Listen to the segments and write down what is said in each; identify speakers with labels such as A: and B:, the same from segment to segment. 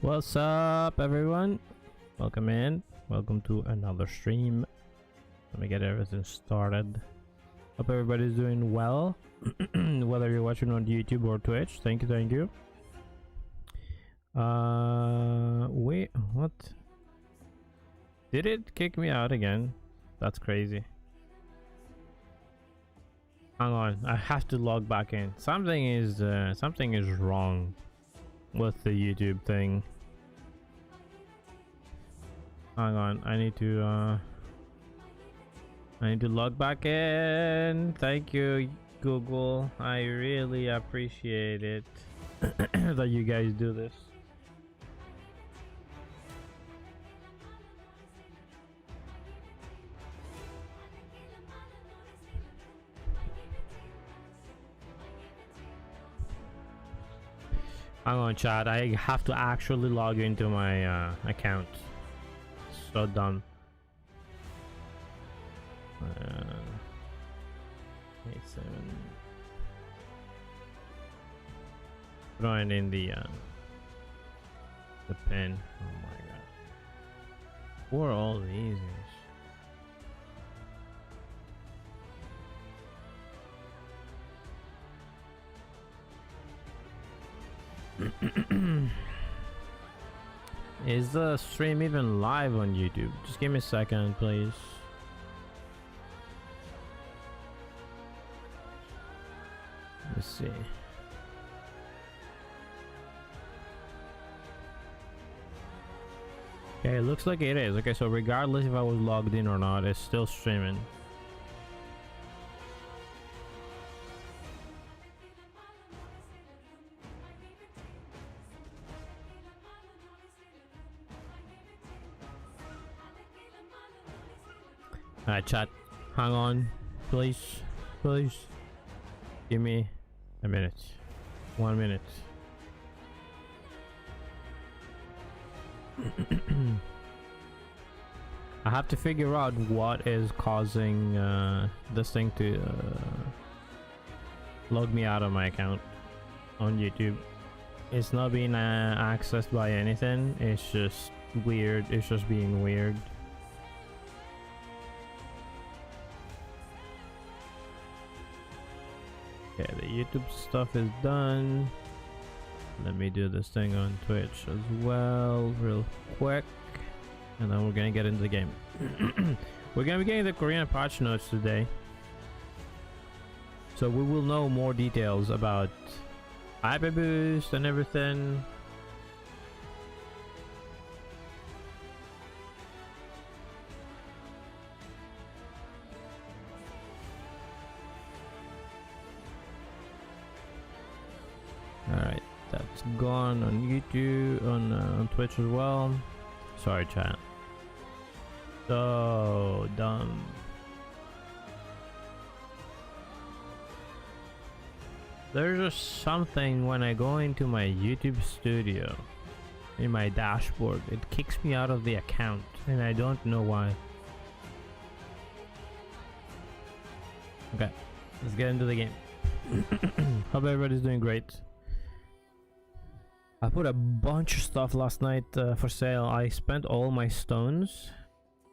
A: What's up, everyone? Welcome in. Welcome to another stream. Let me get everything started. Hope everybody's doing well. Whether you're watching on YouTube or Twitch, thank you. Wait, what? Did it kick me out again? That's crazy. Hang on, I have to log back in. Something is wrong with the YouTube thing. Hang on, I need to log back in. Thank you, Google. I really appreciate it that you guys do this. Hang on, chat. I have to actually log into my account. So dumb. 87. Throwing in the pin. Oh my god. Who are all these? Is the stream even live on YouTube? Just give me a second, please. Let's see. Okay, it looks like it is. Okay, so regardless if I was logged in or not, it's still streaming. Alright, chat, hang on, please, give me a minute, 1 minute. I have to figure out what is causing this thing to log me out of my account on YouTube. It's not being accessed by anything, it's just weird, it's just being weird. Okay, the YouTube stuff is done. Let me do this thing on Twitch as well, real quick. And then we're gonna get into the game. We're gonna be getting the Korean patch notes today. So we will know more details about Hyper Boost and everything. Alright, that's gone on YouTube, on Twitch as well. Sorry, chat. So dumb. There's just something when I go into my YouTube studio, in my dashboard, it kicks me out of the account, and I don't know why. Okay, let's get into the game. Hope everybody's doing great. I put a bunch of stuff last night for sale. I spent all my stones,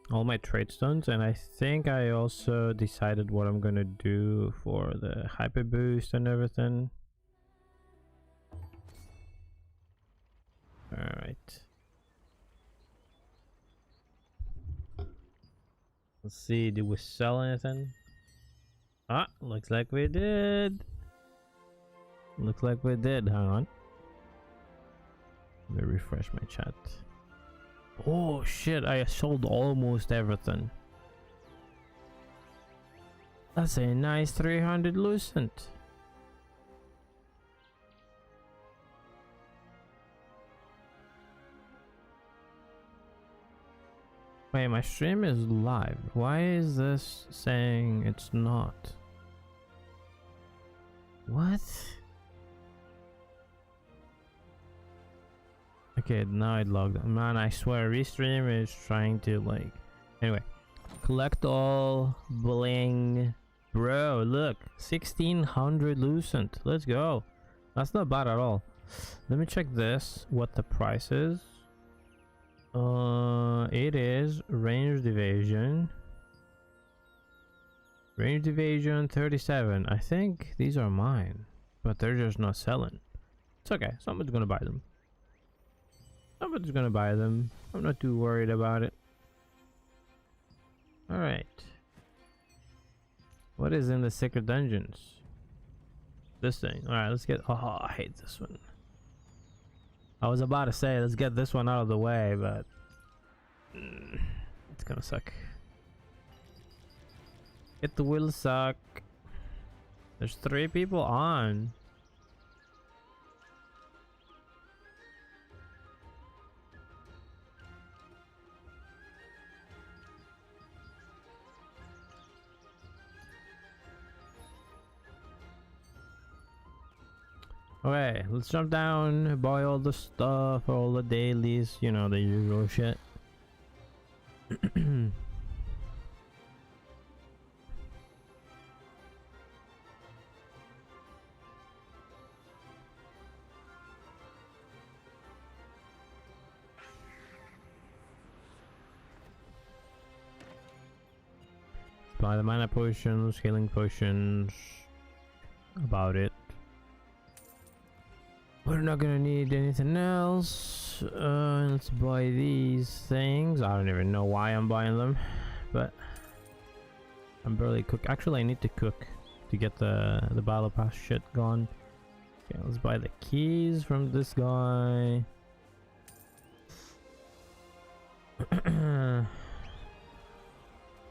A: all my trade stones, and I think I also decided what I'm gonna do for the hyper boost and everything. All right. Let's see, did we sell anything? Ah, looks like we did. Looks like we did. Hang on. Let me refresh my chat. Oh shit, I sold almost everything. That's a nice 300 lucent. Wait, my stream is live. Why is this saying it's not? What? Okay, now it logged. Man, I swear, Restream is trying to like. Anyway, collect all bling, bro. Look, 1600 lucent. Let's go. That's not bad at all. Let me check this, what the price is. It is ranged evasion. Ranged evasion 37. I think these are mine, but they're just not selling. It's okay, someone's gonna buy them. Someone's gonna buy them. I'm not too worried about it. Alright. What is in the secret dungeons? This thing. Alright, let's get... Oh, I hate this one. I was about to say, let's get this one out of the way, but... it's gonna suck. It will suck. There's 3 people on. Okay, let's jump down, buy all the stuff, all the dailies, you know, the usual shit. Buy the mana potions, healing potions, about it. We're not gonna need anything else. Let's buy these things. I don't even know why I'm buying them, but I'm barely cook. Actually, I need to cook to get the battle pass shit gone. Okay, let's buy the keys from this guy.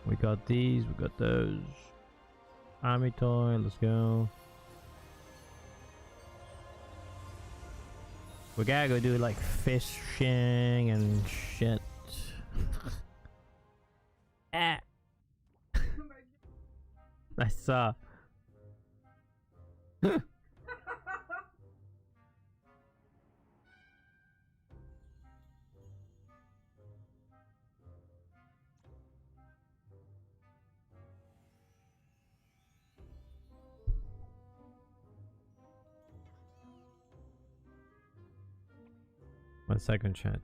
A: We got these. We got those. Army toy. Let's go. We gotta go do like fishing and shit. Ah. I saw. One second, chat.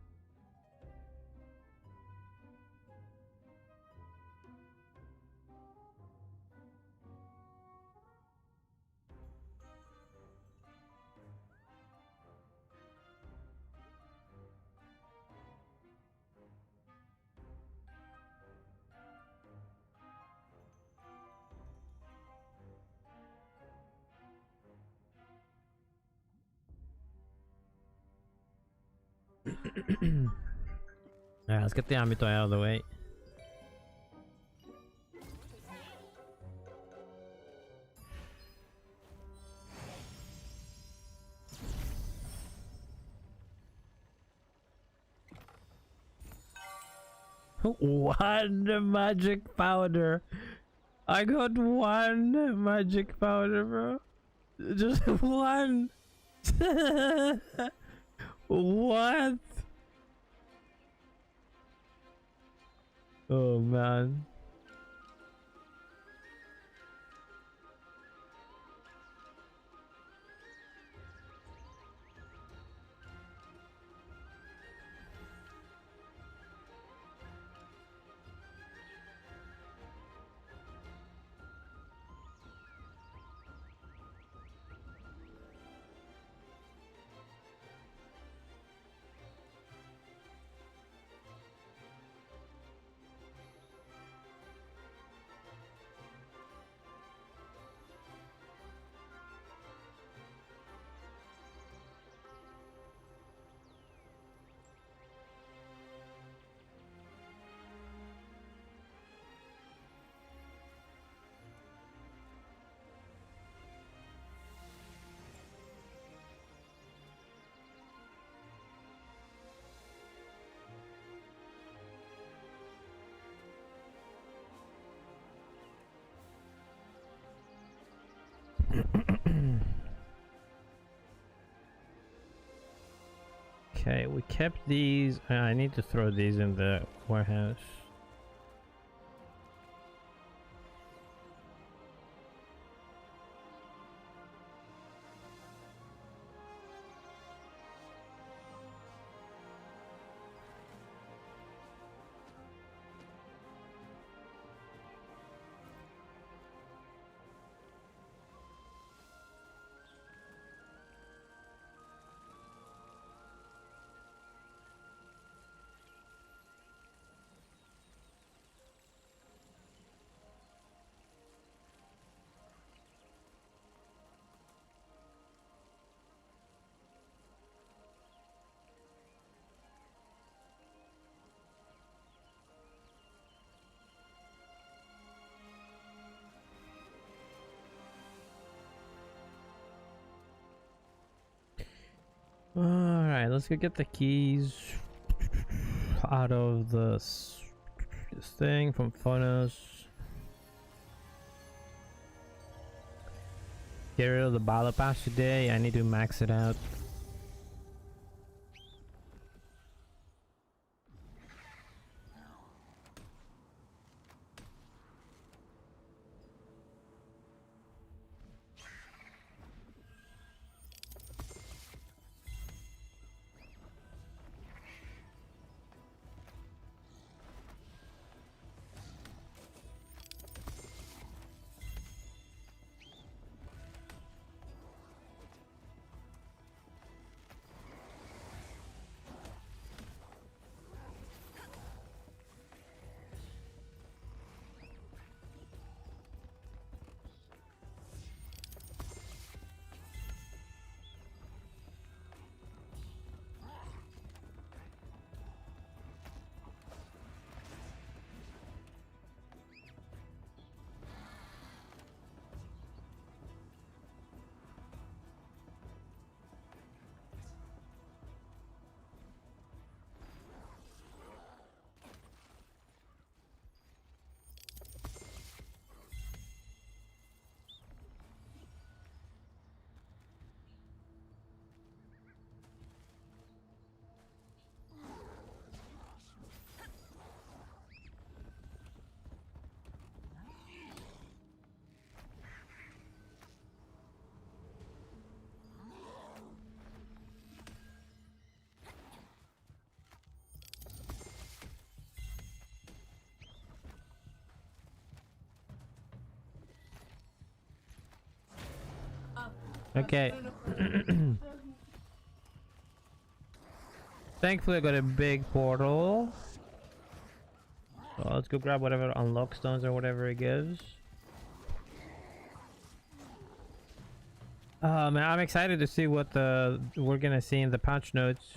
A: Alright, let's get the army toy out of the way. One magic powder. I got one magic powder, bro. Just one. What? Oh man. Okay, we kept these. I need to throw these in the warehouse. let's go get the keys out of this thing from Funnus. Get rid of the battle pass today. I need to max it out. Okay. Thankfully I got a big portal. So let's go grab whatever unlock stones or whatever it gives. Man, I'm excited to see what we're gonna see in the patch notes.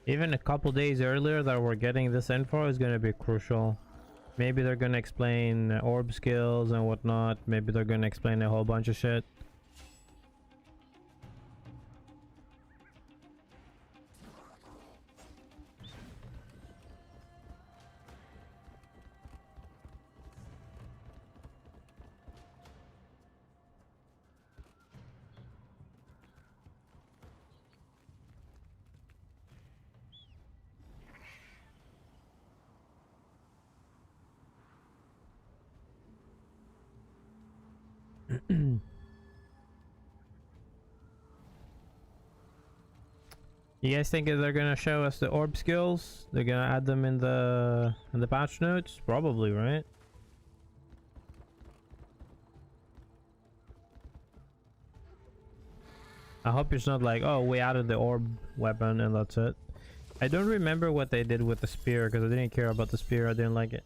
A: Even a couple days earlier that we're getting this info is gonna be crucial. Maybe they're gonna explain orb skills and whatnot. Maybe they're gonna explain a whole bunch of shit. You guys think they're gonna show us the orb skills? They're gonna add them in the patch notes? Probably, right? I hope it's not like, oh, we added the orb weapon and that's it. I don't remember what they did with the spear because I didn't care about the spear. I didn't like it.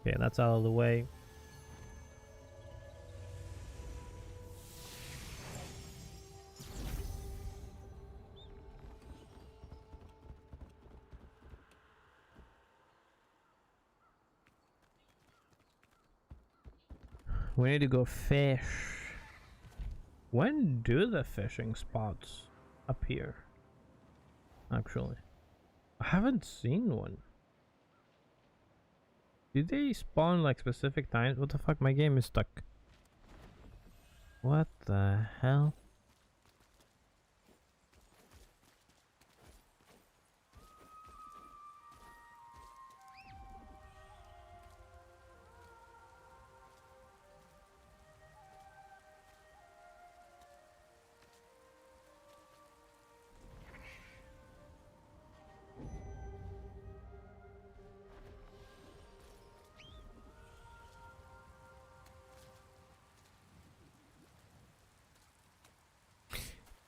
A: Okay, that's out of the way. We need to go fish. When do the fishing spots appear? Actually, I haven't seen one. Did they spawn like specific times? What the fuck? My game is stuck. What the hell?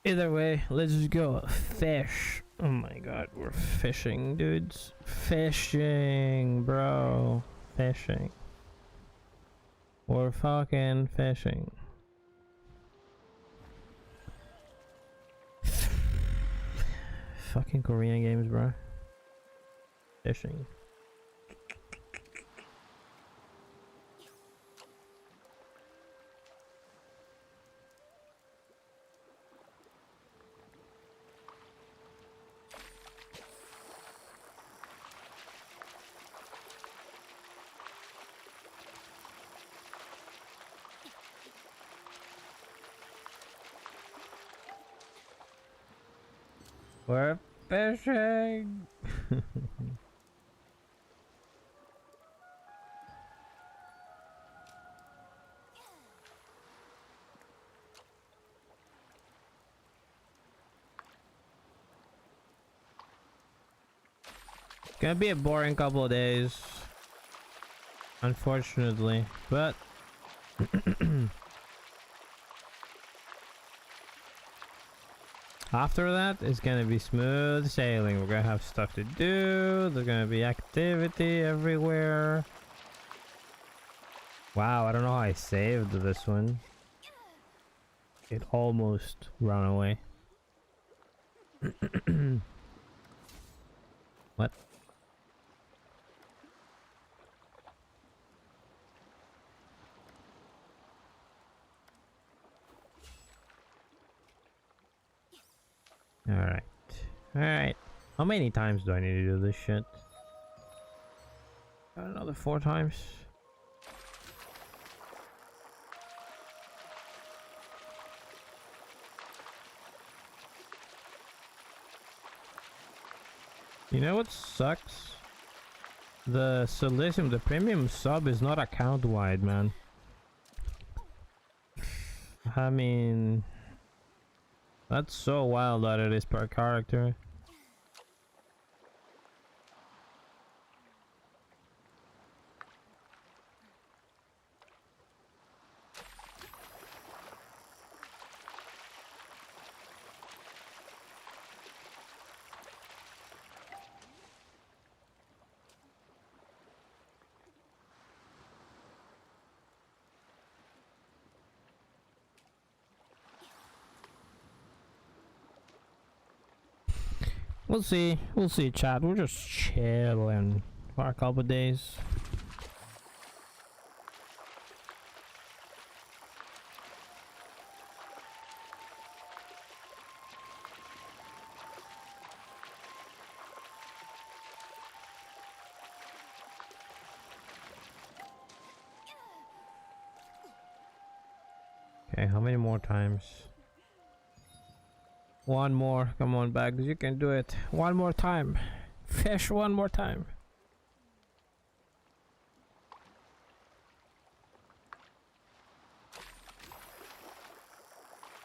A: Either way, let's just go fish. Oh my god, we're fishing, dudes. Fishing, bro. Fishing. We're fucking fishing. Fucking Korean games, bro. Fishing. We're fishing. Gonna be a boring couple of days, unfortunately, but after that it's gonna be smooth sailing. We're gonna have stuff to do. There's gonna be activity everywhere. Wow, I don't know how I saved this one. It almost ran away. What? Alright. Alright. How many times do I need to do this shit? Another 4 times? You know what sucks? The Silicium, the premium sub is not account wide, man. I mean, that's so wild that it is per character. We'll see, chat. We're just chilling for a couple days. Okay, how many more times? One more. Come on, Bags. You can do it. One more time. Fish one more time.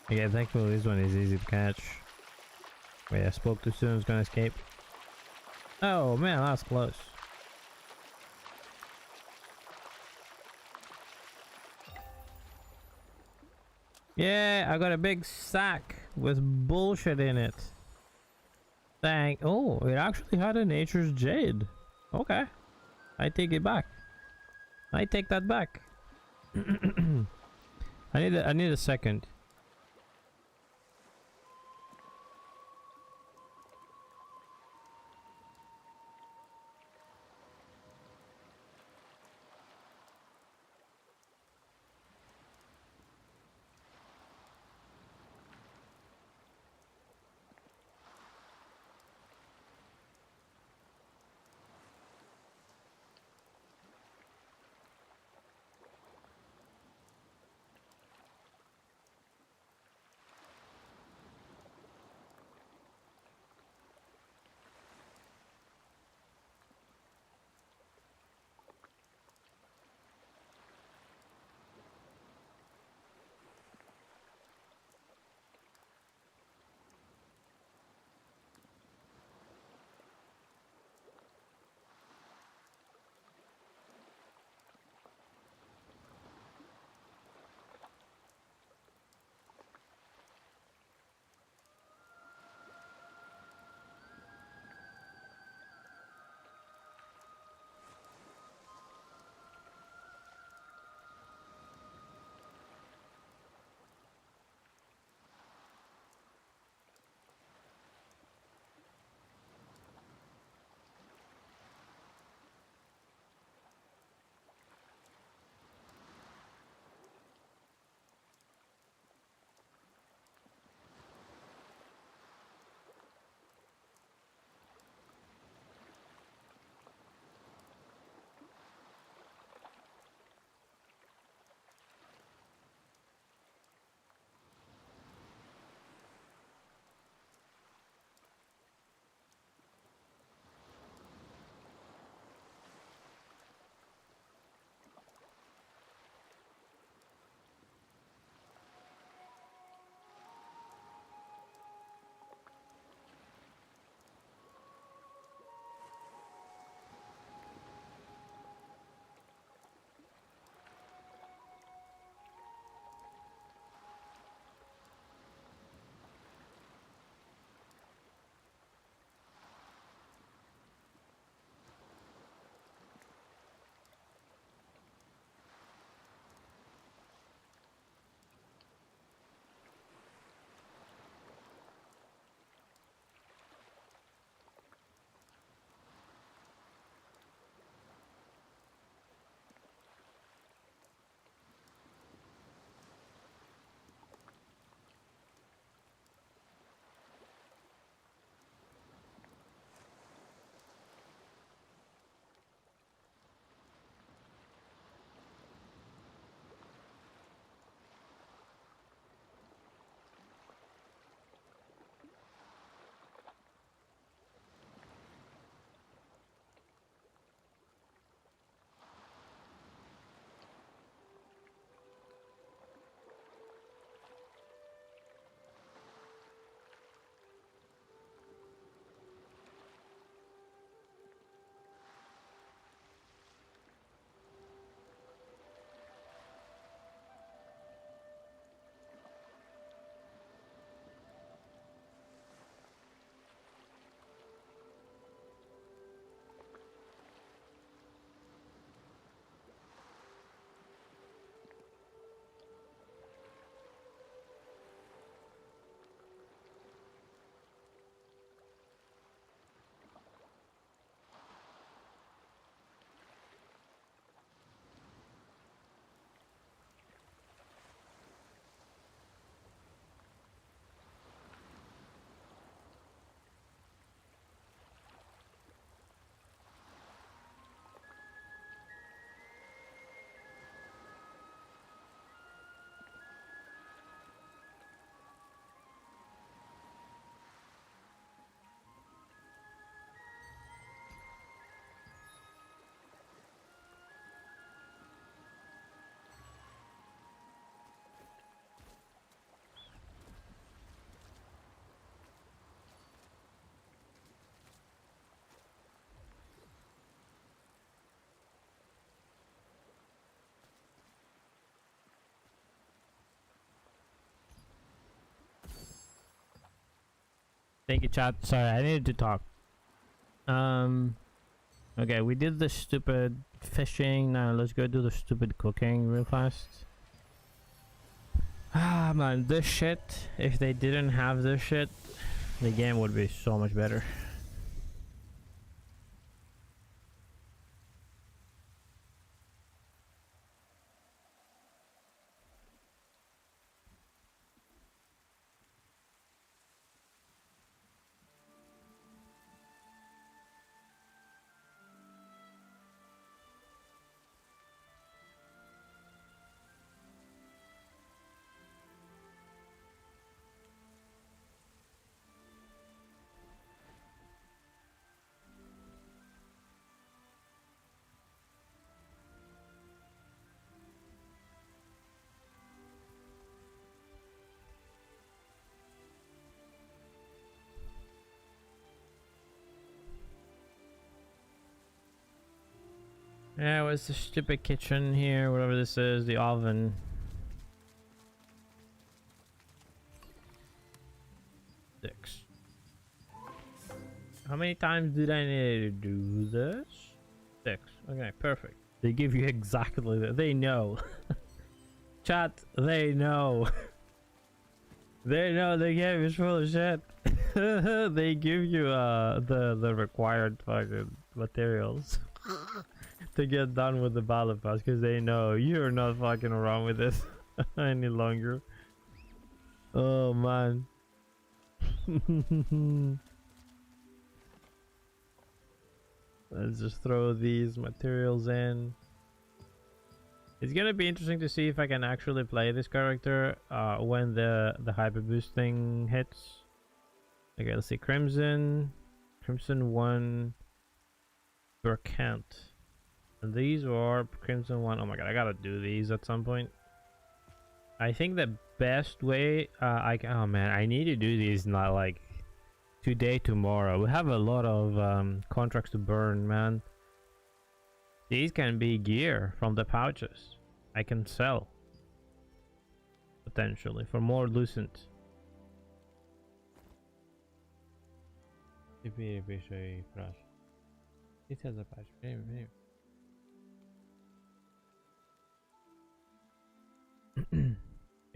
A: Yeah, thankfully this one is easy to catch. Wait, I spoke too soon. It's gonna escape. Oh man, that's close. Yeah, I got a big sack with bullshit in it. Dang. Oh, it actually had a nature's jade. Okay. I take it back. I take that back. I need a second. Thank you, chat. Sorry, I needed to talk. Okay, we did the stupid fishing. Now let's go do the stupid cooking real fast. Ah, man, this shit. If they didn't have this shit, the game would be so much better. Yeah, what's the stupid kitchen here? Whatever this is, the oven. Six. How many times did I need to do this? 6. Okay, perfect. They give you exactly that. They know. Chat, they know. They know the game is full of shit. They give you the required fucking materials to get done with the battle pass because they know you're not fucking around with this any longer. Oh man. Let's just throw these materials in. It's gonna be interesting to see if I can actually play this character when the hyper boost thing hits. Okay, let's see. Crimson 1, Burkant. And these are Crimson 1. Oh my god, I gotta do these at some point. I think the best way oh man, I need to do these not like today, tomorrow. We have a lot of contracts to burn, man. These can be gear from the pouches I can sell potentially for more lucent.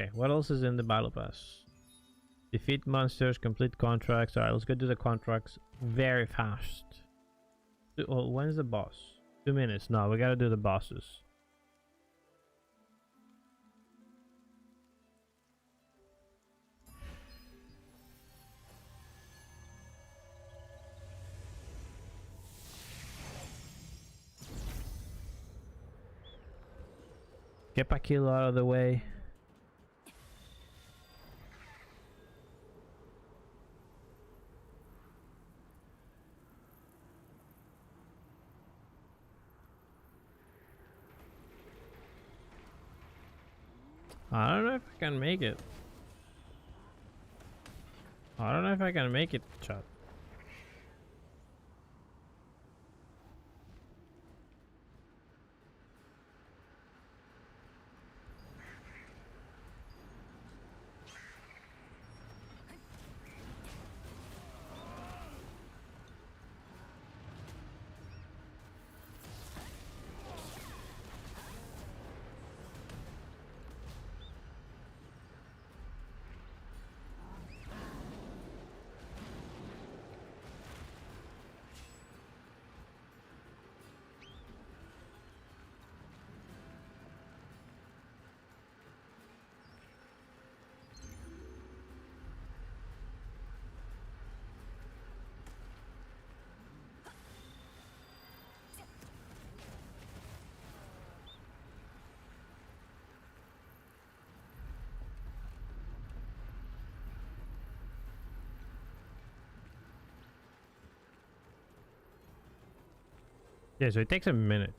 A: Okay, what else is in the battle pass? Defeat monsters, complete contracts. Alright, let's go do the contracts very fast. Oh, when's the boss? 2 minutes. No, we gotta do the bosses. Get Pakilo out of the way. I don't know if I can make it. I don't know if I can make it, chat. Yeah, so it takes a minute.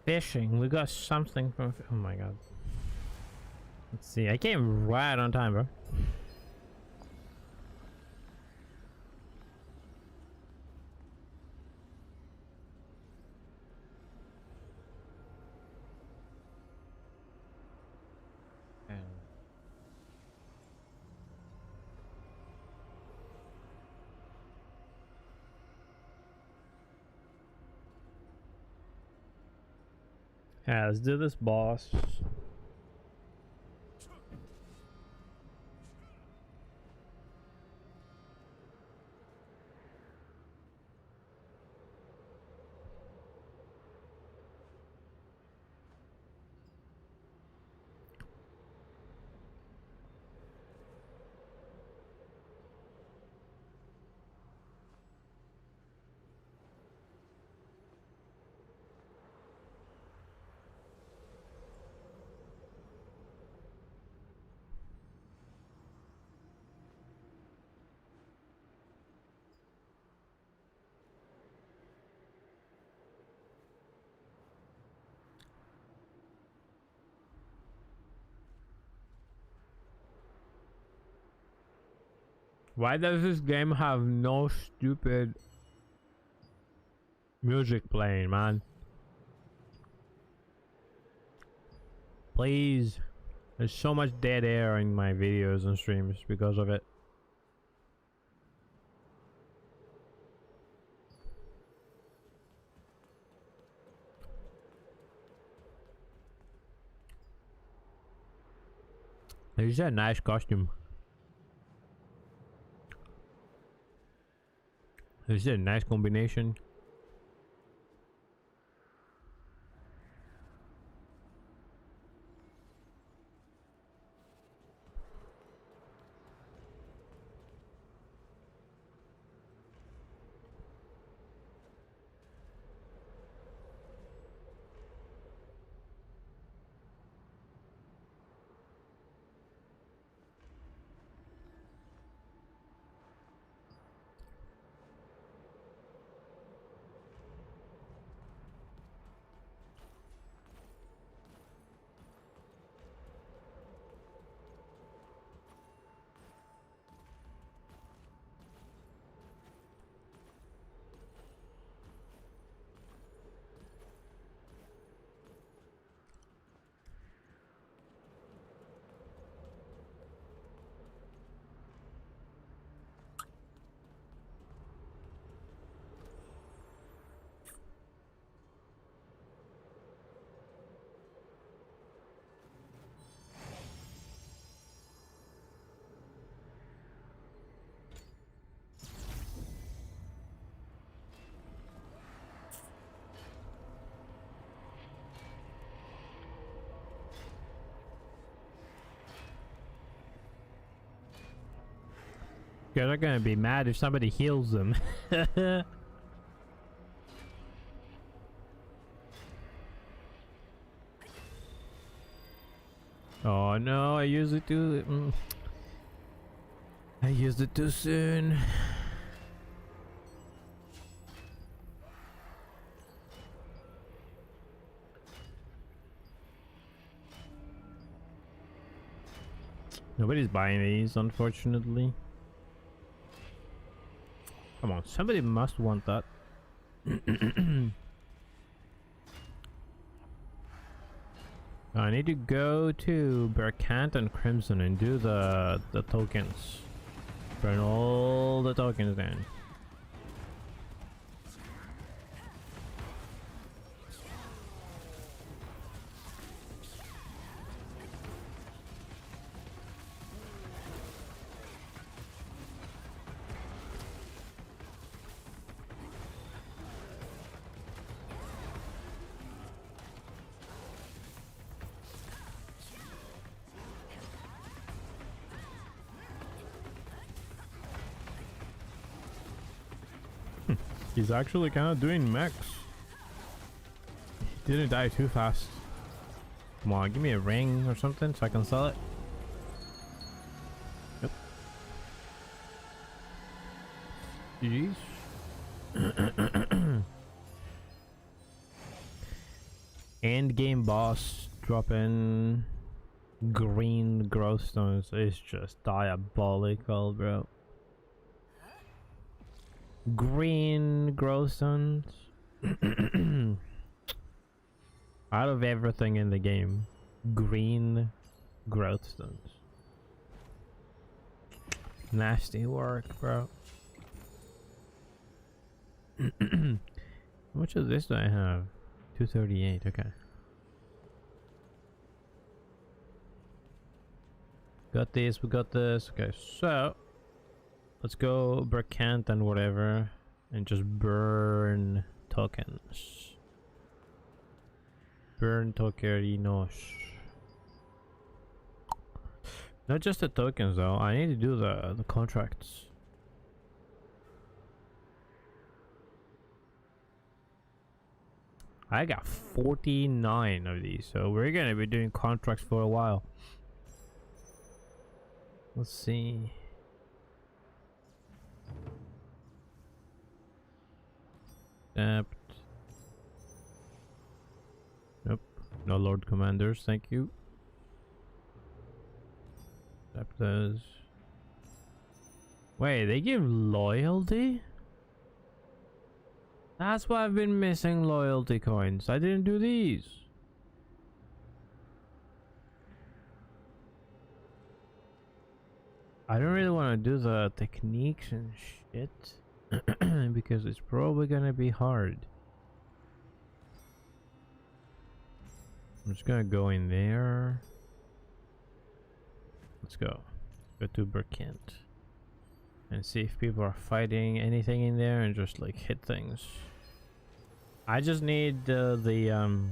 A: Fishing. We got something from. Oh my god. Let's see. I came right on time, bro. Yeah, let's do this, boss. Why does this game have no stupid music playing, man? Please. There's so much dead air in my videos and streams because of it. This is a nice costume. This is a nice combination. Yeah, they're gonna be mad if somebody heals them. Oh no, I used it too. I used it too soon. Nobody's buying these, unfortunately. Come on, somebody must want that. I need to go to Berkant and Crimson and do the tokens. Burn all the tokens then. He's actually kind of doing max. He didn't die too fast. Come on, give me a ring or something so I can sell it. Yep. GG's. End game boss dropping green growth stones is just diabolical, bro. Green growth stones. Out of everything in the game, green growth stones. Nasty work, bro. How much of this do I have? 238, okay. Got this, we got this. Okay, so let's go Berkant and whatever and just burn tokens. Burn tokerinos. Not just the tokens though, I need to do the contracts. I got 49 of these, so we're gonna be doing contracts for a while. Let's see. Sept. Nope. No Lord Commanders, thank you. Sept does. Wait, they give loyalty? That's why I've been missing loyalty coins. I didn't do these. I don't really want to do the techniques and shit because it's probably gonna be hard. I'm just gonna go in there. Let's go. Go to Berkant and see if people are fighting anything in there and just like hit things. I just need the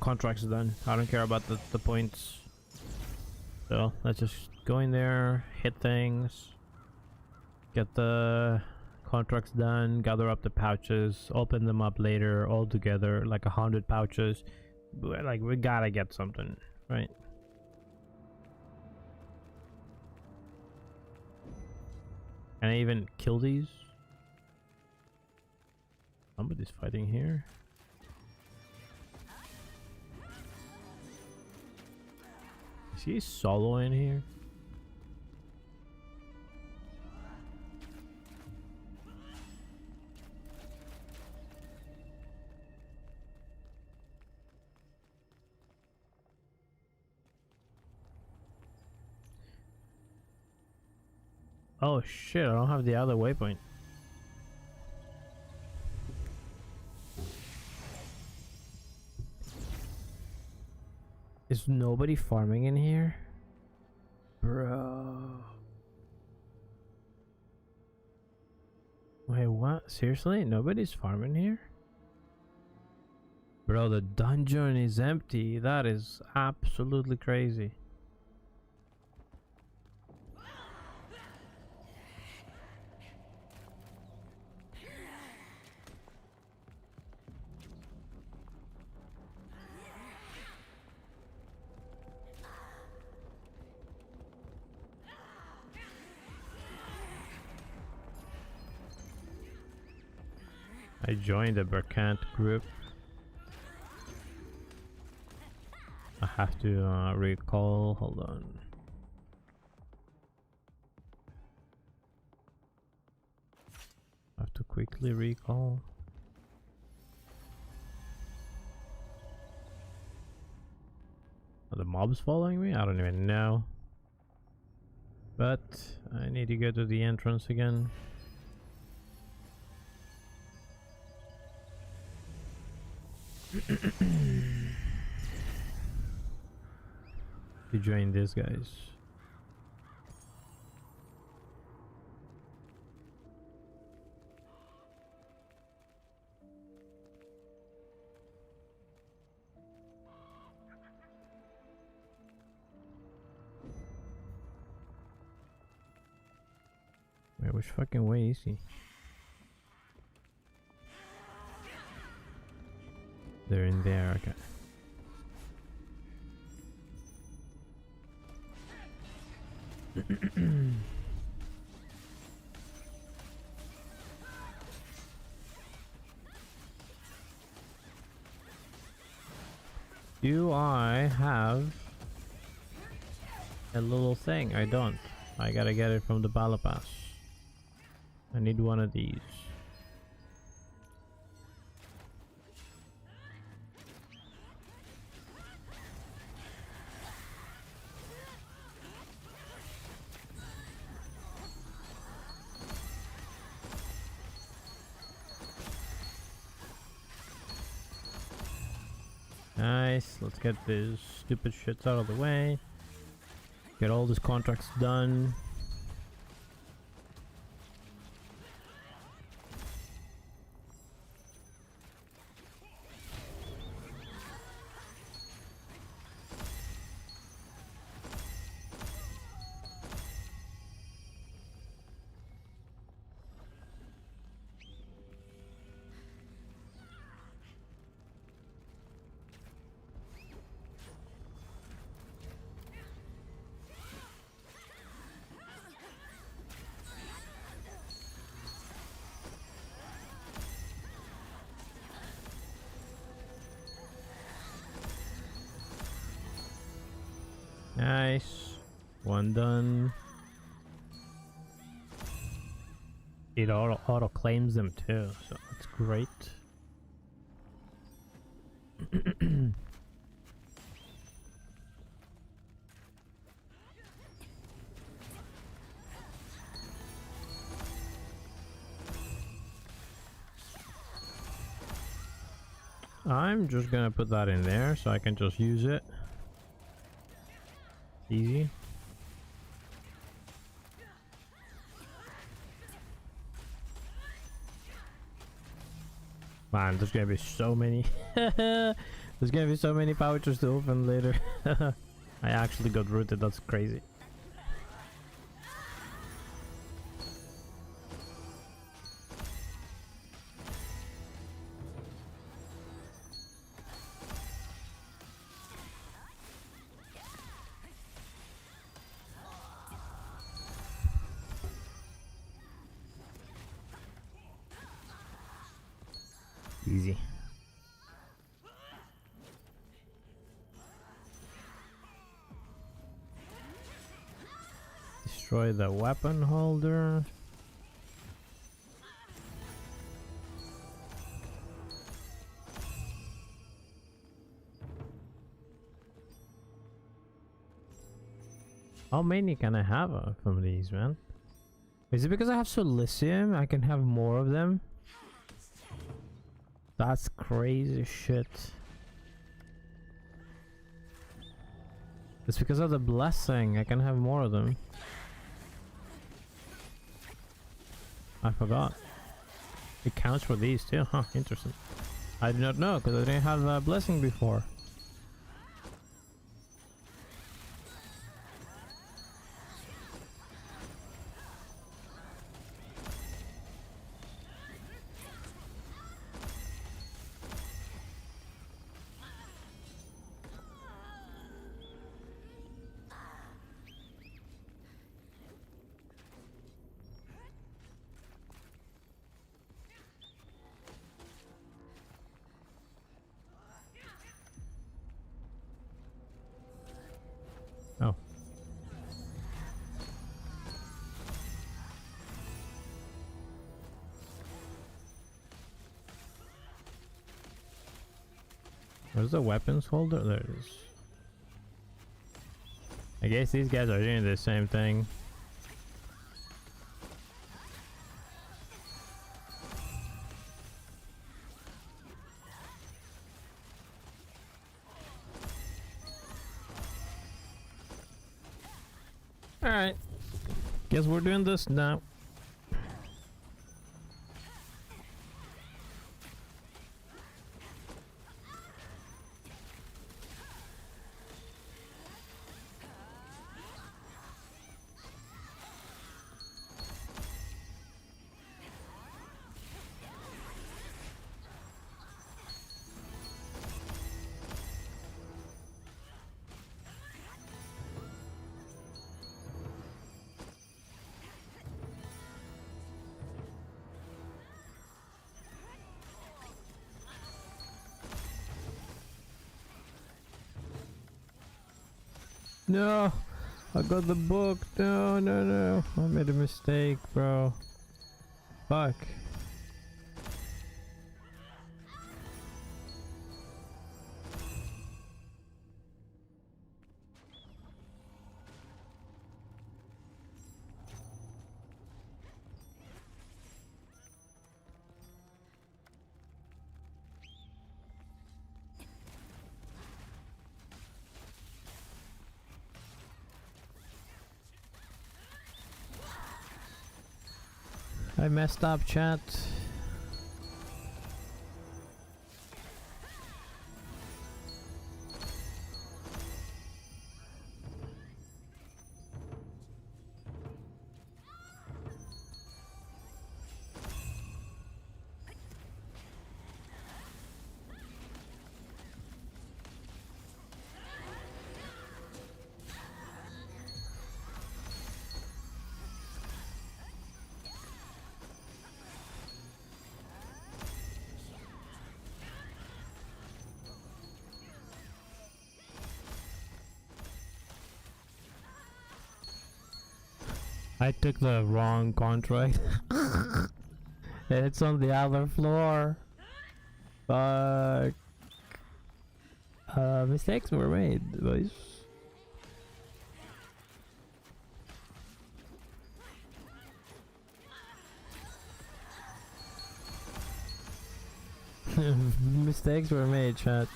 A: contracts done. I don't care about the points. So let's just go in there, hit things, get the contracts done, gather up the pouches, open them up later all together, like 100 pouches. Like we gotta get something, right? Can I even kill these? Somebody's fighting here. Is he solo in here? Oh shit, I don't have the other waypoint. Is nobody farming in here? Bro. Wait, what? Seriously? Nobody's farming here? Bro, the dungeon is empty. That is absolutely crazy. I joined the Berkant group. I have to recall. Hold on. I have to quickly recall. Are the mobs following me? I don't even know. But I need to go to the entrance again. To join these guys. Wait, which fucking way is he? They're in there, okay. Do I have a little thing? I don't. I gotta get it from the battle pass. I need one of these. Nice, let's get these stupid shits out of the way. Get all these contracts done. Nice. One done. It auto claims them too, so that's great. I'm just gonna put that in there so I can just use it. Easy. Man, there's gonna be so many. There's gonna be so many pouches to open later. I actually got rooted, that's crazy. Easy. Destroy the weapon holder. How many can I have from these, man? Is it because I have silicium? I can have more of them? That's crazy shit. It's because of the blessing. I can have more of them. I forgot. It counts for these too, huh? Interesting. I did not know because I didn't have a blessing before. Oh. Where's the weapons holder? There it is. I guess these guys are doing the same thing. Alright. Guess we're doing this now. No! I got the book. No, no, no. I made a mistake, bro. Fuck. I messed up, chat. I took the wrong contract. It's on the other floor. Fuck. Mistakes were made, boys. Mistakes were made, chat.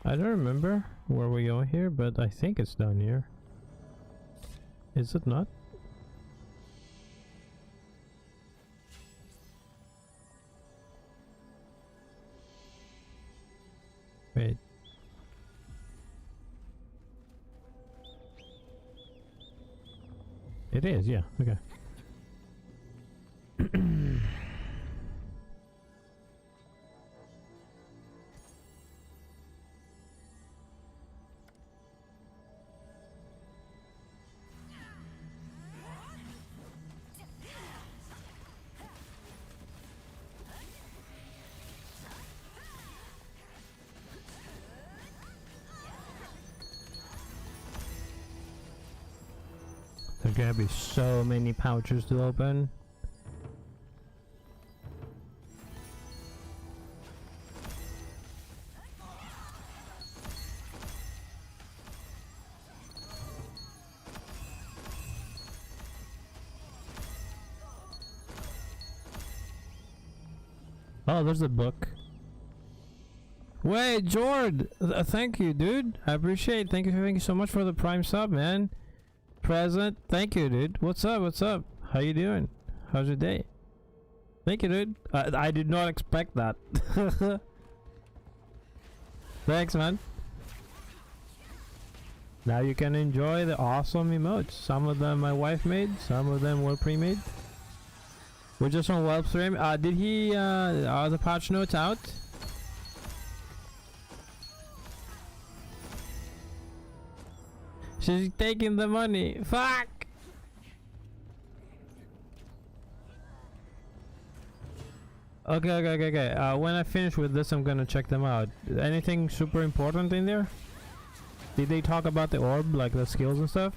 A: I don't remember where we go here, but I think it's down here. Is it not? Wait. It is, yeah, okay. There's gonna be so many pouches to open. Oh, there's a book. Wait, Jord! Thank you, dude. I appreciate it. Thank you so much for the Prime sub, man. Present. Thank you, dude. What's up? What's up? How you doing? How's your day? Thank you, dude. I did not expect that. Thanks, man. Now you can enjoy the awesome emotes. Some of them my wife made, some of them were pre-made. We're just on web stream. Did he are the patch notes out? She's taking the money. Fuck! Okay. When I finish with this, I'm gonna check them out. Anything super important in there? Did they talk about the orb, like the skills and stuff?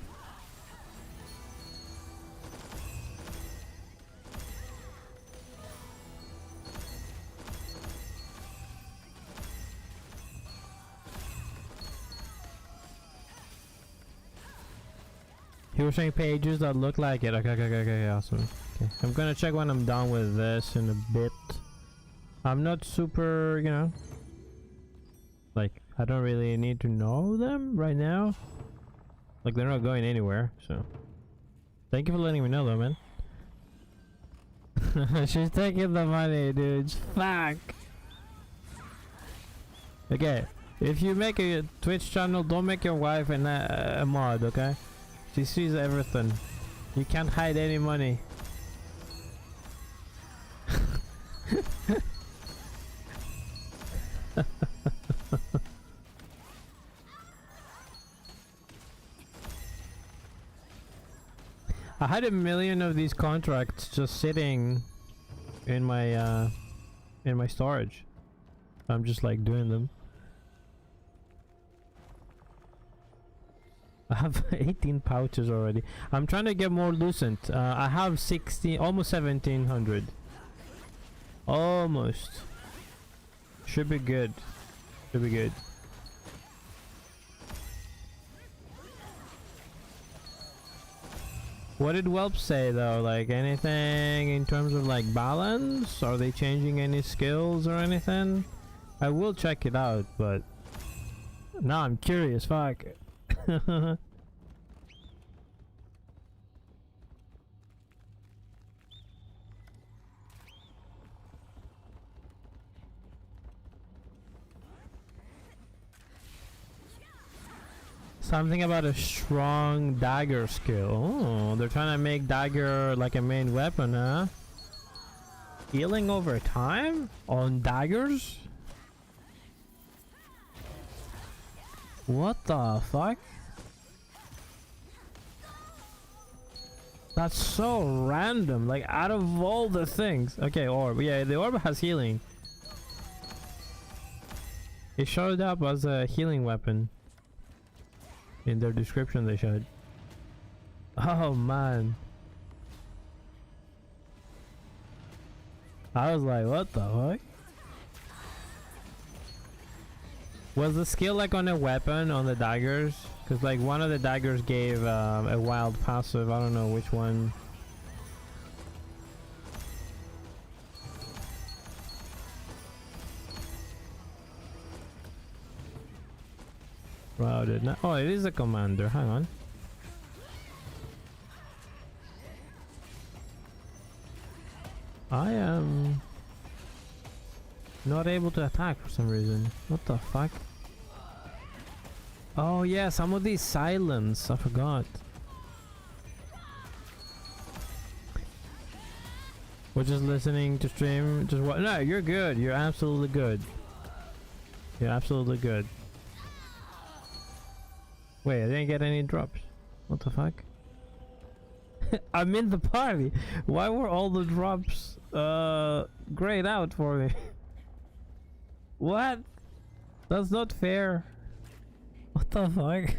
A: You were saying pages that look like it. Okay, awesome. Okay. I'm gonna check when I'm done with this in a bit. I'm not super, you know, like, I don't really need to know them right now. Like, they're not going anywhere, so. Thank you for letting me know though, man. She's taking the money, dude. Fuck. Okay, if you make a Twitch channel, don't make your wife a mod, okay? She sees everything. You can't hide any money. I had 1 million of these contracts just sitting in my storage. I'm just like doing them. I have 18 pouches already. I'm trying to get more lucent. I have 16, almost 1700. Almost. Should be good. Should be good. What did Whelp say though? Like anything in terms of like balance? Are they changing any skills or anything? I will check it out, but now I'm curious. Fuck. Something about a strong dagger skill. Oh, they're trying to make dagger like a main weapon, huh? Healing over time on daggers? What the fuck? That's so random, like out of all the things. Okay, orb. Yeah, the orb has healing. It showed up as a healing weapon. In their description they showed. Oh man. I was like, what the fuck? Was the skill like on a weapon on the daggers? Because like one of the daggers gave a wild passive. I don't know which one. Wow, did not. Oh, it is a commander. Hang on. I am not able to attack for some reason. What the fuck? Oh yeah, some of these silence. I forgot. We're just listening to stream. Just what? No, you're good. You're absolutely good. You're absolutely good. Wait, I didn't get any drops. What the fuck? I'm in the party. Why were all the drops grayed out for me? What? That's not fair. What the fuck?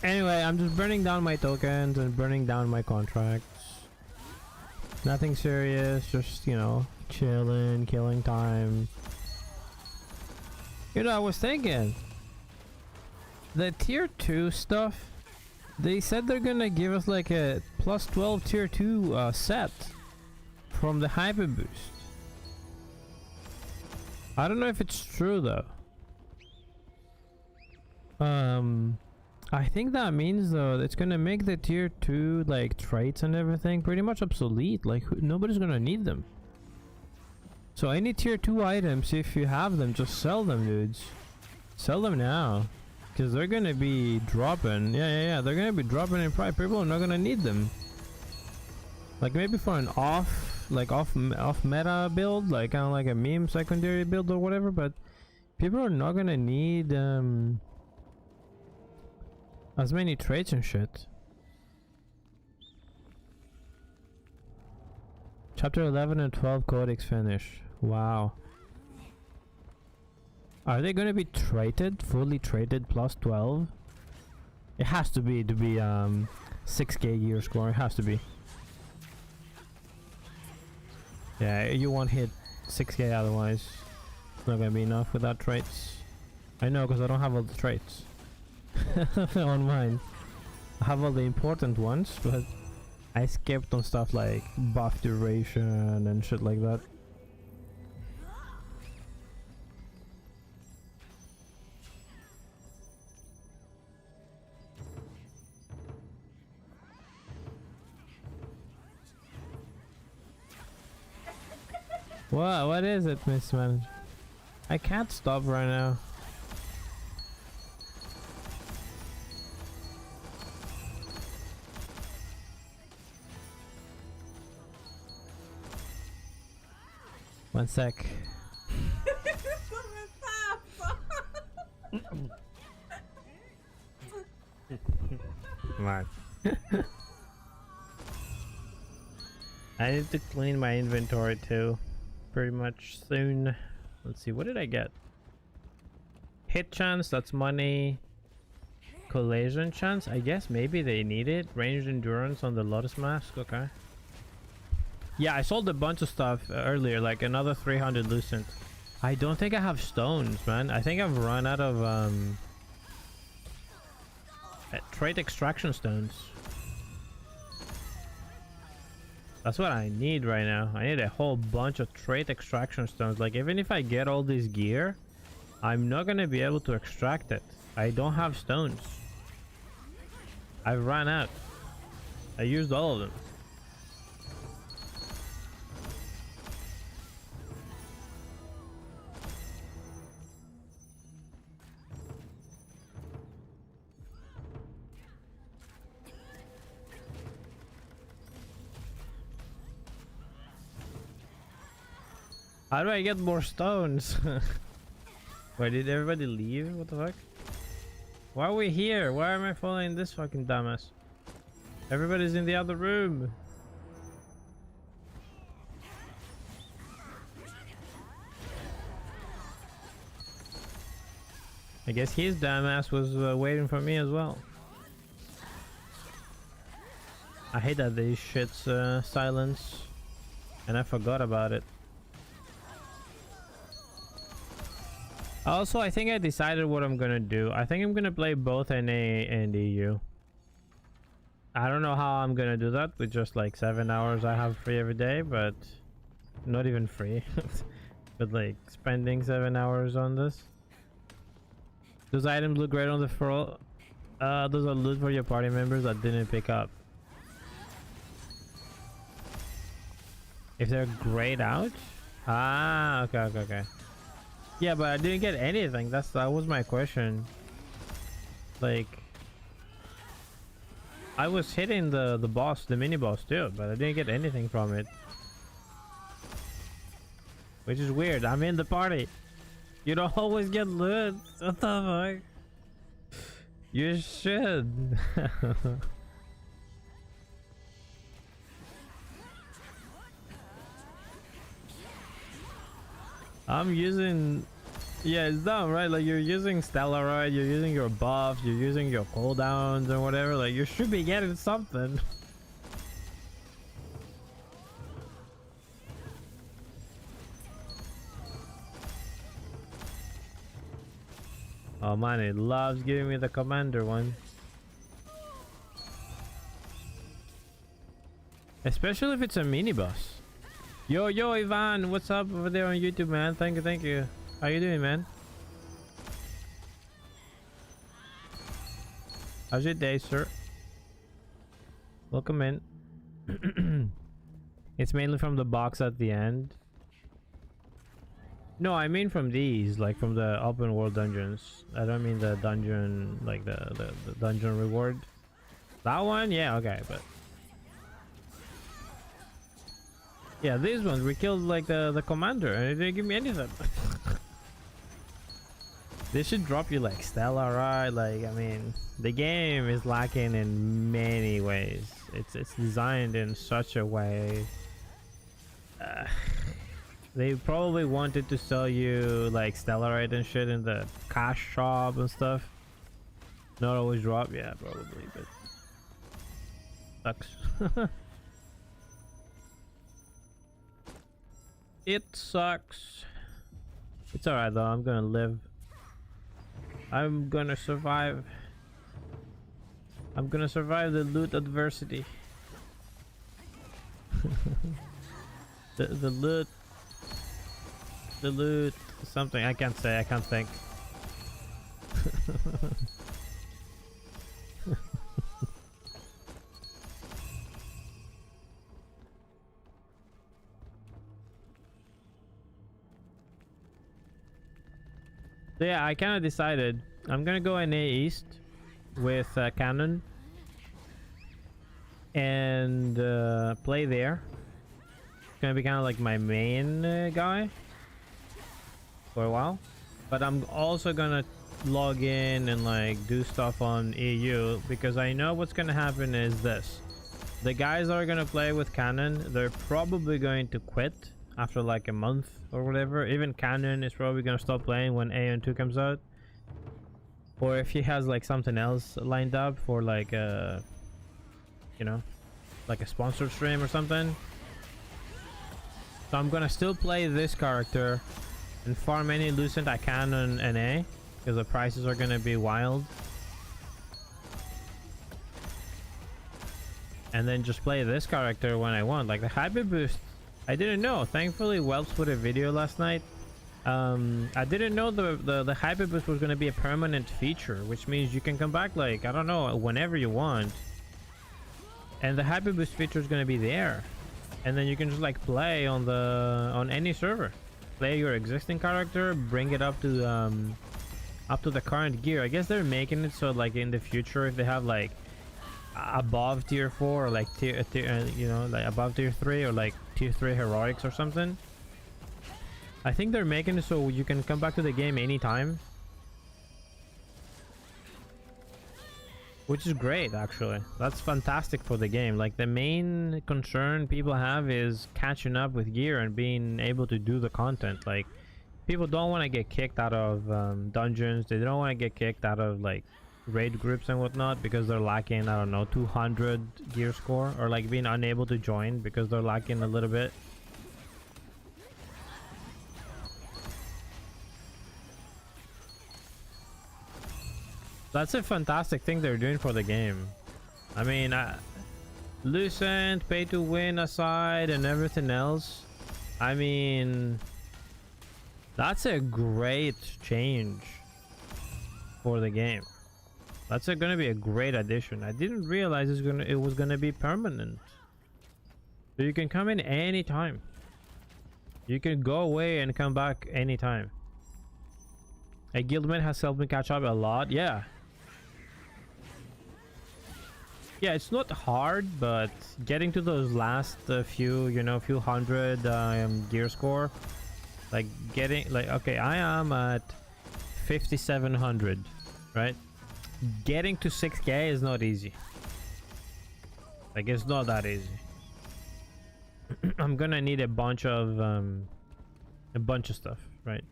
A: Anyway, I'm just burning down my tokens and burning down my contracts. Nothing serious, just, you know, chilling, killing time. You know, I was thinking, the tier 2 stuff, they said they're gonna give us like a plus 12 tier 2 set from the hyper boost. I don't know if it's true though. I think that means though it's gonna make the tier 2 like traits and everything pretty much obsolete. Like nobody's gonna need them. So any tier 2 items, if you have them, just sell them, dudes. Sell them now, because they're gonna be dropping. Yeah, they're gonna be dropping in price. People are not gonna need them. Like maybe for an off like off meta build, like kind of like a meme secondary build or whatever, but people are not gonna need as many traits and shit. Chapter 11 and 12 codex finish. Wow. Are they gonna be traded, fully traded plus 12? It has to be 6k gear score. It has to be. Yeah, you won't hit 6k otherwise. It's not gonna be enough without traits. I know, because I don't have all the traits on mine. I have all the important ones, but I skipped on stuff like buff duration and shit like that. What is it, Miss Manager? I can't stop right now. One sec. Come on. I need to clean my inventory too. Pretty much soon. Let's see, what did I get? Hit chance, that's money. Collision chance, I guess maybe they need it. Ranged endurance on the Lotus Mask, okay. Yeah, I sold a bunch of stuff earlier, like another 300 Lucent. I don't think I have stones, man. I think I've run out of trait extraction stones. That's what I need right now. I need a whole bunch of trait extraction stones. Like, even if I get all this gear, I'm not gonna be able to extract it. I don't have stones. I've run out. I used all of them. How do I get more stones? Wait, did everybody leave? What the fuck? Why are we here? Why am I following this fucking dumbass? Everybody's in the other room. I guess his dumbass was waiting for me as well. I hate that these shits silence, and I forgot about it. Also, I think I decided what I'm gonna do. I think I'm gonna play both NA and EU. I don't know how I'm gonna do that with just like 7 hours I have free every day, but not even free. But like spending 7 hours on this. Those items look great on the floor. Those are loot for your party members that didn't pick up. If they're grayed out? Ah, okay. Yeah, but I didn't get anything. That was my question. Like, I was hitting the boss, the mini boss too, but I didn't get anything from it. Which is weird. I'm in the party. You don't always get loot. What the fuck? You should. I'm using... Yeah, it's dumb, right? Like, you're using Stellaroid, you're using your buffs, you're using your cooldowns and whatever. Like, you should be getting something. Oh man, it loves giving me the commander one. Especially if it's a mini boss. Yo, Ivan, what's up over there on YouTube, man? Thank you. How you doing, man? How's your day, sir? Welcome in. It's mainly from the box at the end. No, I mean from these, like from the open world dungeons. I don't mean the dungeon, like the dungeon reward. That one? Yeah, okay, but... Yeah, these ones we killed like the commander and it didn't give me anything. They should drop you like Stella, right? Like, I mean, the game is lacking in many ways. It's designed in such a way. They probably wanted to sell you like Stellarite and shit in the cash shop and stuff. Not always drop, yeah, probably, but sucks. It sucks. It's alright though, I'm gonna live. I'm gonna survive. I'm gonna survive the loot adversity. the loot something I can't say, I can't think. So yeah, I kind of decided I'm gonna go NA East with Cannon and play there. It's gonna be kind of like my main guy for a while, but I'm also gonna log in and like do stuff on EU because I know what's gonna happen is this: the guys that are gonna play with Cannon, they're probably going to quit after like a month or whatever. Even Cannon is probably gonna stop playing when AN2 comes out, or if he has like something else lined up for like you know, like a sponsored stream or something. So I'm gonna still play this character and farm any Lucent I can on NA because the prices are gonna be wild, and then just play this character when I want. Like the hyper boost, I didn't know. Thankfully, Welps put a video last night. I didn't know the hyper boost was going to be a permanent feature, which means you can come back like, I don't know, whenever you want, and the hyper boost feature is going to be there, and then you can just like play on any server, play your existing character, bring it up to the current gear. I guess they're making it so like in the future, if they have like above tier 4 or like tier you know, like above tier 3 or like tier 3 heroics or something, I think they're making it so you can come back to the game anytime, which is great. Actually, that's fantastic for the game. Like the main concern people have is catching up with gear and being able to do the content. Like people don't want to get kicked out of dungeons. They don't want to get kicked out of like raid groups and whatnot because they're lacking, I don't know, 200 gear score, or like being unable to join because they're lacking a little bit. That's a fantastic thing they're doing for the game. I mean, Lucent, pay to win aside and everything else, I mean, that's a great change for the game. That's gonna be a great addition. I didn't realize it was gonna be permanent. So you can come in anytime. You can go away and come back anytime. A guildmate has helped me catch up a lot. Yeah. Yeah, it's not hard, but getting to those last few, you know, few hundred gear score, like getting like, okay, I am at 5,700, right? Getting to 6k is not easy. Like it's not that easy. I'm gonna need a bunch of stuff, right?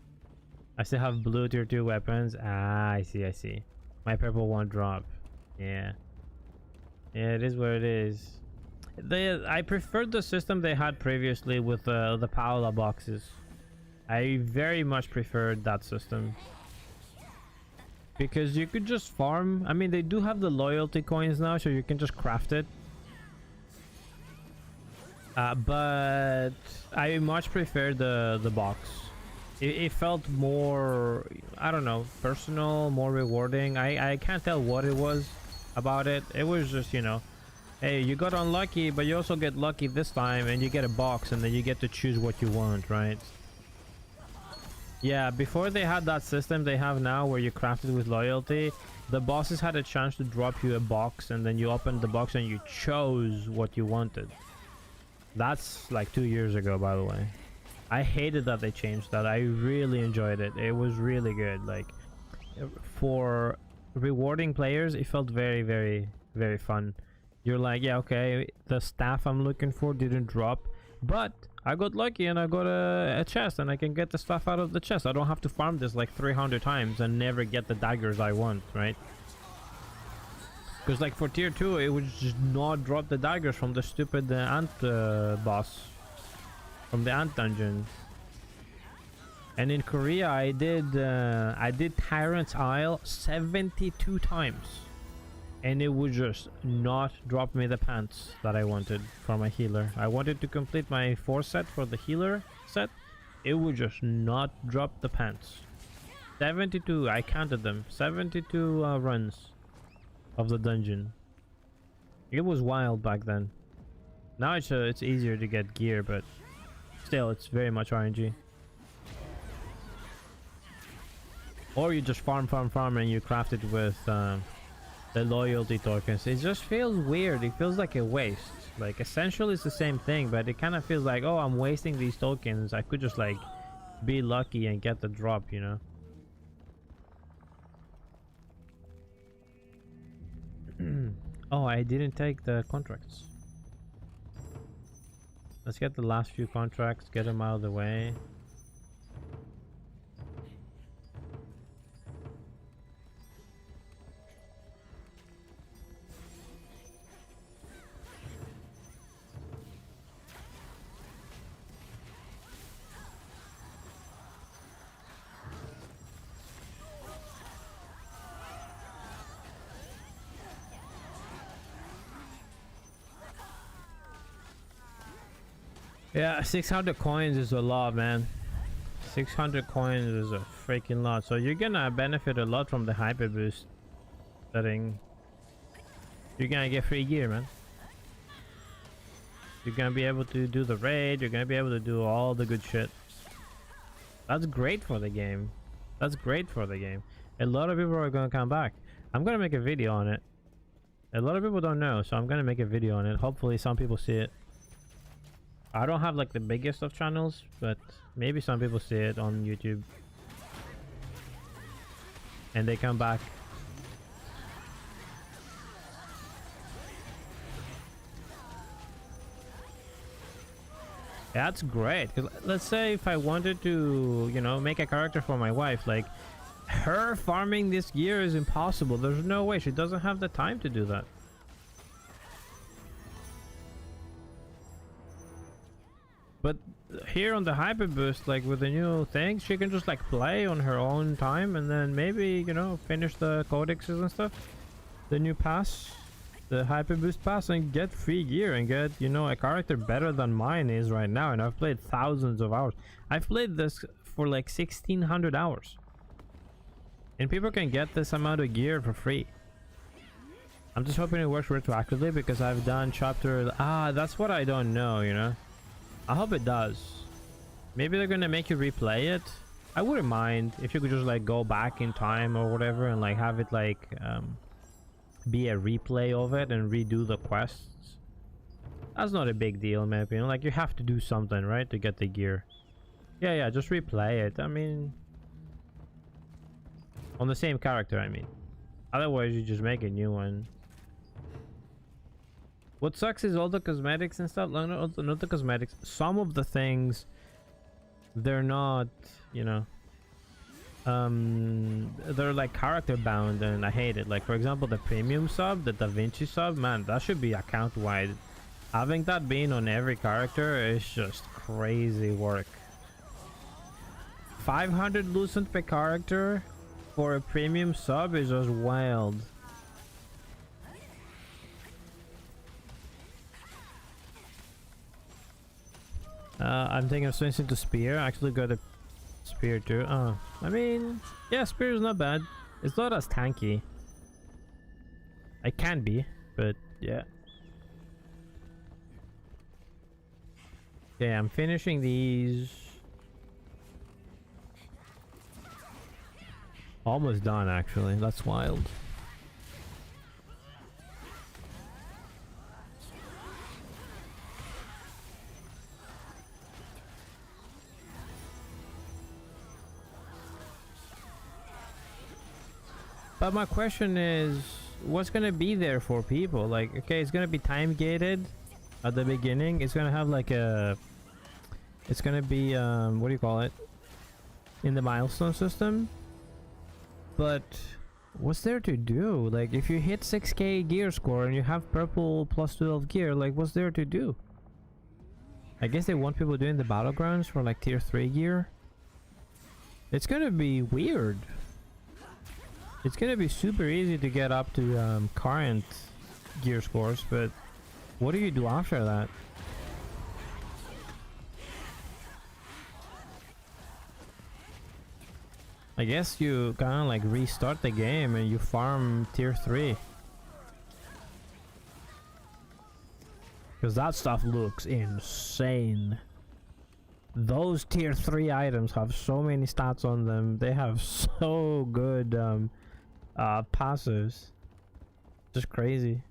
A: I still have blue tier 2 weapons. Ah, I see. My purple won't drop. Yeah, it is what it is. I preferred the system they had previously with the Paola boxes. I very much preferred that system because you could just farm. I mean, they do have the loyalty coins now, so you can just craft it. But I much prefer the box. It felt more, I don't know, personal, more rewarding. I can't tell what it was about it. It was just, you know, hey, you got unlucky, but you also get lucky this time, and you get a box, and then you get to choose what you want, right? Yeah, before they had that system they have now where you crafted with loyalty, the bosses had a chance to drop you a box, and then you opened the box and you chose what you wanted. That's like 2 years ago, by the way. I hated that they changed that. I really enjoyed it. It was really good. Like, for rewarding players, it felt very, very, very fun. You're like, yeah, okay, the staff I'm looking for didn't drop, but I got lucky and I got a chest and I can get the stuff out of the chest. I don't have to farm this like 300 times and never get the daggers I want, right? Because like for tier 2, it would just not drop the daggers from the stupid ant boss. From the ant dungeon. And in Korea, I did Tyrant's Isle 72 times. And it would just not drop me the pants that I wanted for my healer. I wanted to complete my 4 set for the healer set. It would just not drop the pants. 72, I counted them. 72 runs of the dungeon. It was wild back then. Now it's easier to get gear, but still, it's very much RNG. Or you just farm and you craft it with the loyalty tokens. It just feels weird. It feels like a waste. Like, essentially it's the same thing, but it kind of feels like, oh, I'm wasting these tokens. I could just like be lucky and get the drop, you know? Oh, I didn't take the contracts. Let's get the last few contracts, get them out of the way. Yeah, 600 coins is a lot, man. 600 coins is a freaking lot. So you're gonna benefit a lot from the hyper boost setting. You're gonna get free gear, man. You're gonna be able to do the raid. You're gonna be able to do all the good shit. That's great for the game. That's great for the game. A lot of people are gonna come back. I'm gonna make a video on it. A lot of people don't know, so I'm gonna make a video on it. Hopefully some people see it. I don't have like the biggest of channels, but maybe some people see it on YouTube and they come back. That's great. 'Cause let's say if I wanted to, you know, make a character for my wife, like, her farming this gear is impossible. There's no way. She doesn't have the time to do that. But here on the hyper boost, like with the new things, she can just like play on her own time and then maybe, you know, finish the codexes and stuff, the new pass, the hyper boost pass, and get free gear and get, you know, a character better than mine is right now. And I've played thousands of hours. I've played this for like 1600 hours, and people can get this amount of gear for free. I'm just hoping it works retroactively because I've done chapter, that's what I don't know, you know. I hope it does. Maybe they're gonna make you replay it. I wouldn't mind if you could just like go back in time or whatever and like have it like be a replay of it and redo the quests. That's not a big deal in my opinion. Like, you have to do something, right, to get the gear. Yeah, just replay it. I mean, on the same character, I mean. Otherwise you just make a new one. What sucks is all the cosmetics and stuff. Not the cosmetics. Some of the things, they're not, you know, they're like character bound, and I hate it. Like, for example, the premium sub, the Da Vinci sub, man, that should be account wide. Having that being on every character is just crazy work. 500 lucent per character for a premium sub is just wild. I'm thinking of switching to spear. I actually got a spear too. I mean, yeah, spear is not bad. It's not as tanky. It can be, but yeah. Okay, I'm finishing these. Almost done, actually. That's wild. But my question is, what's gonna be there for people? Like, okay, it's gonna be time gated at the beginning. It's gonna have like a, it's gonna be what do you call it, in the milestone system. But what's there to do? Like, if you hit 6k gear score and you have purple plus 12 gear, like, what's there to do? I guess they want people doing the battlegrounds for like tier 3 gear. It's gonna be weird. It's gonna be super easy to get up to current gear scores, but what do you do after that? I guess you kind of like restart the game and you farm tier 3. Because that stuff looks insane. Those tier 3 items have so many stats on them. They have so good passives. Just crazy.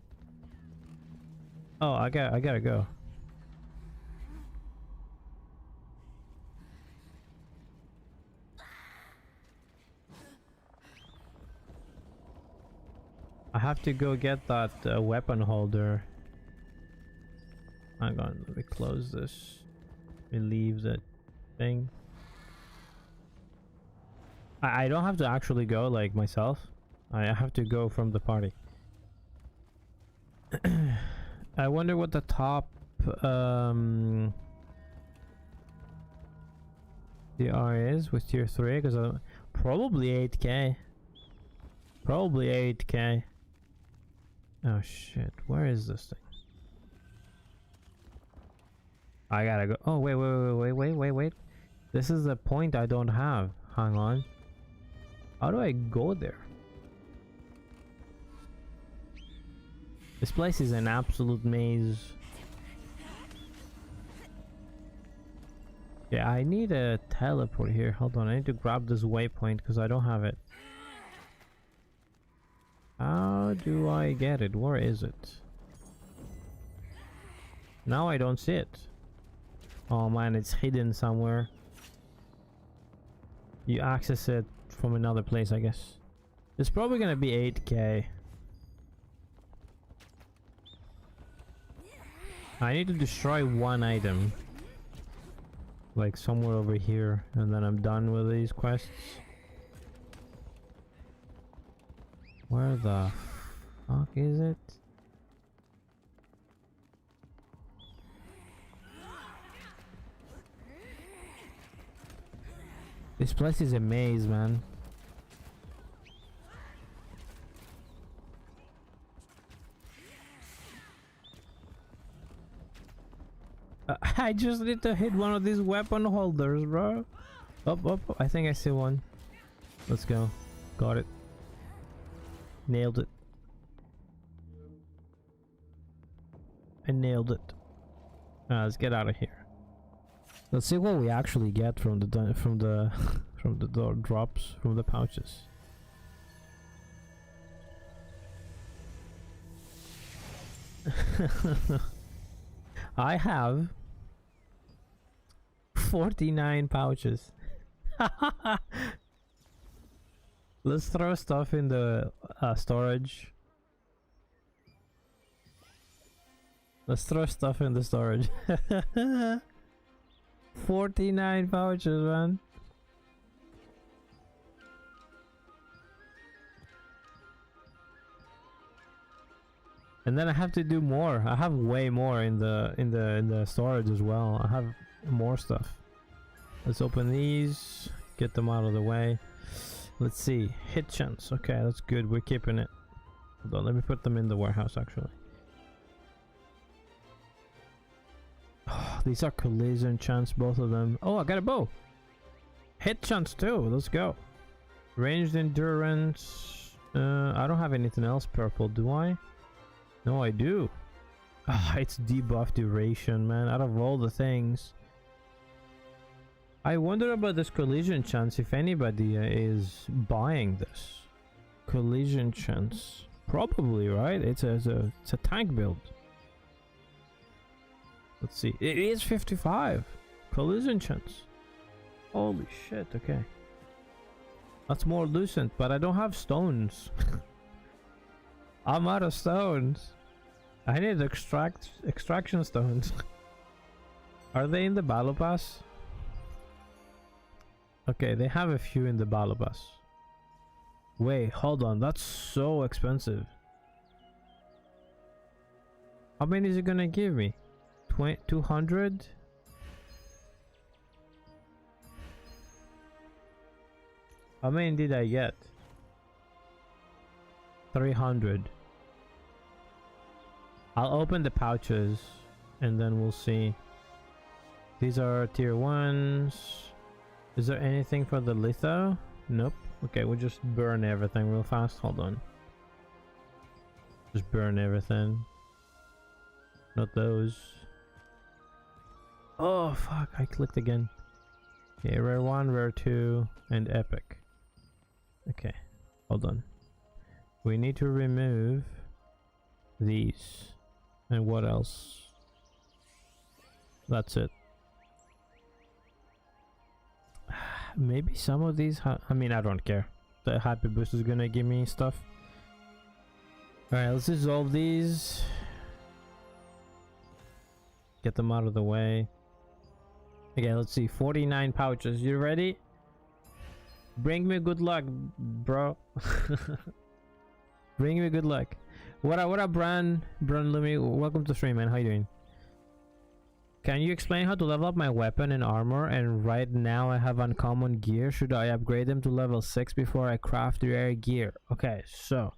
A: Oh, I gotta go. I have to go get that weapon holder. Hang on, let me close this. Let me leave that thing. I don't have to actually go like myself. I have to go from the party. I wonder what the top DR is with tier 3, because probably 8k. Probably 8k. Oh shit, where is this thing? I gotta go. Oh wait. This is the point I don't have. Hang on. How do I go there? This place is an absolute maze. Yeah, I need a teleport here. Hold on, I need to grab this waypoint because I don't have it. How do I get it? Where is it? Now I don't see it. Oh man, it's hidden somewhere. You access it from another place, I guess. It's probably gonna be 8k. I need to destroy one item. Like somewhere over here, and then I'm done with these quests. Where the fuck is it? This place is a maze, man. I just need to hit one of these weapon holders, bro. Up. I think I see one. Let's go. Got it. Nailed it. I nailed it. Let's get out of here. Let's see what we actually get from the drops from the pouches. I have 49 pouches. Let's throw stuff in the storage. Let's throw stuff in the storage. 49 pouches, man. And then I have to do more. I have way more in the storage as well. I have more stuff. Let's open these, get them out of the way. Let's see, hit chance. Okay, that's good. We're keeping it. Hold on, let me put them in the warehouse actually. Oh, these are collision chance, both of them. Oh, I got a bow. Hit chance too. Let's go. Ranged endurance. I don't have anything else purple, do I? No, I do. Ah, it's debuff duration, man. Out of all the things. I wonder about this collision chance, if anybody is buying this. Collision chance. Probably, right? It's a tank build. Let's see. It is 55. Collision chance. Holy shit, okay. That's more lucent, but I don't have stones. I'm out of stones. I need extraction stones. Are they in the battle pass? Okay, they have a few in the battle pass. Wait, hold on, that's so expensive. How many is it gonna give me? 200? How many did I get? 300. I'll open the pouches and then we'll see. These are tier 1s. Is there anything for the litho? Nope. Okay, we'll just burn everything real fast. Hold on. Just burn everything. Not those. Oh fuck, I clicked again. Okay, rare 1, rare 2, and epic. Okay, hold on. We need to remove these. And what else? That's it. Maybe some of these, I mean, I don't care. The happy boost is gonna give me stuff. Alright, let's dissolve these. Get them out of the way. Okay, let's see. 49 pouches. You ready? Bring me good luck, bro. Bring me good luck. What up, Bran Lumi? Welcome to stream, man. How you doing? Can you explain how to level up my weapon and armor? And right now I have uncommon gear. Should I upgrade them to level 6 before I craft rare gear? Okay, so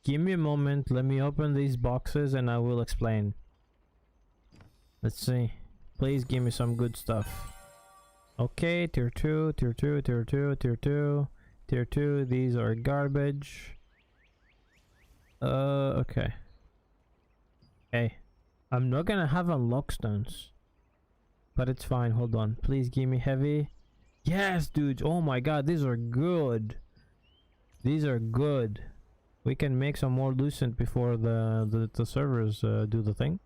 A: give me a moment. Let me open these boxes and I will explain. Let's see. Please give me some good stuff. Okay, tier 2, tier 2, tier 2, tier 2, tier 2. These are garbage. Okay. Hey, I'm not gonna have unlock stones, but it's fine. Hold on. Please give me heavy. Yes, dudes. Oh my god, these are good. These are good. We can make some more lucent before the servers do the thing.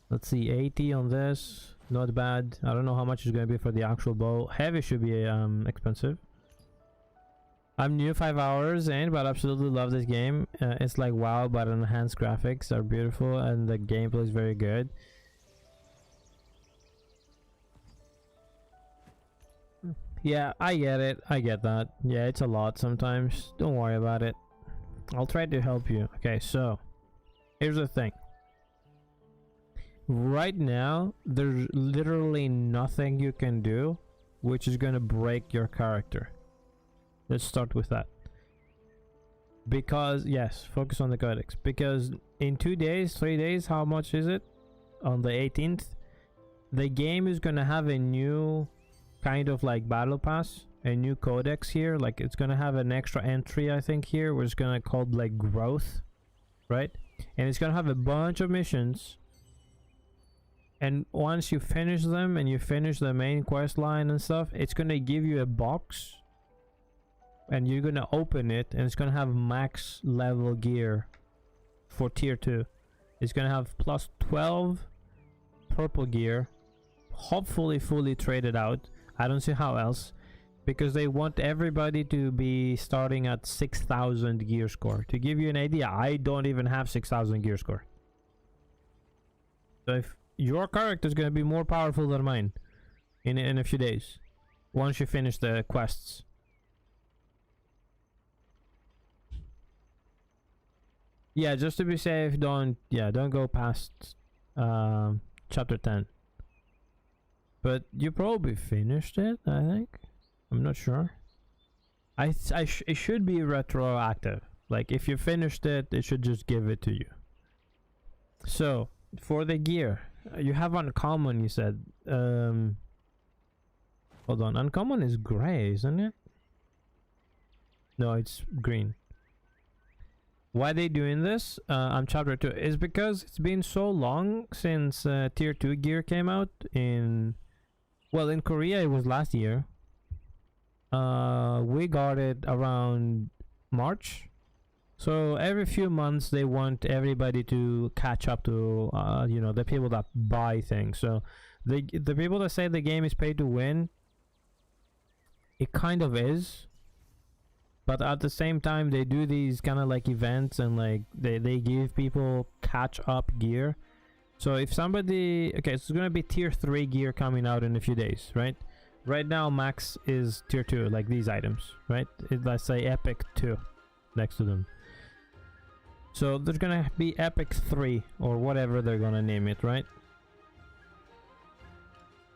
A: Let's see, 80 on this. Not bad. I don't know how much it's gonna be for the actual bow. Heavy should be expensive. I'm new 5 hours in, but absolutely love this game. It's like WoW, but enhanced graphics are beautiful and the gameplay is very good. Yeah, I get it. I get that. Yeah, it's a lot sometimes. Don't worry about it. I'll try to help you. Okay, so here's the thing. Right now, there's literally nothing you can do which is gonna break your character. Let's start with that. Because, yes, focus on the codex. Because in 2 days, 3 days, how much is it? On the 18th, the game is gonna have a new kind of like battle pass, a new codex here. Like it's gonna have an extra entry, I think, here, which is gonna called like growth, right? And it's gonna have a bunch of missions. And once you finish them and you finish the main quest line and stuff, it's gonna give you a box. And you're gonna open it and it's gonna have max level gear for tier 2. It's gonna have plus 12 purple gear, hopefully fully traded out. I don't see how else, because they want everybody to be starting at 6,000 gear score. To give you an idea, I don't even have 6,000 gear score. So if your character is gonna be more powerful than mine in a few days once you finish the quests. Yeah, just to be safe, don't go past chapter 10. But you probably finished it, I think. I'm not sure. It should be retroactive. Like if you finished it, it should just give it to you. So for the gear, you have uncommon. You said. Hold on, uncommon is gray, isn't it? No, it's green. Why are they doing this on chapter 2 is because it's been so long since tier 2 gear came out in, well, in Korea it was last year. We got it around March, so every few months they want everybody to catch up to you know, the people that buy things. So the people that say the game is pay to win, It kind of is, but at the same time they do these kind of like events, and like they give people catch up gear. So if somebody, okay, so it's gonna be tier 3 gear coming out in a few days, right? Right now max is tier 2, like these items, right? Let's say epic 2 next to them. So there's gonna be epic 3 or whatever they're gonna name it, right?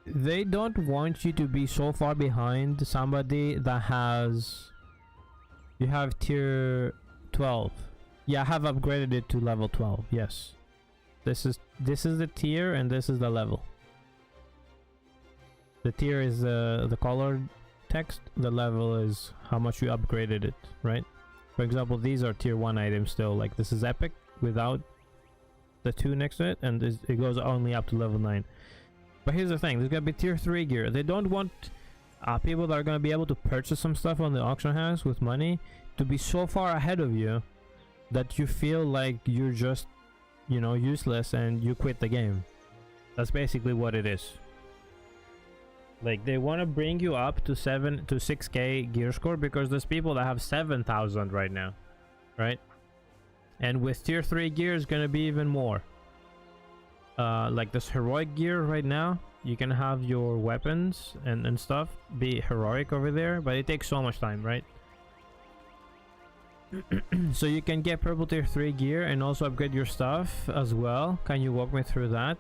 A: They don't want you to be so far behind somebody that has, you have tier 12. Yeah, I have upgraded it to level 12. Yes, this is the tier and this is the level. The tier is the colored text, the level is how much you upgraded it, right? For example, these are tier 1 items still, like this is epic without the 2 next to it, and it goes only up to level 9. But here's the thing, there's gonna be tier 3 gear. They don't want people that are gonna be able to purchase some stuff on the auction house with money to be so far ahead of you that you feel like you're just, you know, useless and you quit the game. That's basically what it is. Like, they want to bring you up to 6k gear score because there's people that have 7,000 right now, right? And with tier 3 gear is gonna be even more. Like this heroic gear right now, you can have your weapons and stuff be heroic over there, but it takes so much time, right? So you can get purple tier 3 gear and also upgrade your stuff as well. Can you walk me through that?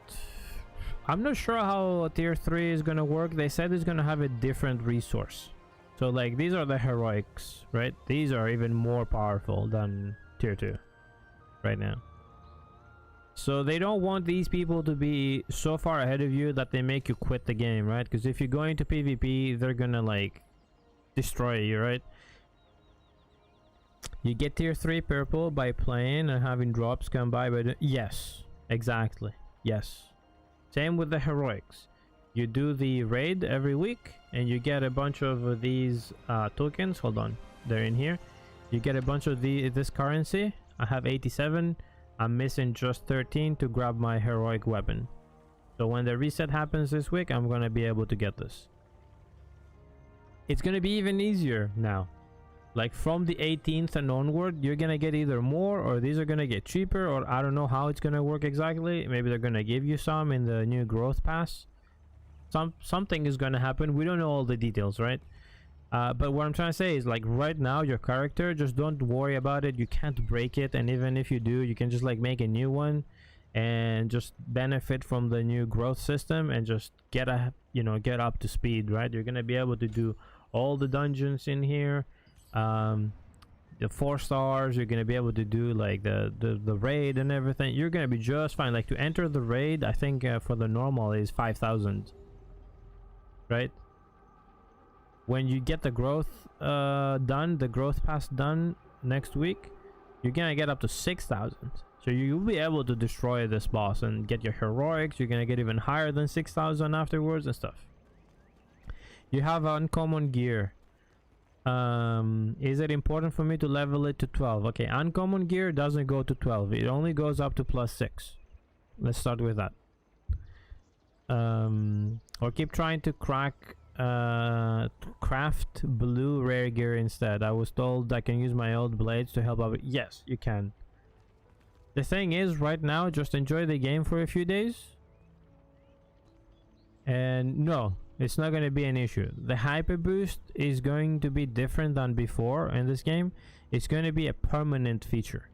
A: I'm not sure how tier 3 is gonna work. They said it's gonna have a different resource. So like these are the heroics, right? These are even more powerful than tier 2 right now. So they don't want these people to be so far ahead of you that they make you quit the game, right? Because if you go into PvP, they're gonna like destroy you, right? You get tier 3 purple by playing and having drops come by, but yes, exactly, yes. Same with the heroics. You do the raid every week and you get a bunch of these tokens. Hold on, they're in here. You get a bunch of this currency. I have 87. I'm missing just 13 to grab my heroic weapon. So when the reset happens this week, I'm gonna be able to get this. It's gonna be even easier now. Like from the 18th and onward, you're gonna get either more or these are gonna get cheaper, or I don't know how it's gonna work exactly. Maybe they're gonna give you some in the new growth pass. Something is gonna happen. We don't know all the details, right? But what I'm trying to say is, like, right now your character, just don't worry about it. You can't break it, and even if you do, you can just like make a new one and just benefit from the new growth system and just get up to speed, right? You're gonna be able to do all the dungeons in here, the 4 stars. You're gonna be able to do like the raid and everything. You're gonna be just fine. Like, to enter the raid, I think for the normal is 5,000, right? When you get the growth done, the growth pass done next week, you're gonna get up to 6,000. So you'll be able to destroy this boss and get your heroics. You're gonna get even higher than 6,000 afterwards and stuff. You have uncommon gear. Is it important for me to level it to 12? Okay, uncommon gear doesn't go to 12. It only goes up to +6. Let's start with that. Or keep trying to craft blue rare gear instead. I was told I can use my old blades to help out. Yes, you can. The thing is, right now, just enjoy the game for a few days. And no, it's not going to be an issue. The hyper boost is going to be different than before in this game. It's going to be a permanent feature.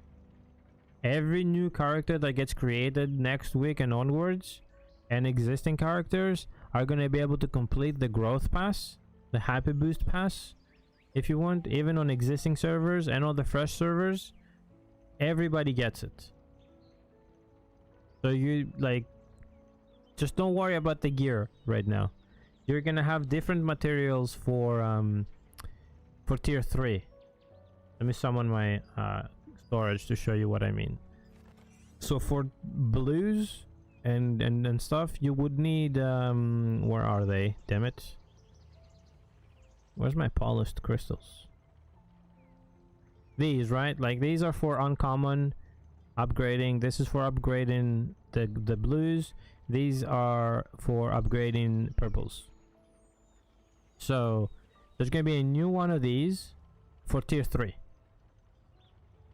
A: Every new character that gets created next week and onwards, and existing characters, are going to be able to complete the growth pass, the hyper boost pass, if you want, even on existing servers and on the fresh servers. Everybody gets it. So you, like, just don't worry about the gear right now. You're gonna have different materials for tier 3. Let me summon my storage to show you what I mean. So for blues and stuff, you would need where are they? Damn it. Where's my polished crystals? These, right? Like, these are for uncommon upgrading. This is for upgrading the blues. These are for upgrading purples. So There's gonna be a new one of these for tier 3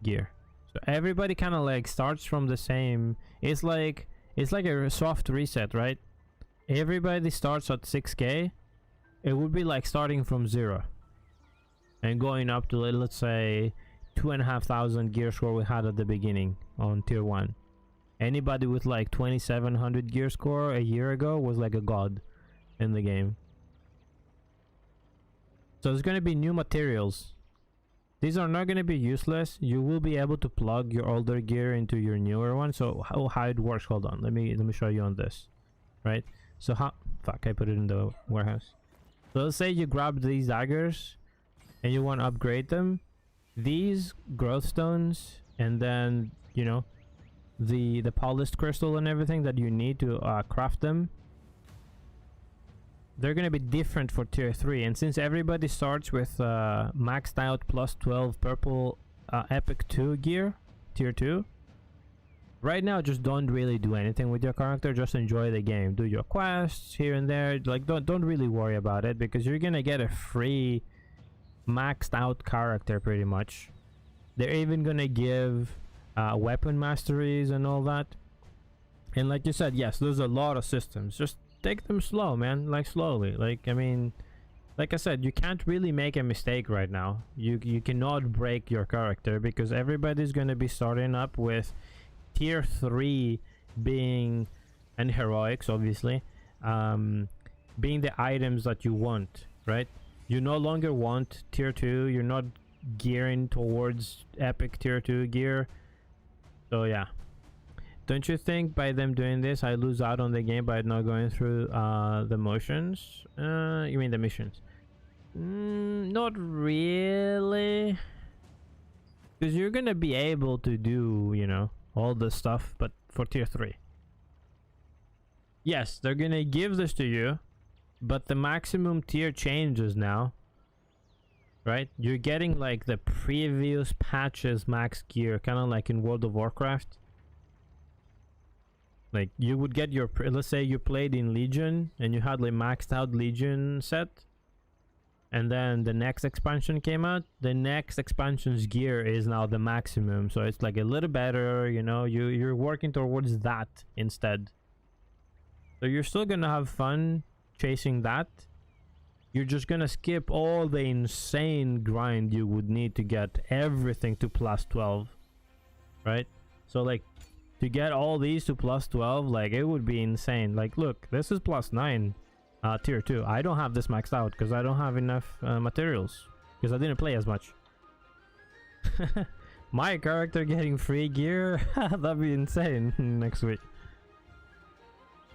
A: gear. So everybody kind of like starts from the same. It's like a soft reset, right? Everybody starts at 6k. It would be like starting from 0 and going up to, let's say, 2,500 gear score we had at the beginning on tier 1. Anybody with like 2,700 gear score a year ago was like a god in the game. So there's gonna be new materials. These are not gonna be useless. You will be able to plug your older gear into your newer one. So how it works? Hold on. Let me show you on this. Right. So how? Fuck! I put it in the warehouse. So let's say you grab these daggers, and you want to upgrade them. These growth stones, and then you know, the polished crystal and everything that you need to craft them. They're gonna be different for tier 3, and since everybody starts with maxed out plus 12 purple epic 2 gear, tier 2, right now just don't really do anything with your character. Just enjoy the game, do your quests here and there. Like don't really worry about it, because you're gonna get a free maxed out character pretty much. They're even gonna give weapon masteries and all that. And like you said, yes, there's a lot of systems. Just take them slow, man. Like slowly. Like, I mean, like I said, you can't really make a mistake right now. You cannot break your character, because everybody's gonna be starting up with tier 3 being, and heroics obviously, being the items that you want, right? You no longer want tier 2. You're not gearing towards epic tier 2 gear. So yeah. Don't you think by them doing this, I lose out on the game by not going through the motions? You mean the missions? Not really. Because you're gonna be able to do, you know, all the stuff, but for tier 3. Yes, they're gonna give this to you, but the maximum tier changes now. Right? You're getting like the previous patches max gear, kind of like in World of Warcraft. Like you would get your, let's say you played in Legion and you had like maxed out Legion set, and then the next expansion came out. The next expansion's gear is now the maximum, so it's like a little better, you know. You're working towards that instead. So you're still gonna have fun chasing that. You're just gonna skip all the insane grind you would need to get everything to plus 12, right? So like, to get all these to plus 12, like it would be insane. Like look, this is plus 9 tier 2. I don't have this maxed out because I don't have enough materials, because I didn't play as much. My character getting free gear, that'd be insane next week.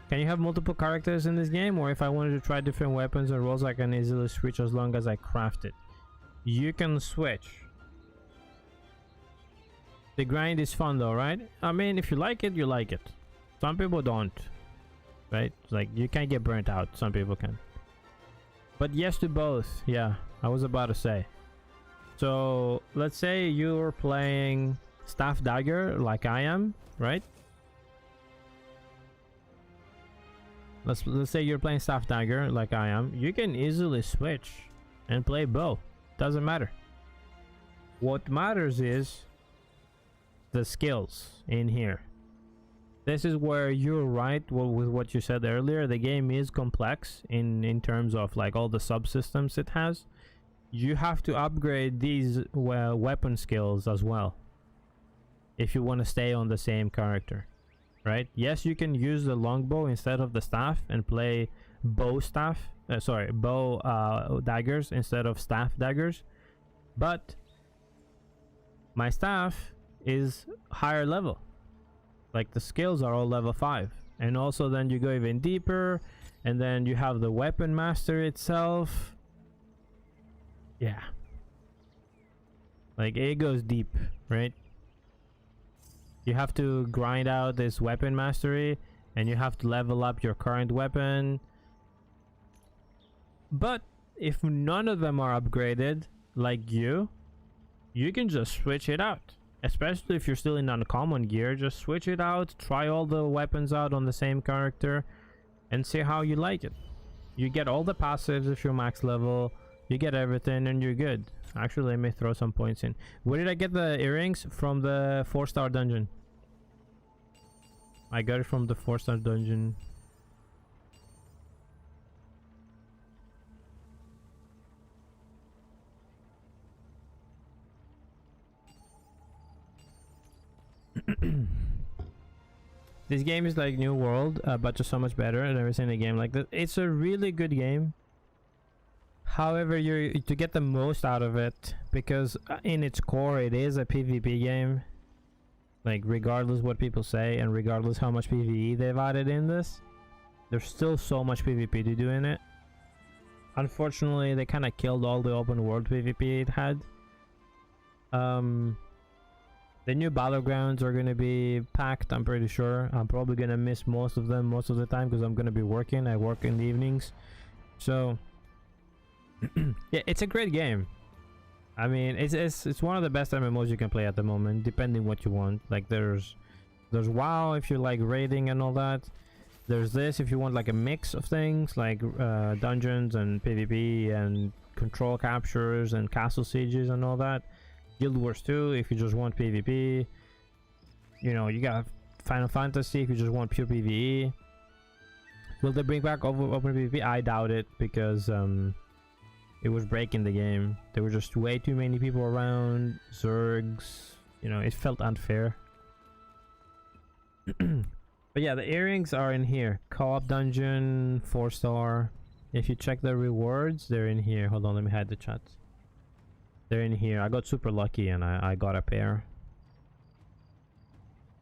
A: Can you have multiple characters in this game? Or if I wanted to try different weapons and rolls, I can easily switch as long as I craft it. You can switch. The grind is fun though, right? I mean, if you like it, you like it. Some people don't, right? Like, you can't get burnt out. Some people can. But yes to both. Yeah, I was about to say. So, let's say you're playing Staff Dagger like I am, right? Let's say you're playing Staff Dagger like I am. You can easily switch and play bow. Doesn't matter. What matters is the skills in here. This is where you're right with what you said earlier. The game is complex in terms of like all the subsystems it has. You have to upgrade these weapon skills as well if you want to stay on the same character, right? Yes, you can use the longbow instead of the staff and play bow daggers instead of staff daggers, but my staff is higher level. Like the skills are all level 5, and also then you go even deeper, and then you have the weapon master itself. Yeah, like it goes deep, right? You have to grind out this weapon mastery, and you have to level up your current weapon. But if none of them are upgraded like you can just switch it out. Especially if you're still in uncommon gear, just switch it out, try all the weapons out on the same character, and see how you like it. You get all the passives if you're max level, You get everything and you're good. Actually, let me throw some points in. Where did I get the earrings? From the 4-star dungeon. I got it from the 4-star dungeon. This game is like New World, but just so much better. I've never seen a game like this. It's a really good game. However, to get the most out of it, because in its core it is a PvP game. Like, regardless what people say and regardless how much PvE they've added in this, there's still so much PvP to do in it. Unfortunately, they kind of killed all the open world PvP it had. The new battlegrounds are going to be packed, I'm pretty sure. I'm probably going to miss most of them most of the time because I'm going to be working. I work in the evenings. So, yeah, it's a great game. I mean, it's one of the best MMOs you can play at the moment, depending what you want. Like, there's WoW if you like raiding and all that. There's this if you want like a mix of things, like dungeons and PvP and control captures and castle sieges and all that. Guild Wars 2 if you just want PvP. You know, you got Final Fantasy if you just want pure PvE. Will they bring back open PvP? I doubt it, because it was breaking the game. There were just way too many people around. Zergs, you know, it felt unfair. But yeah, the earrings are in here. Co-op dungeon, 4-star. If you check the rewards, they're in here. Hold on, let me hide the chat. They're in here. I got super lucky and I got a pair.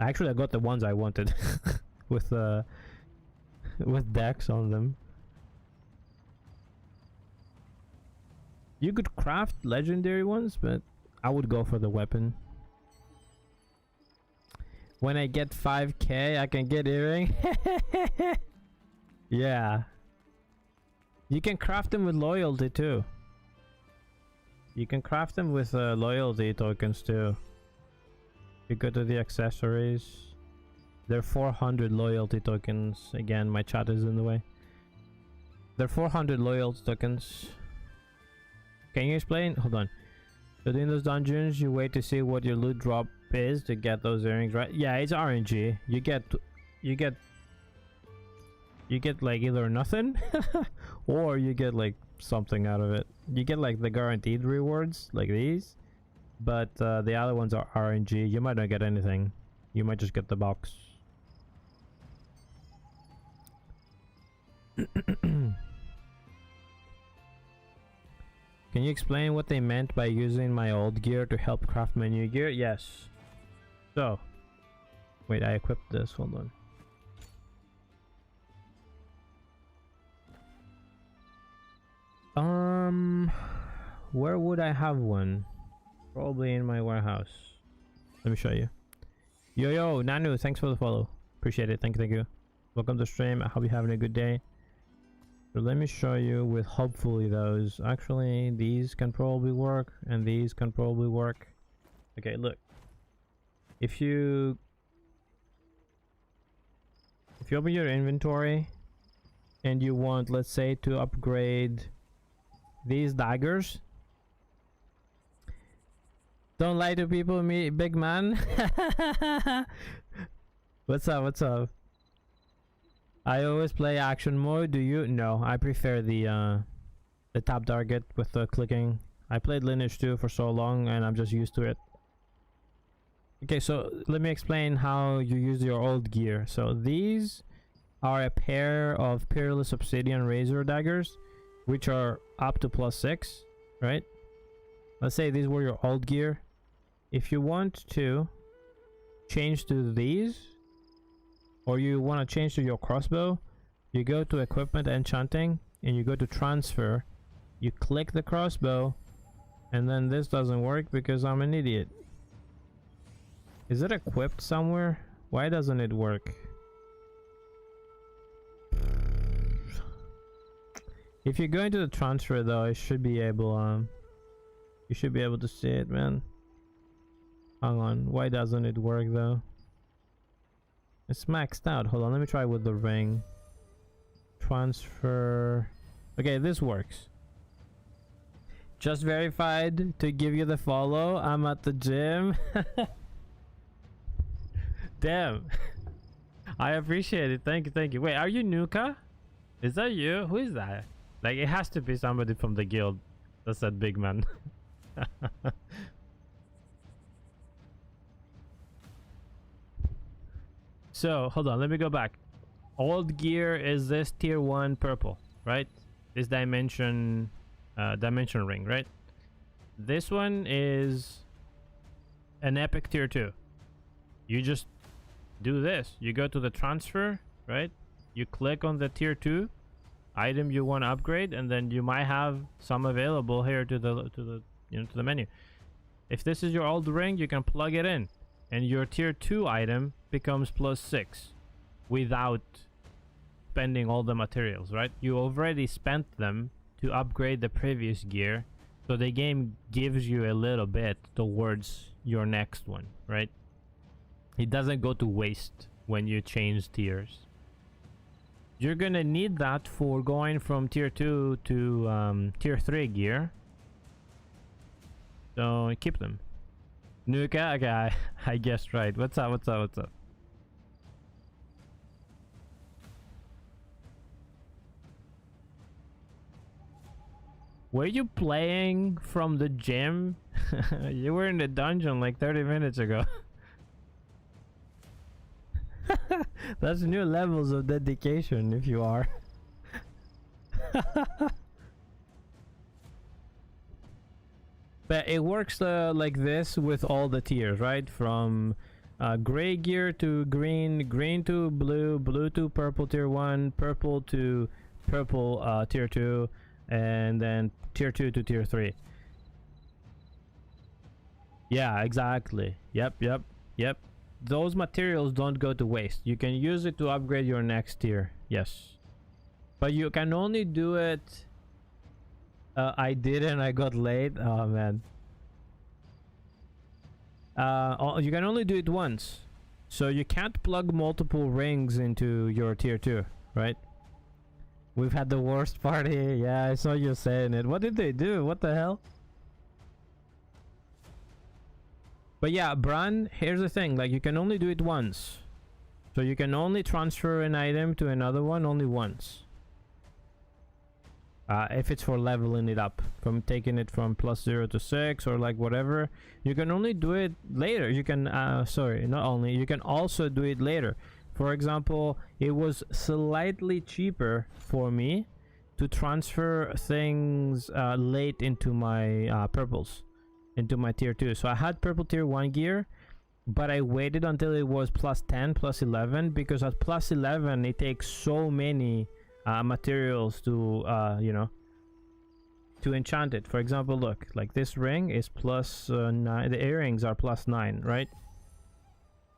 A: Actually, I got the ones I wanted with decks on them. You could craft legendary ones, but I would go for the weapon. When I get 5k, I can get earring. Yeah. You can craft them with loyalty too. You can craft them with loyalty tokens too. You go to the accessories. There are 400 loyalty tokens. Again, my chat is in the way. There are 400 loyalty tokens. Can you explain? Hold on. So in those dungeons, you wait to see what your loot drop is to get those earrings, right? Yeah, it's RNG. You get like either nothing or you get like something out of it. You get like the guaranteed rewards like these, but the other ones are RNG. You might not get anything. You might just get the box. Can you explain what they meant by using my old gear to help craft my new gear? Yes. So, wait, I equipped this. Hold on. Where would I have one? Probably in my warehouse. Let me show you. Yo, Nanu, thanks for the follow. Appreciate it. Thank you. Welcome to the stream. I hope you're having a good day. So let me show you with hopefully those. Actually, these can probably work and these can probably work. Okay, look. If you open your inventory and you want, let's say, to upgrade these daggers. Don't lie to people, me big man. What's up? I always play action mode. Do you? No, I prefer the top target with the clicking. I played Lineage 2 for so long and I'm just used to it. Okay, so let me explain how you use your old gear. So these are a pair of Peerless Obsidian Razor daggers, which are up to +6, right? Let's say these were your old gear. If you want to change to these, or you want to change to your crossbow, you go to Equipment Enchanting and you go to Transfer. You click the crossbow, and then this doesn't work because I'm an idiot. Is it equipped somewhere? Why doesn't it work? If you go into the transfer though, it should be able you should be able to see it, man. Hang on, why doesn't it work though? It's maxed out. Hold on, let me try with the ring. Transfer. Okay, this works. Just verified to give you the follow. I'm at the gym. Damn. I appreciate it. Thank you, thank you. Wait, are you Nuka? Is that you? Who is that? Like, it has to be somebody from the guild. That's that big man. So, hold on. Let me go back. Old gear is this tier 1 purple, right? This dimension ring, right? This one is an epic tier 2. You just do this. You go to the transfer, right? You click on the tier 2 item you want to upgrade, and then you might have some available here to the menu. If this is your old ring, you can plug it in, and your tier 2 item becomes +6 without spending all the materials, right? You already spent them to upgrade the previous gear, so the game gives you a little bit towards your next one, right? It doesn't go to waste when you change tiers. You're gonna need that for going from tier 2 to tier 3 gear, so keep them. Nuka, okay, I guessed right. What's up, what's up, what's up? Were you playing from the gym? You were in the dungeon like 30 minutes ago. That's new levels of dedication if you are. But it works like this with all the tiers, right? From gray gear to green, green to blue, blue to purple tier 1, purple to purple tier 2, and then tier 2 to tier 3. Yeah, exactly. Yep. Those materials don't go to waste. You can use it to upgrade your next tier. Yes. But you can only do it... I didn't. I got late. Oh, man. You can only do it once. So you can't plug multiple rings into your tier 2, right? We've had the worst party. Yeah, I saw you saying it. What did they do? What the hell? But yeah, Bran, here's the thing. Like, you can only do it once. So you can only transfer an item to another one only once. If it's for leveling it up. From taking it from +0 to 6 or like whatever. You can only do it later. You can, sorry, not only. You can also do it later. For example, it was slightly cheaper for me to transfer things late into my purples. Into my tier 2. So I had purple tier 1 gear, but I waited until it was +10, +11, because at +11 it takes so many materials to you know, to enchant it. For example, look, like this ring is +9. The earrings are +9, right?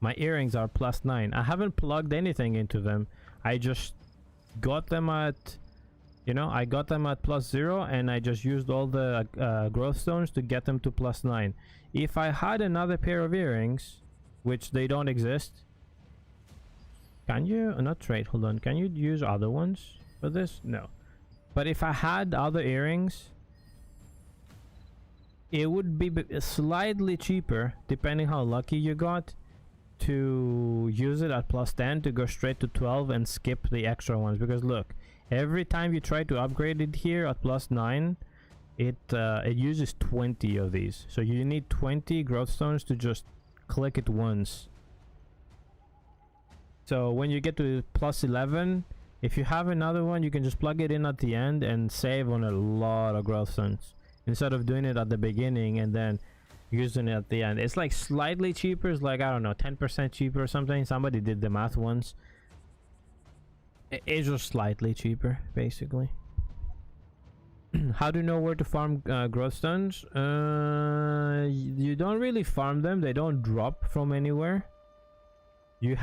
A: My earrings are +9. I haven't plugged anything into them. I just got them at, you know, I got them at +0, and I just used all the growth stones to get them to +9. If I had another pair of earrings, which they don't exist, can you not trade? Hold on, can you use other ones for this? No. But if I had other earrings, it would be slightly cheaper, depending how lucky you got, to use it at +10 to go straight to 12 and skip the extra ones. Because look, every time you try to upgrade it here at +9, it uses 20 of these. So you need 20 growth stones to just click it once. So when you get to +11, if you have another one, you can just plug it in at the end and save on a lot of growth stones, instead of doing it at the beginning and then using it at the end. It's like slightly cheaper. It's like, I don't know, 10% cheaper or something. Somebody did the math once. It's just slightly cheaper, basically. How do you know where to farm growth stones? You don't really farm them. They don't drop from anywhere. You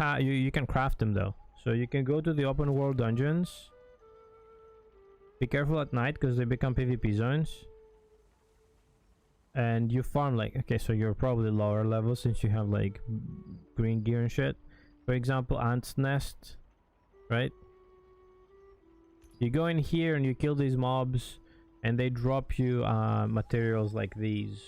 A: can craft them though. So you can go to the open world dungeons. Be careful at night because they become PvP zones. And you farm, like, okay, so you're probably lower level since you have like green gear and shit. For example, ant's nest, right? You go in here and you kill these mobs. and they drop you materials like these.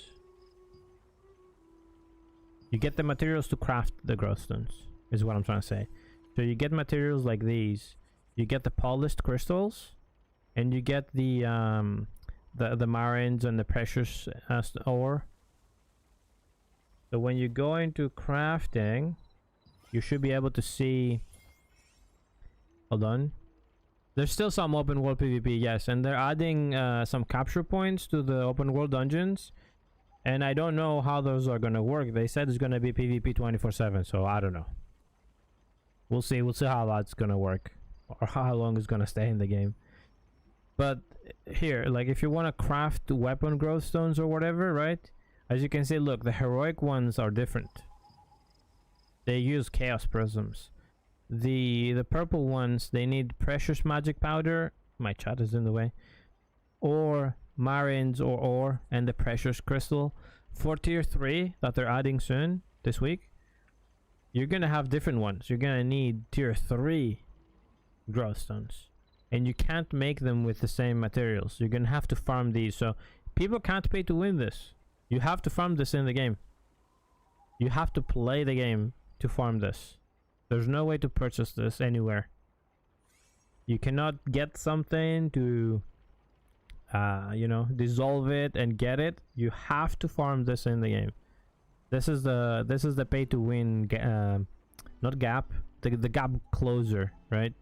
A: You get the materials to craft the glowstones, is what I'm trying to say. So you get materials like these, you get the polished crystals, and you get the marines and the precious ore. So when you go into crafting, you should be able to see. Hold on. There's still some open world PvP, yes, and they're adding some capture points to the open world dungeons. And I don't know how those are gonna work. They said it's gonna be PvP 24/7, so I don't know. We'll see how that's gonna work, or how long it's gonna stay in the game. But here, like, if you want to craft weapon growth stones or whatever, right? As you can see, look, the heroic ones are different. They use chaos prisms. The purple ones, they need precious magic powder. My chat is in the way. Or marines or ore and the precious crystal. For tier 3 that they're adding soon this week, you're gonna have different ones. You're gonna need tier 3 growth stones, and you can't make them with the same materials. You're gonna have to farm these. So people can't pay to win this. You have to farm this in the game. You have to play the game to farm this. There's no way to purchase this anywhere. You cannot get something to you know, dissolve it and get it. You have to farm this in the game. This is the pay to win not gap, the gap closer, right?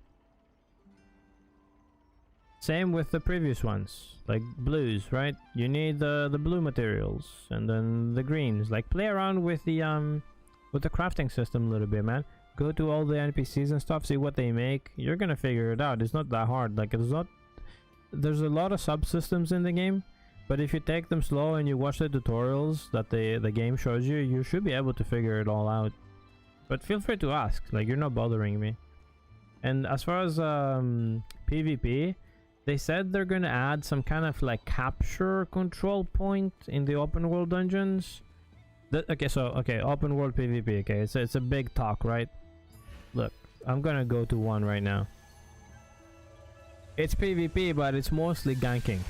A: Same with the previous ones, like blues, right? You need the blue materials, and then the greens. Like, play around with the crafting system a little bit, man. Go to all the NPCs and stuff, see what they make. You're gonna figure it out. It's not that hard. Like, there's a lot of subsystems in the game, but if you take them slow and you watch the tutorials that the game shows you, you should be able to figure it all out. But feel free to ask, like, you're not bothering me. And as far as PvP, they said they're gonna add some kind of like capture control point in the open world dungeons. Okay, open world PvP. Okay, it's a big talk, right? Look, I'm gonna go to one right now. It's PvP, but it's mostly ganking.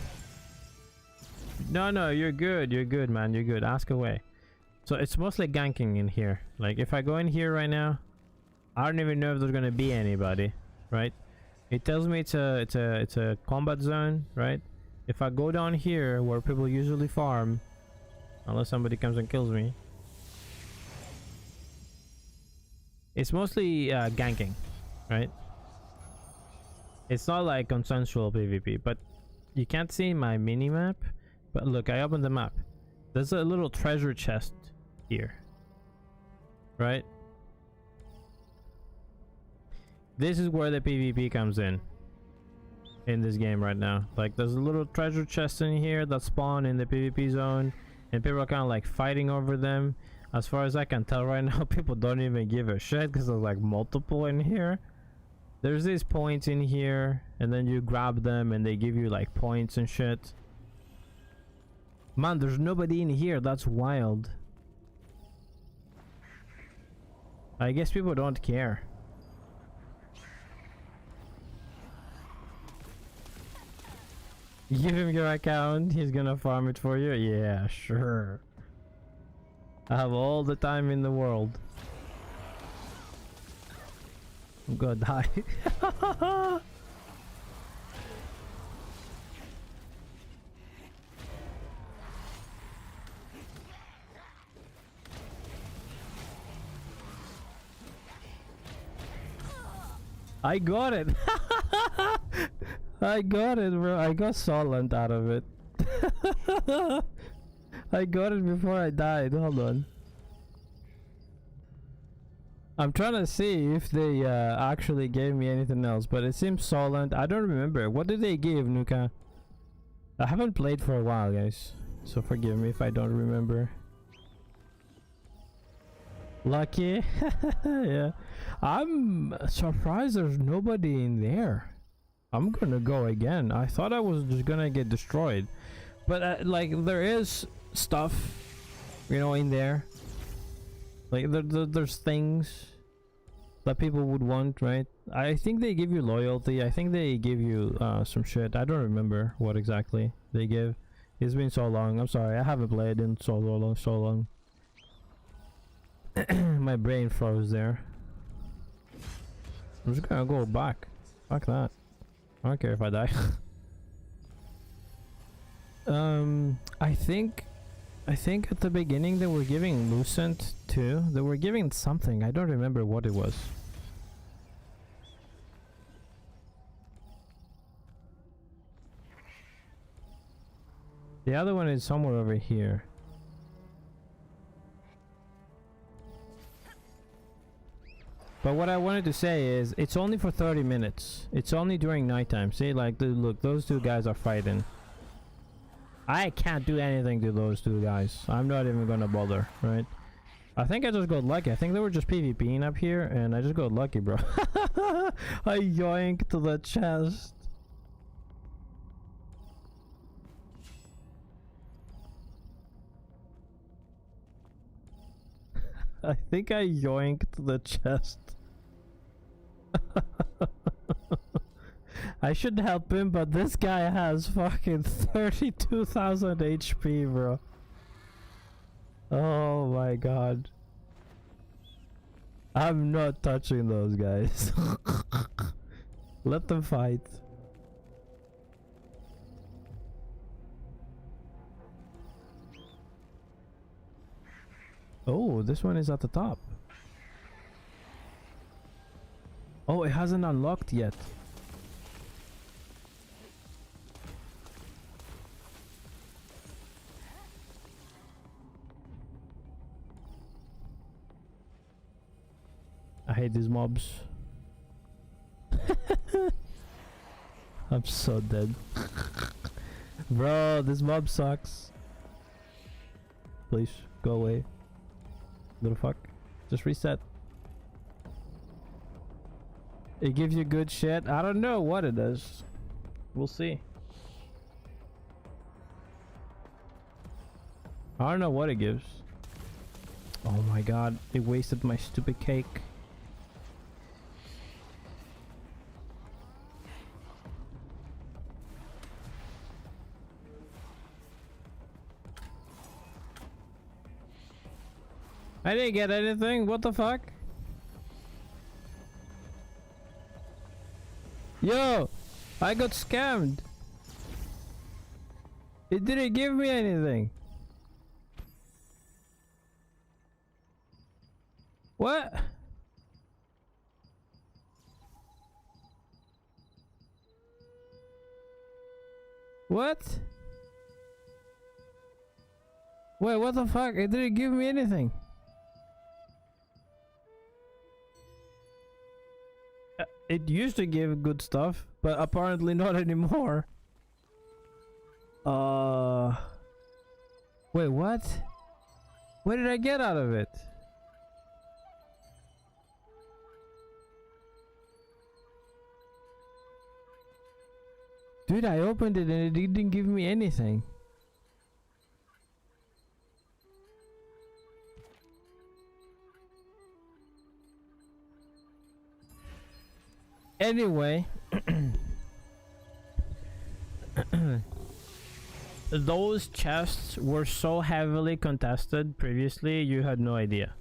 A: No, you're good, man, you're good. Ask away. So it's mostly ganking in here. Like, if I go in here right now, I don't even know if there's gonna be anybody, right? It tells me it's a combat zone, right? If I go down here where people usually farm, unless somebody comes and kills me, it's mostly ganking, right? It's not like consensual PvP, but you can't see my mini map. But look, I opened the map. There's a little treasure chest here, right? This is where the PvP comes in this game right now. Like, there's a little treasure chest in here that spawn in the PvP zone, and people are kind of like fighting over them. As far as I can tell right now, people don't even give a shit because there's like multiple in here. There's these points in here, and then you grab them and they give you like points and shit. Man, there's nobody in here. That's wild. I guess people don't care. Give him your account, he's gonna farm it for you. Yeah, sure. I have all the time in the world. I'm gonna die. I got it. I got it, bro. I got Solent out of it. I got it before I died. Hold on. I'm trying to see if they actually gave me anything else, but it seems Solent. I don't remember. What did they give, Nuka? I haven't played for a while, guys, so forgive me if I don't remember. Lucky. Yeah. I'm surprised there's nobody in there. I'm gonna go again. I thought I was just gonna get destroyed, but like, there is stuff, you know, in there. Like, there's things. that people would want, right? I think they give you loyalty. I think they give you some shit. I don't remember what exactly they give. It's been so long. I'm sorry. I haven't played in so long. My brain froze there. I'm just gonna go back. Fuck that. I don't care if I die. I think at the beginning they were giving Lucent too. They were giving something. I don't remember what it was. The other one is somewhere over here. But what I wanted to say is, it's only for 30 minutes. It's only during nighttime. See, like, look, those two guys are fighting. I can't do anything to those two guys. I'm not even gonna bother, right? I think I just got lucky. I think they were just PvPing up here, and I just got lucky, bro. I yoinked to the chest. I think I yoinked the chest. I should help him, but this guy has fucking 32,000 HP, bro. Oh my god. I'm not touching those guys. Let them fight. Oh, this one is at the top. Oh, it hasn't unlocked yet. I hate these mobs. I'm so dead. Bro, this mob sucks. Please, go away. Little fuck. Just reset. It gives you good shit. I don't know what it does. We'll see. I don't know what it gives. Oh my god, it wasted my stupid cake. I didn't get anything. What the fuck? Yo, I got scammed. It didn't give me anything. What? What? Wait, what the fuck? It didn't give me anything. It used to give good stuff, but apparently not anymore. Wait, what? What did I get out of it? Dude, I opened it and it didn't give me anything. Anyway, those chests were so heavily contested previously, you had no idea.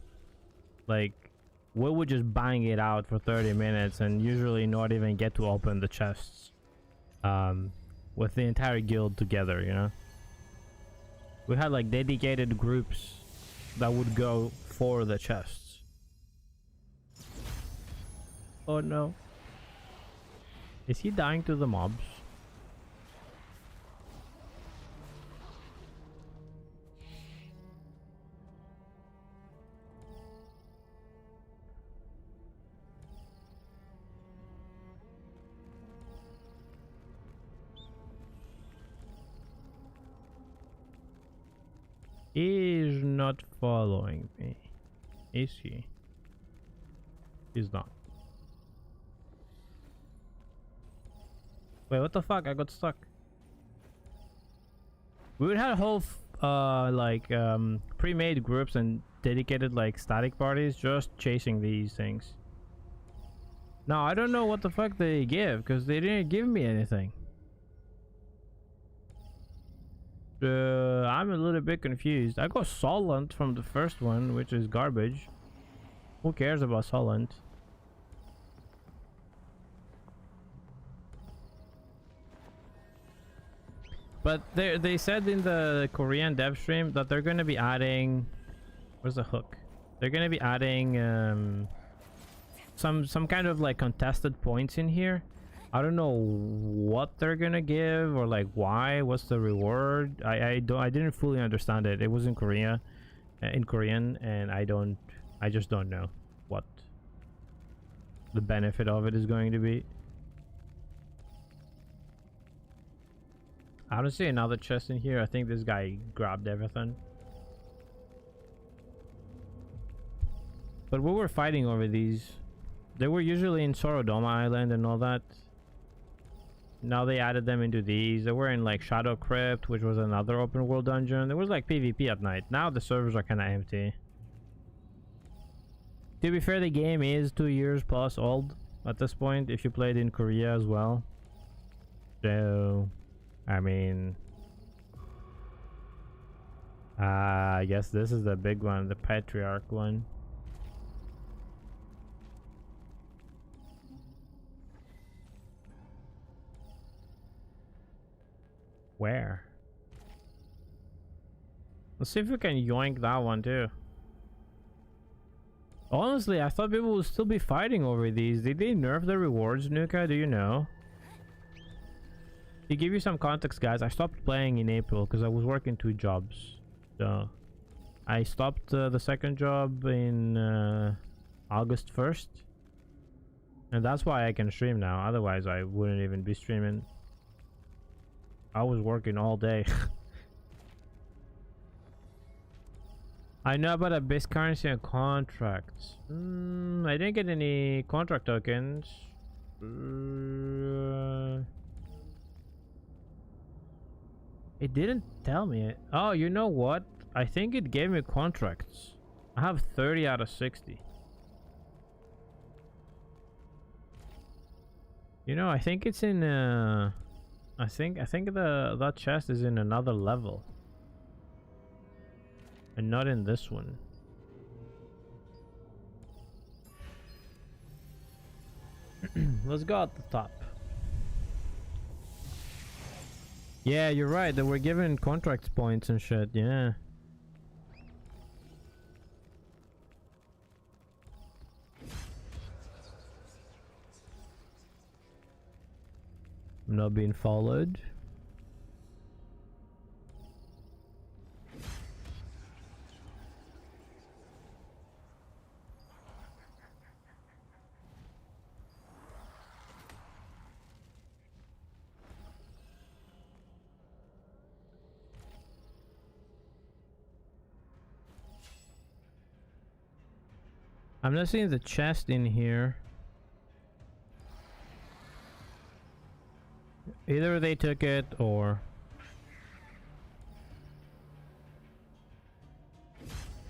A: Like, we would just bang it out for 30 minutes and usually not even get to open the chests with the entire guild together, you know? We had like dedicated groups that would go for the chests. Oh no. Is he dying to the mobs? He's not following me. Is he? He's not. Wait, what the fuck? I got stuck. We would have whole pre-made groups and dedicated like static parties just chasing these things. No, I don't know what the fuck they give, because they didn't give me anything. I'm a little bit confused. I got Solent from the first one, which is garbage. Who cares about Solent? But they said in the Korean dev stream that they're gonna be adding... Where's the hook? They're gonna be adding some kind of like contested points in here. I don't know what they're gonna give or like why. What's the reward? I didn't fully understand it. It was in Korean, and I just don't know what the benefit of it is going to be. I don't see another chest in here. I think this guy grabbed everything. But we were fighting over these. They were usually in Sorodoma Island and all that. Now they added them into these. They were in like Shadow Crypt, which was another open world dungeon. There was like PvP at night. Now the servers are kind of empty. To be fair, the game is 2 years plus old at this point if you played in Korea as well. So, I mean, I guess this is the big one, the Patriarch one. Where? Let's see if we can yoink that one too. Honestly, I thought people would still be fighting over these. Did they nerf the rewards, Nuka? Do you know? To give you some context, guys, I stopped playing in April because I was working 2 jobs. So I stopped the second job in August 1st. And that's why I can stream now. Otherwise, I wouldn't even be streaming. I was working all day. I know about a base currency and contracts. I didn't get any contract tokens. It didn't tell me. Oh, you know what? I think it gave me contracts. I have 30 out of 60. You know, I think it's in I think that chest is in another level. And not in this one. Let's go at the top. Yeah, you're right. They were given contract points and shit. Yeah. I'm not being followed. I'm not seeing the chest in here. Either they took it or...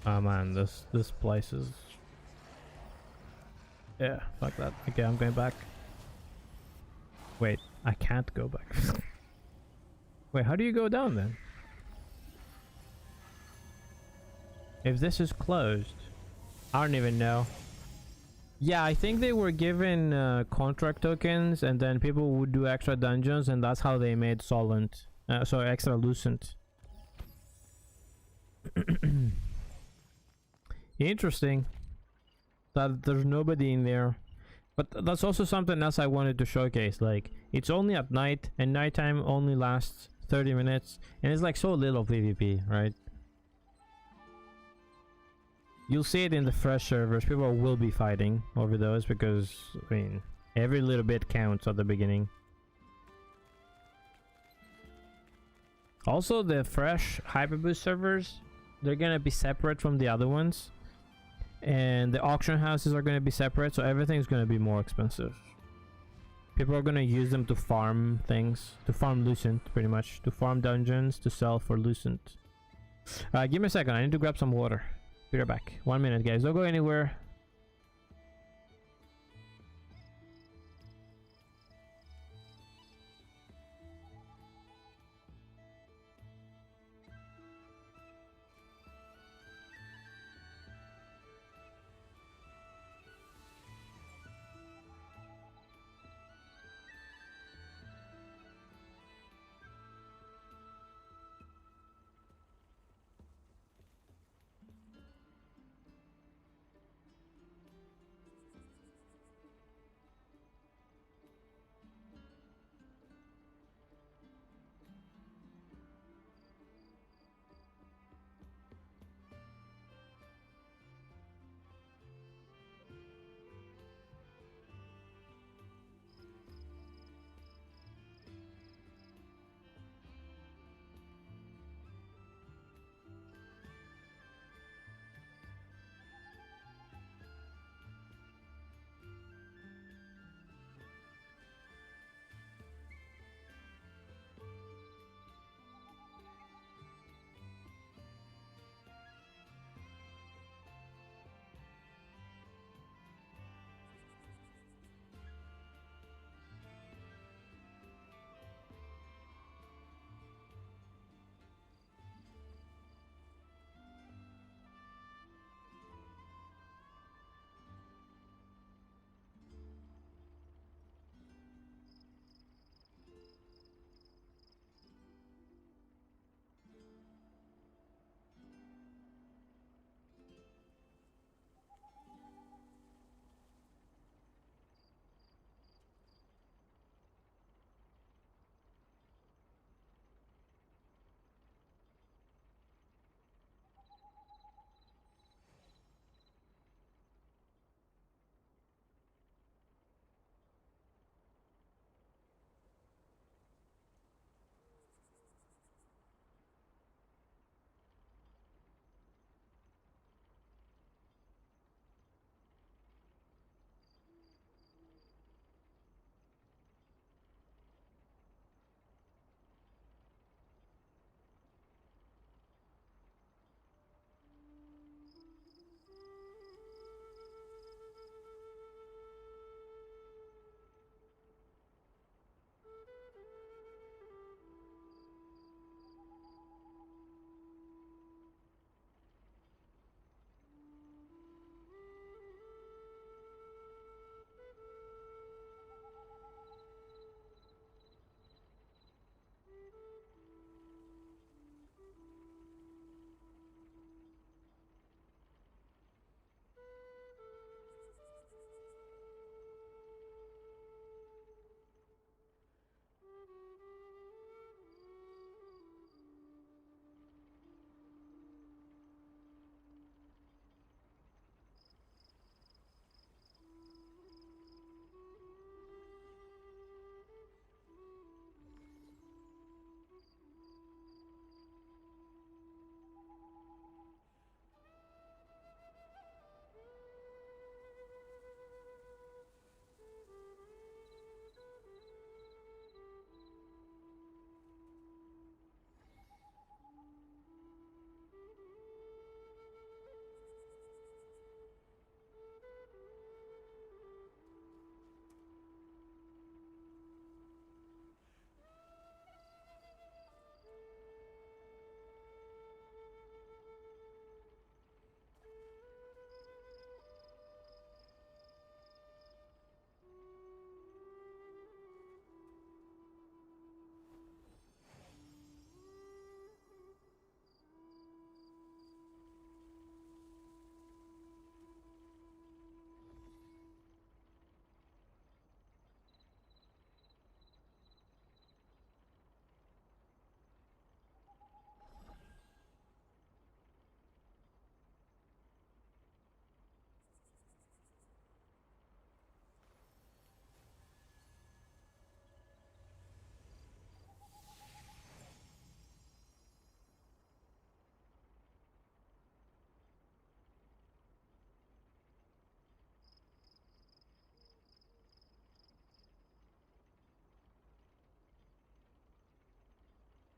A: Oh man, this place is... Yeah, fuck that. Okay, I'm going back. Wait, I can't go back. Wait, how do you go down then? If this is closed... I don't even know. Yeah, I think they were given contract tokens and then people would do extra dungeons and that's how they made Solent. So extra Lucent. Interesting that there's nobody in there. But that's also something else I wanted to showcase. Like, it's only at night and nighttime only lasts 30 minutes and it's like so little PvP, right? You'll see it in the fresh servers. People will be fighting over those because, I mean, every little bit counts at the beginning. Also, the fresh Hyperboost servers, they're gonna be separate from the other ones. And the auction houses are gonna be separate, so everything's gonna be more expensive. People are gonna use them to farm things, to farm Lucent, pretty much. To farm dungeons, to sell for Lucent. Give me a second, I need to grab some water. Be right back. 1 minute, guys. Don't go anywhere.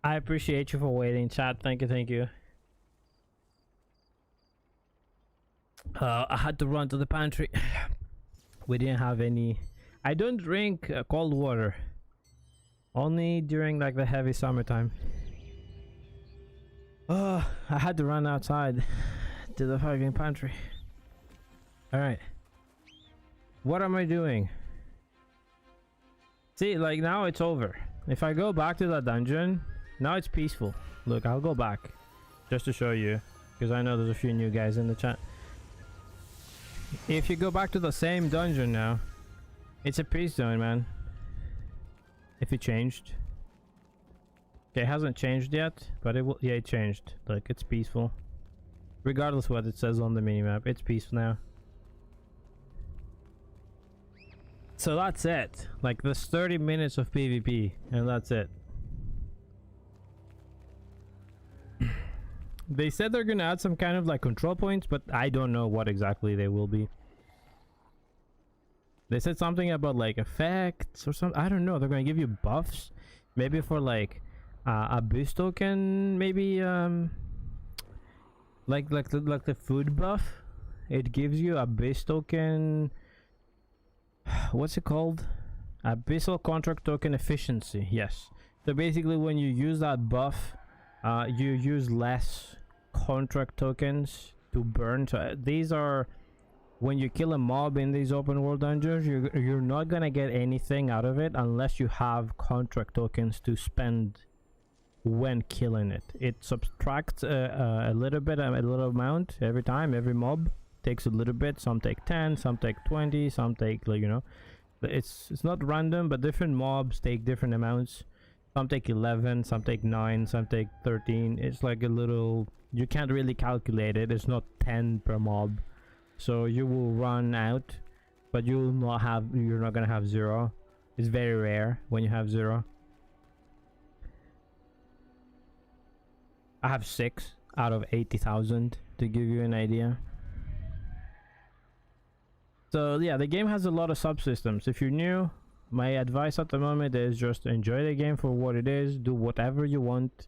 A: I appreciate you for waiting, chat. Thank you, thank you. I had to run to the pantry. We didn't have any. I don't drink cold water. Only during like the heavy summertime. Oh, I had to run outside to the fucking pantry. Alright. What am I doing? See, like now it's over. If I go back to that dungeon, now it's peaceful. Look, I'll go back just to show you, because I know there's a few new guys in the chat. If you go back to the same dungeon now, it's a peace zone, man. If it changed. Okay, it hasn't changed yet, but it will. Yeah, it changed. Look, it's peaceful. Regardless what it says on the minimap, it's peaceful now. So that's it. Like, there's 30 minutes of PvP, and that's it. They said they're gonna add some kind of like control points, but I don't know what exactly they will be. They said something about like effects or something. I don't know. They're gonna give you buffs, maybe for like a boost token, maybe like the food buff. It gives you a boost token. What's it called? Abyssal contract token efficiency. Yes. So basically, when you use that buff, you use less contract tokens to burn. So these are, when you kill a mob in these open world dungeons, you're not gonna get anything out of it unless you have contract tokens to spend when killing it. It subtracts a little bit, a little amount every time. Every mob takes a little bit. Some take 10, some take 20, some take, like, you know, it's not random, but different mobs take different amounts. Some take 11, some take 9, some take 13. It's like a little, you can't really calculate it. It's not 10 per mob, so you will run out, but you're not gonna have 0. It's very rare when you have 0. I have 6 out of 80,000 to give you an idea. So yeah, the game has a lot of subsystems. If you're new, my advice at the moment is just enjoy the game for what it is. Do whatever you want.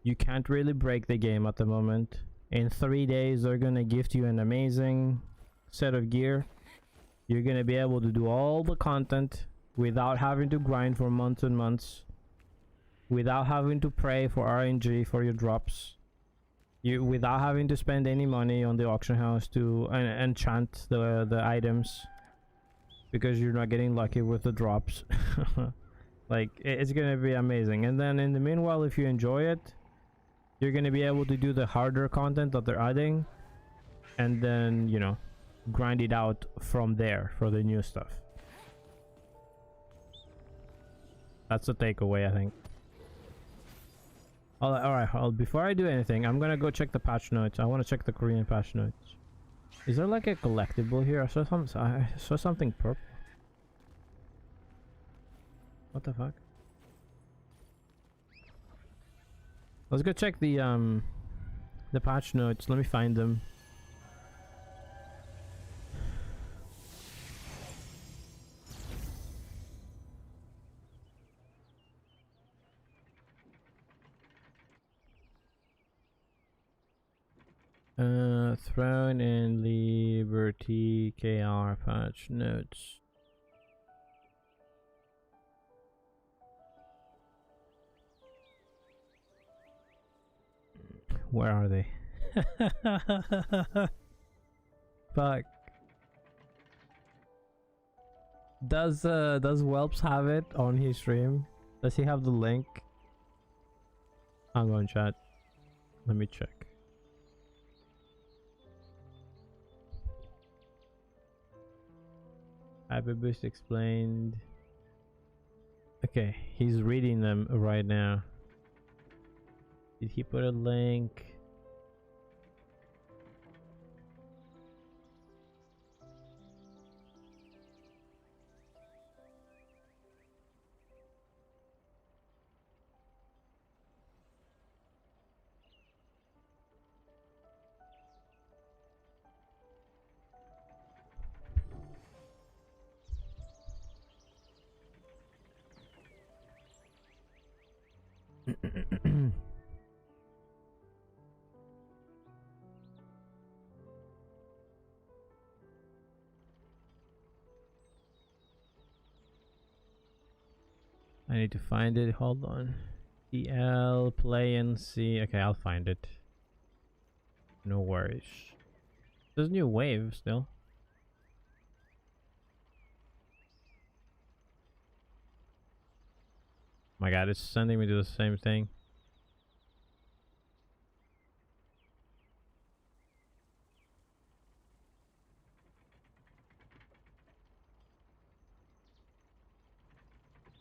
A: You can't really break the game at the moment. In 3 days, they're gonna gift you an amazing set of gear. You're gonna be able to do all the content without having to grind for months and months, without having to pray for RNG for your drops, without having to spend any money on the auction house to enchant the items, because you're not getting lucky with the drops. Like, it's gonna be amazing. And then in the meanwhile, if you enjoy it, you're gonna be able to do the harder content that they're adding, and then, you know, grind it out from there for the new stuff. That's the takeaway, I think. Alright, before I do anything, I'm gonna go check the patch notes. I want to check the Korean patch notes. Is there like a collectible here? I saw something purple. What the fuck? Let's go check the patch notes. Let me find them. Throne and Liberty KR patch notes. Where are they? Fuck. Does Whelps have it on his stream? Does he have the link? Hang on, chat. Let me check. Hyperboost explained. Okay, he's reading them right now. Did he put a link? I need to find it. Hold on. EL play and see. Okay, I'll find it. No worries. There's new wave still. My god, it's sending me to the same thing.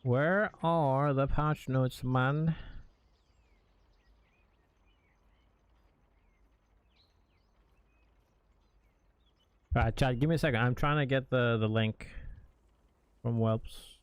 A: Where are the patch notes, man? Alright, chat, give me a second. I'm trying to get the link from Whelps.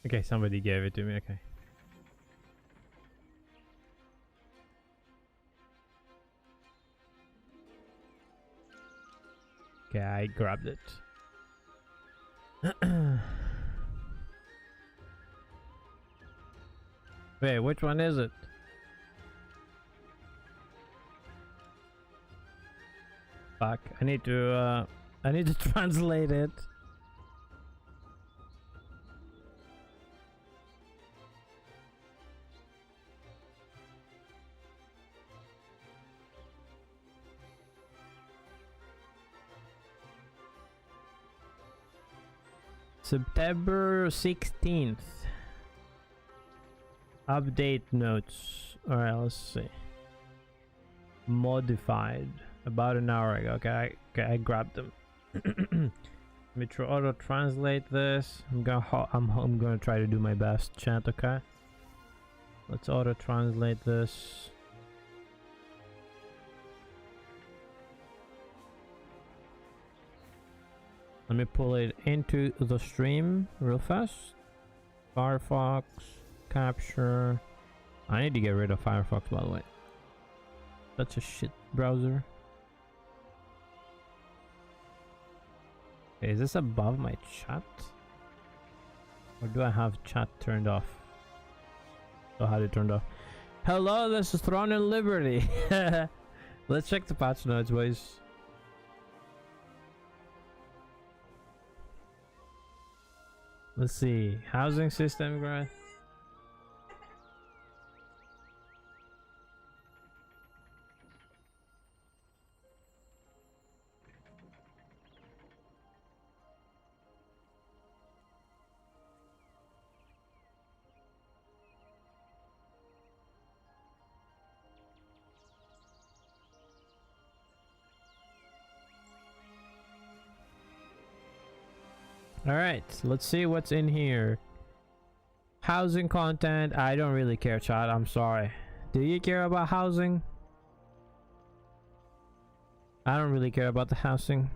A: Okay, somebody gave it to me, okay. Okay, I grabbed it. Wait, which one is it? Fuck, I need to translate it. September 16th. Update notes. Alright, let's see. Modified. About an hour ago. Okay, I grabbed them. Let me try auto translate this. I'm gonna try to do my best, chat, okay? Let's auto translate this. Let me pull it into the stream real fast. Firefox, capture. I need to get rid of Firefox, by the way. Such a shit browser. Okay, is this above my chat? Or do I have chat turned off? Oh, how it turned off. Hello, this is Throne and Liberty. Let's check the patch notes, boys. Let's see. Housing system growth. Alright, let's see what's in here. Housing content. I don't really care, chat. I'm sorry. Do you care about housing? I don't really care about the housing.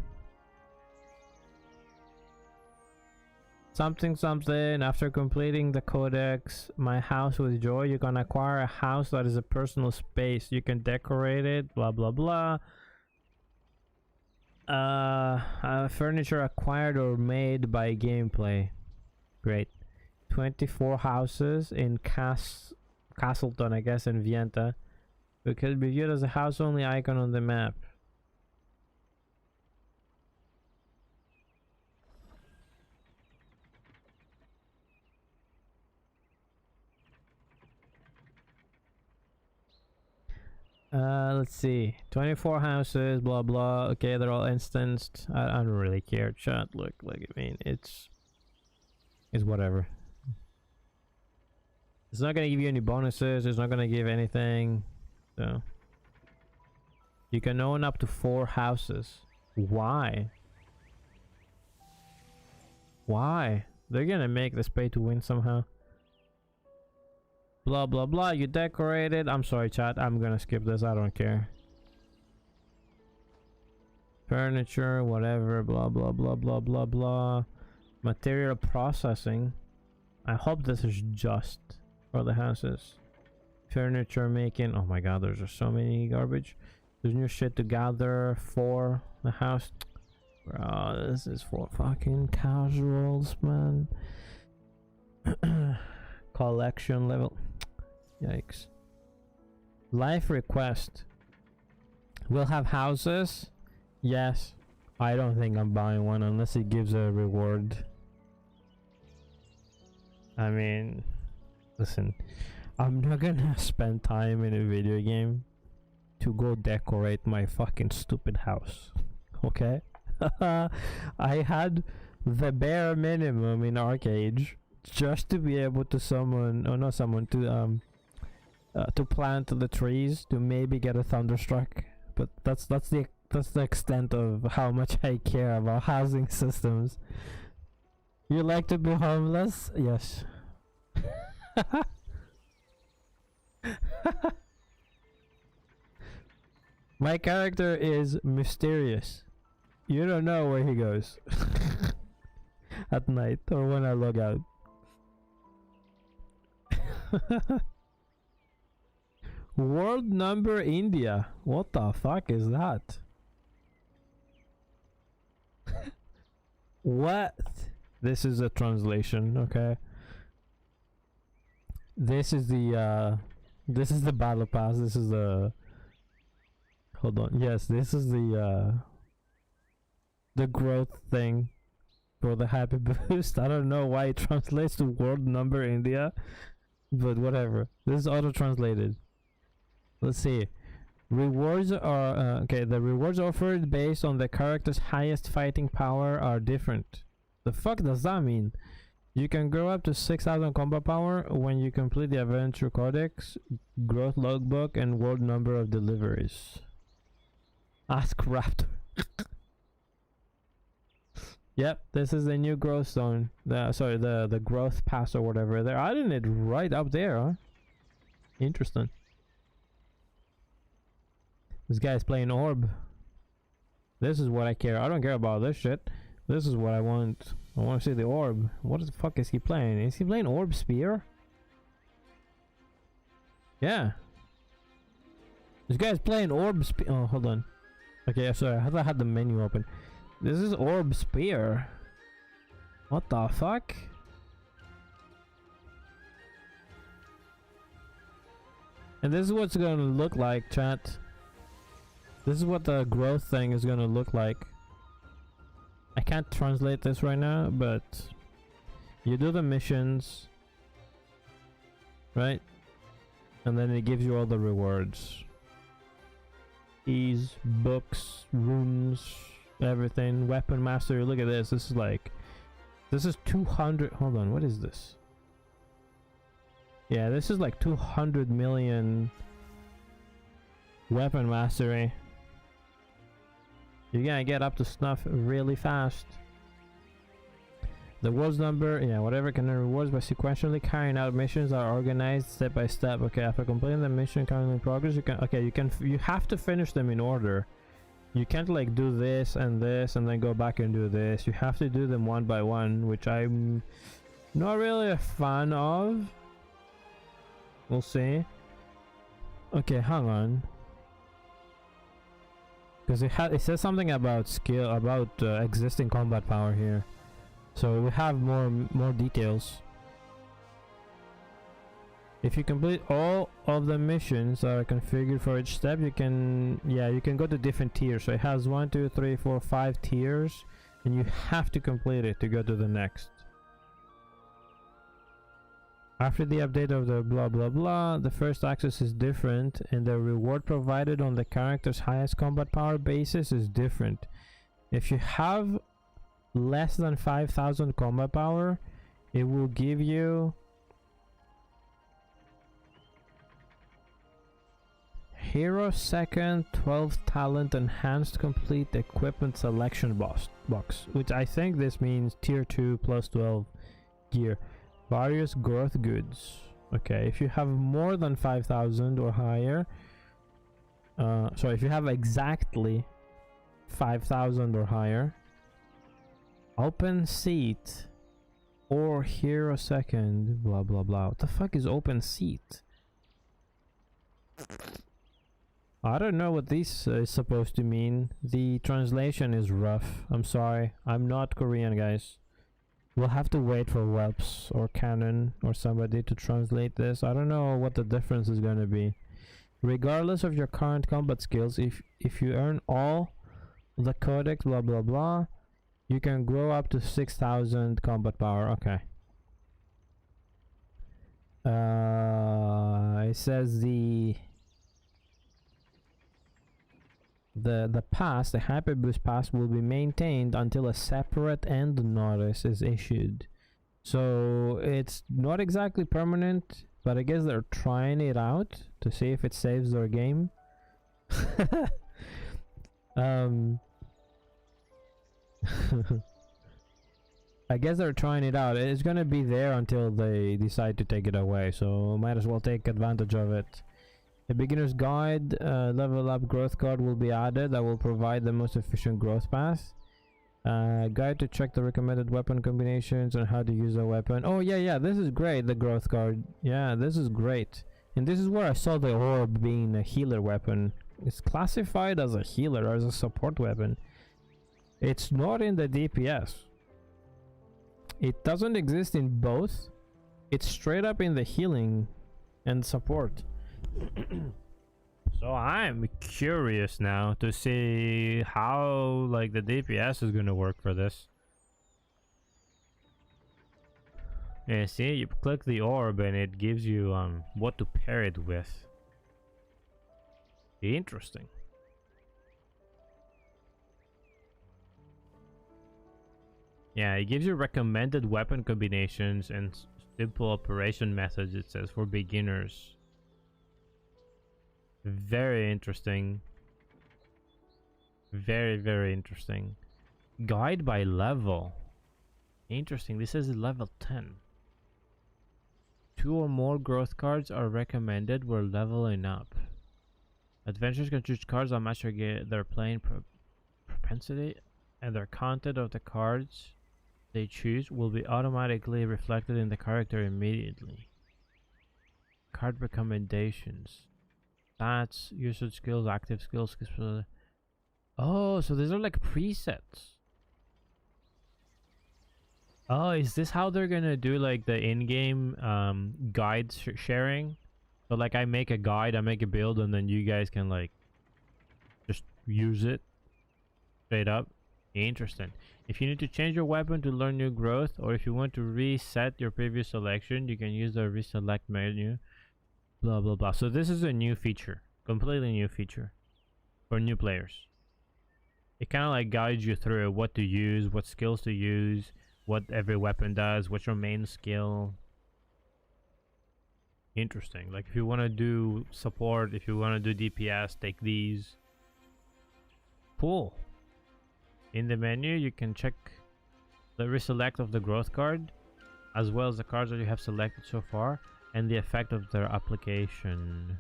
A: Something something. After completing the codex, my house with joy, you can acquire a house that is a personal space. You can decorate it, blah blah blah. Furniture acquired or made by gameplay. Great. 24 houses in Castleton, I guess, in Vienta. It could be viewed as a house only icon on the map. Let's see. 24 houses, blah blah. Okay, they're all instanced. I don't really care, chat. Look, I mean, it's whatever. It's not gonna give you any bonuses. It's not gonna give anything. So you can own up to 4 houses. Why? Why? They're gonna make this pay to win somehow. Blah blah blah. You decorated. I'm sorry, chat. I'm gonna skip this. I don't care. Furniture, whatever. Blah blah blah blah blah blah. Material processing. I hope this is just for the houses. Furniture making. Oh my god, there's just so many garbage. There's new shit to gather for the house. Bro, this is for fucking casuals, man. Collection level. Yikes. Life request. We'll have houses. Yes. I don't think I'm buying one unless it gives a reward. I mean, listen, I'm not gonna spend time in a video game to go decorate my fucking stupid house. Okay? I had the bare minimum in Arcade just to be able to summon, or not summon, to plant the trees to maybe get a thunderstruck. But that's the extent of how much I care about housing systems. You like to be homeless? Yes. My character is mysterious. You don't know where he goes at night or when I log out. World number India. What the fuck is that? What? This is a translation, okay? This is the battle pass. This is the, hold on. Yes, this is the growth thing for the happy boost. I don't know why it translates to world number India, but whatever. This is auto translated. Let's see. Rewards are okay. The rewards offered based on the character's highest fighting power are different. The fuck does that mean? You can grow up to 6,000 combat power when you complete the adventure codex, growth logbook, and world number of deliveries. Ask Raptor. Yep, this is the new growth zone. The growth pass or whatever. They're adding it right up there, huh? Interesting. This guy's playing orb. This is what I care. I don't care about this shit. This is what I want. I want to see the orb. What the fuck is he playing? Is he playing orb spear? Yeah. This guy's playing orb spear. Oh, hold on. Okay, sorry. I thought I had the menu open. This is orb spear. What the fuck? And this is what's gonna look like, chat. This is what the growth thing is gonna look like. I can't translate this right now, but you do the missions, right? And then it gives you all the rewards. Keys, books, runes, everything. Weapon mastery. Look at this. This is like, this is 200. Hold on, what is this? Yeah, this is like 200 million weapon mastery. You're gonna get up to snuff really fast. The rewards number, yeah, whatever can earn rewards by sequentially carrying out missions that are organized step by step. Okay, after completing the mission currently in progress, you can, okay, you have to finish them in order. You can't like do this and then go back and do this. You have to do them one by one, which I'm not really a fan of. We'll see. Okay, hang on. Because it says something about skill, about existing combat power here, so we have more details. If you complete all of the missions that are configured for each step, you can go to different tiers. So it has 1, 2, 3, 4, 5 tiers, and you have to complete it to go to the next. After the update of the blah blah blah, the first access is different, and the reward provided on the character's highest combat power basis is different. If you have less than 5,000 combat power, it will give you Hero Second 12 Talent Enhanced Complete Equipment Selection box, which I think this means tier 2 plus 12 gear. Various growth goods. Okay, if you have more than 5,000 or higher, so if you have exactly 5,000 or higher, open seat or Hero Second blah blah blah. What the fuck is open seat? I don't know what this is supposed to mean. The translation is rough. I'm sorry. I'm not Korean, guys. We'll have to wait for Webs or Canon or somebody to translate this. I don't know what the difference is going to be. Regardless of your current combat skills, if you earn all the codex, blah blah blah, you can grow up to 6,000 combat power. Okay. It says the pass, the Hyper Boost pass, will be maintained until a separate end notice is issued. So it's not exactly permanent, but I guess they're trying it out to see if it saves their game. I guess they're trying it out. It's gonna be there until they decide to take it away, so might as well take advantage of it. A beginner's guide, level up growth card will be added that will provide the most efficient growth path. Guide to check the recommended weapon combinations and how to use a weapon. Oh yeah, this is great, the growth card. Yeah, this is great. And this is where I saw the orb being a healer weapon. It's classified as a healer or as a support weapon. It's not in the DPS. It doesn't exist in both. It's straight up in the healing and support. So I'm curious now to see how like the DPS is gonna work for this. Yeah, see, you click the orb and it gives you what to pair it with. Interesting. Yeah, it gives you recommended weapon combinations and simple operation methods, it says, for beginners. Very interesting. Very, very interesting. Guide by level. Interesting. This is level 10. 2 or more growth cards are recommended when leveling up. Adventurers can choose cards that match their playing propensity, and their content of the cards they choose will be automatically reflected in the character immediately. Card recommendations. Stats, usage skills, active skills. Oh, so these are like presets. Oh, is this how they're gonna do like the in-game guide sharing? So like I make a guide, I make a build, and then you guys can like just use it straight up. Interesting. If you need to change your weapon to learn new growth, or if you want to reset your previous selection, you can use the reselect menu. Blah blah blah. So this is a new feature, completely new feature for new players. It kind of like guides you through what to use, what skills to use, what every weapon does, what's your main skill. Interesting. Like if you want to do support, if you want to do DPS, take these. Cool. In the menu, you can check the reselect of the growth card, as well as the cards that you have selected so far, and the effect of their application.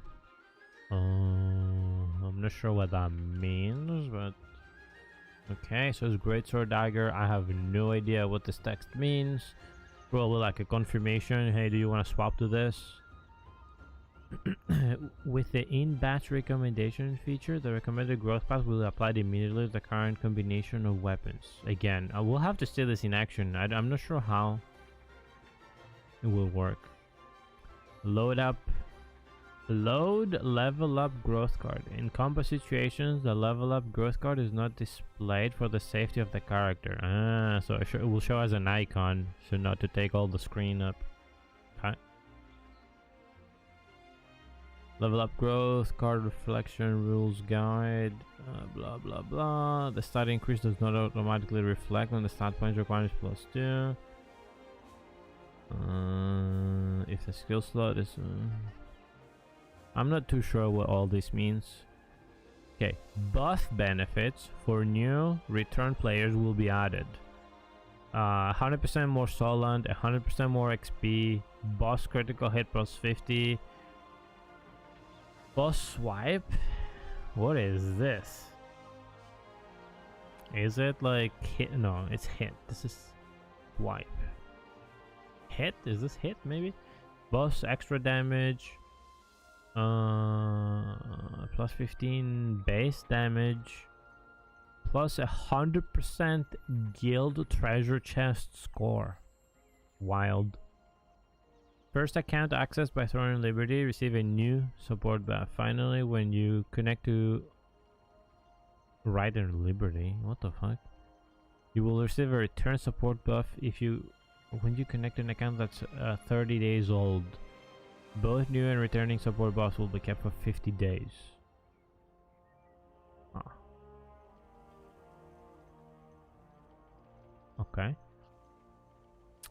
A: I'm not sure what that means, but okay. So it's greatsword dagger. I have no idea what this text means. Probably like a confirmation. Hey, do you want to swap to this? With the in-batch recommendation feature, the recommended growth path will be applied immediately to the current combination of weapons. Again, I will have to see this in action. I'm not sure how it will work. Load level up growth card. In combat situations, the level up growth card is not displayed for the safety of the character. So it will show as an icon, so not to take all the screen up. Okay. Level up growth card reflection rules guide. Blah blah blah. The stat increase does not automatically reflect when the stat points requirement is +2. If the skill slot is I'm not too sure what all this means. Okay, buff benefits for new return players will be added. 100% more Soland, 100% more XP, boss critical hit +50, boss swipe. What is this? Is it like hit? No, it's hit. This is swipe. Hit? Is this hit maybe? Boss extra damage. Plus 15 base damage. Plus 100% guild treasure chest score. Wild. First account accessed by Throne Liberty. Receive a new support buff. Finally, when you connect to Rider Liberty. What the fuck? You will receive a return support buff when you connect an account that's 30 days old. Both new and returning support buffs will be kept for 50 days. Ah. Okay.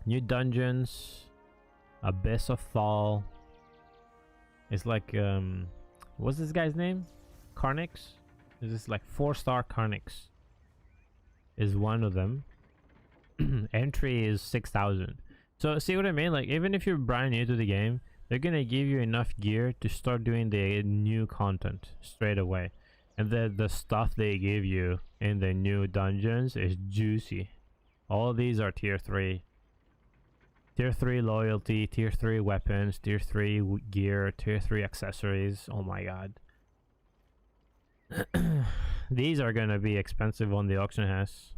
A: New dungeons. Abyss of Fall. It's like what's this guy's name? Carnix? Is this like 4-star Carnix? Is one of them. Entry is 6,000. So see what I mean? Like even if you're brand new to the game, they're gonna give you enough gear to start doing the new content straight away. And the stuff they give you in the new dungeons is juicy. All these are tier 3. Tier 3 loyalty, tier 3 weapons, tier 3 gear, tier 3 accessories. Oh my god. These are gonna be expensive on the auction house.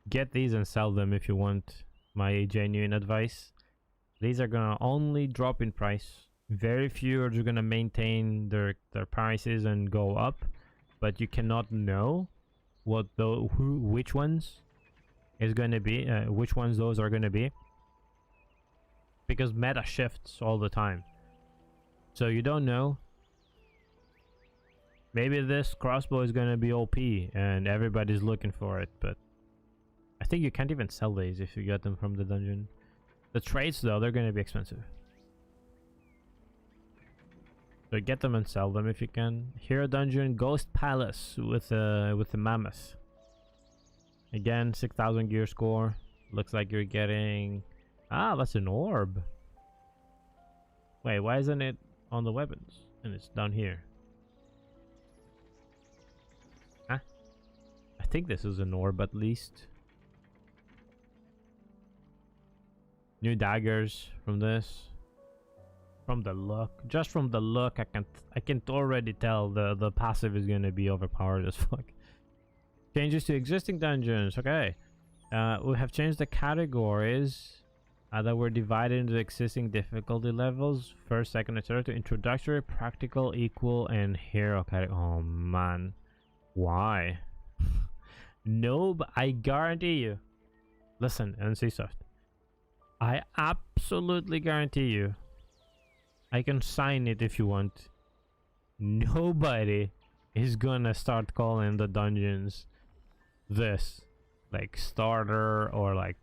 A: Get these and sell them if you want my genuine advice. These are gonna only drop in price. Very few are just gonna maintain their prices and go up, but you cannot know which ones is gonna be which ones those are gonna be, because meta shifts all the time, so you don't know. Maybe this crossbow is gonna be OP and everybody's looking for it, but I think you can't even sell these if you get them from the dungeon. The traits though, they're gonna be expensive. So get them and sell them if you can. Hero dungeon, Ghost Palace with the mammoth. Again, 6,000 gear score. Looks like you're getting... Ah, that's an orb. Wait, why isn't it on the weapons? And it's down here. Huh? I think this is an orb at least. New daggers from this. From the look, just from the look, I can already tell the passive is gonna be overpowered as fuck. Changes to existing dungeons. Okay, we have changed the categories that were divided into existing difficulty levels: first, second, and third, to introductory, practical, equal, and hero category. Oh man, why? No, but I guarantee you. Listen, NCSoft. I absolutely guarantee you. I can sign it if you want. Nobody is gonna start calling the dungeons this, like starter or like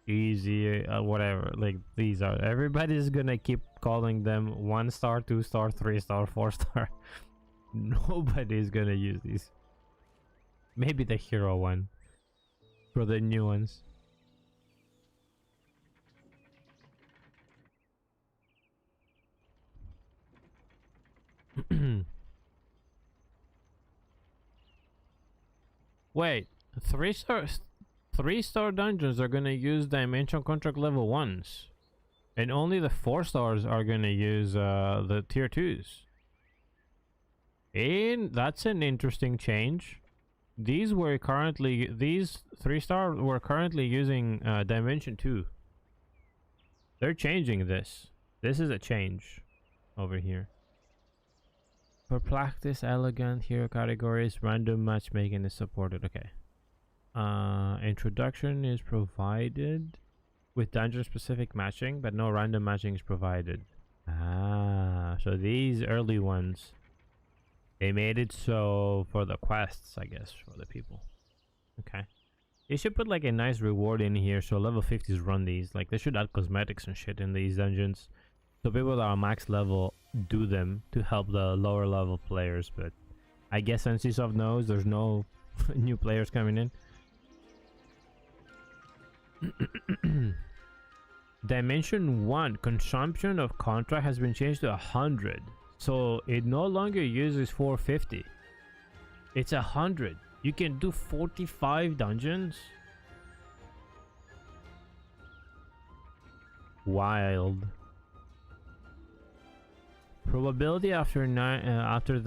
A: easy, whatever. Like these are. Everybody's gonna keep calling them 1-star, 2-star, 3-star, 4-star. Nobody's gonna use these. Maybe the hero one for the new ones. Wait, 3-star dungeons are gonna use dimension contract level 1s, and only the 4-stars are gonna use the tier 2s. And that's an interesting change. These 3-star were currently using dimension 2. They're changing this. This is a change over here. For practice, elegant hero categories, random matchmaking is supported. Okay. Introduction is provided with dungeon specific matching, but no random matching is provided. Ah, so these early ones, they made it so for the quests, I guess, for the people. Okay. They should put like a nice reward in here so level 50s run these. Like they should add cosmetics and shit in these dungeons, so people that are max level do them to help the lower level players. But I guess NCSoft knows there's no new players coming in. Dimension 1 consumption of contract has been changed to 100, so it no longer uses 450. It's 100. You can do 45 dungeons. Wild. Probability after after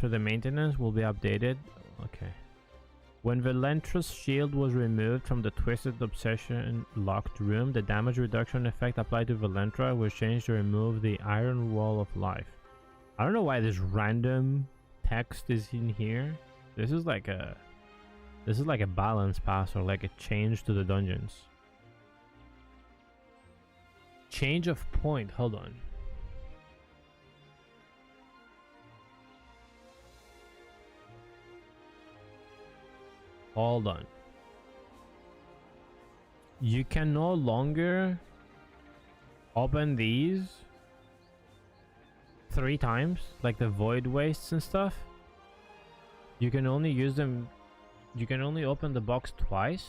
A: the maintenance will be updated. Okay. When Valentra's shield was removed from the Twisted Obsession locked room, the damage reduction effect applied to Valentra was changed to remove the Iron Wall of Life. I don't know why this random text is in here. This is like a balance pass or like a change to the dungeons. Change of point. Hold on. Hold on. You can no longer open these 3 times, like the void wastes and stuff. You can only use them. You can only open the box twice.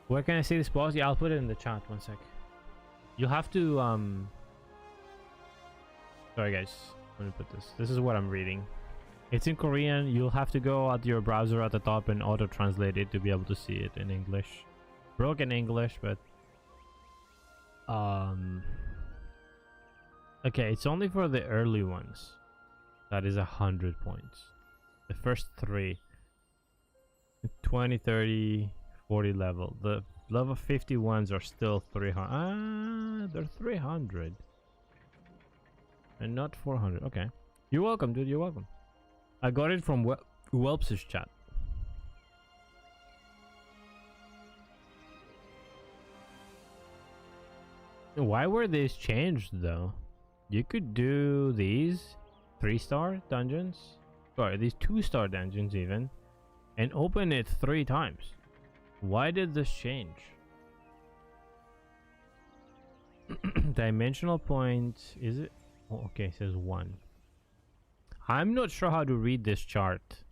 A: Where can I see this box? Yeah, I'll put it in the chat. One sec. You'll have to sorry guys, let me put this. This is what I'm reading. It's in Korean. You'll have to go at your browser at the top and auto translate it to be able to see it in English. Broken English, but okay, it's only for the early ones. That is 100 points. The first 3 20, 30, 40 level. The level 51s are still 300. Ah, they're 300 and not 400. Okay, you're welcome, dude. You're welcome. I got it from Whelps's chat. Why were these changed though? You could do these 3-star dungeons, sorry, these 2-star dungeons even, and open it 3 times. Why did this change? Dimensional point, is it? Oh, okay, it says 1. I'm not sure how to read this chart.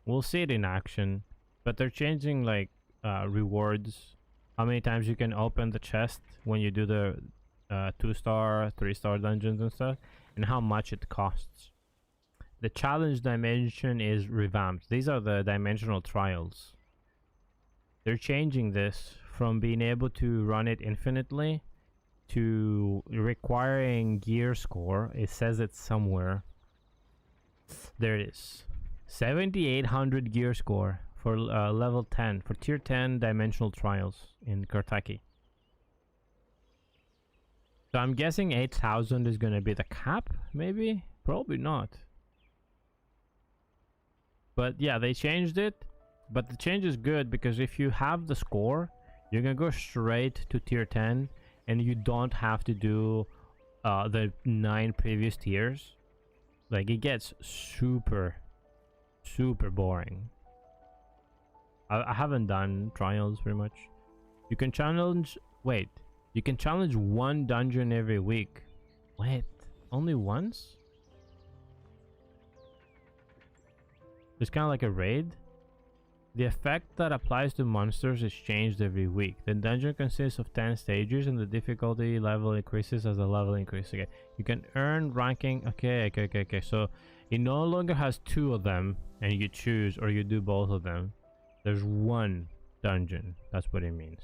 A: We'll see it in action, but they're changing like rewards, how many times you can open the chest when you do the 2-star, 3-star dungeons and stuff, and how much it costs. The challenge dimension is revamped. These are the dimensional trials. They're changing this from being able to run it infinitely to requiring gear score. It says it somewhere. There it is. 7,800 gear score for level 10 for tier 10 dimensional trials in Kentucky. So I'm guessing 8,000 is going to be the cap, maybe? Probably not. But yeah, they changed it. But the change is good because if you have the score, you're going to go straight to tier 10 and you don't have to do the 9 previous tiers. Like, it gets super boring. I haven't done trials very much. You can challenge... Wait. You can challenge 1 dungeon every week. Wait. Only once? It's kind of like a raid. The effect that applies to monsters is changed every week. The dungeon consists of 10 stages and the difficulty level increases as the level increases. Okay, you can earn ranking. Okay. So it no longer has 2 of them and you choose, or you do both of them. There's 1 dungeon. That's what it means.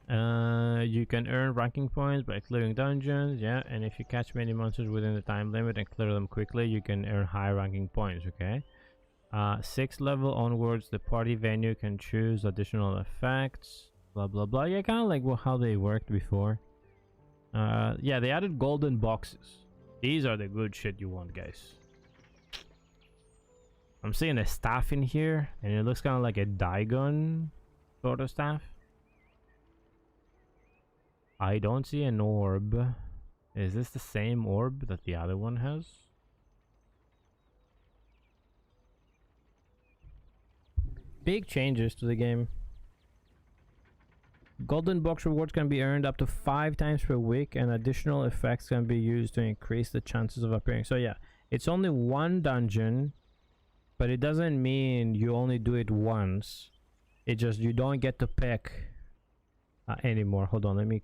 A: You can earn ranking points by clearing dungeons. Yeah, and if you catch many monsters within the time limit and clear them quickly, you can earn high ranking points. Okay. 6th level onwards, the party venue can choose additional effects, blah blah blah. Yeah, kind of like how they worked before. Yeah, they added golden boxes. These are the good shit you want, guys. I'm seeing a staff in here and it looks kind of like a Dagon sort of staff. I don't see an orb. Is this the same orb that the other one has? Big changes to the game. Golden box rewards can be earned up to 5 times per week, and additional effects can be used to increase the chances of appearing. So yeah, it's only 1 dungeon, but it doesn't mean you only do it once. It just, you don't get to pick anymore. Hold on, let me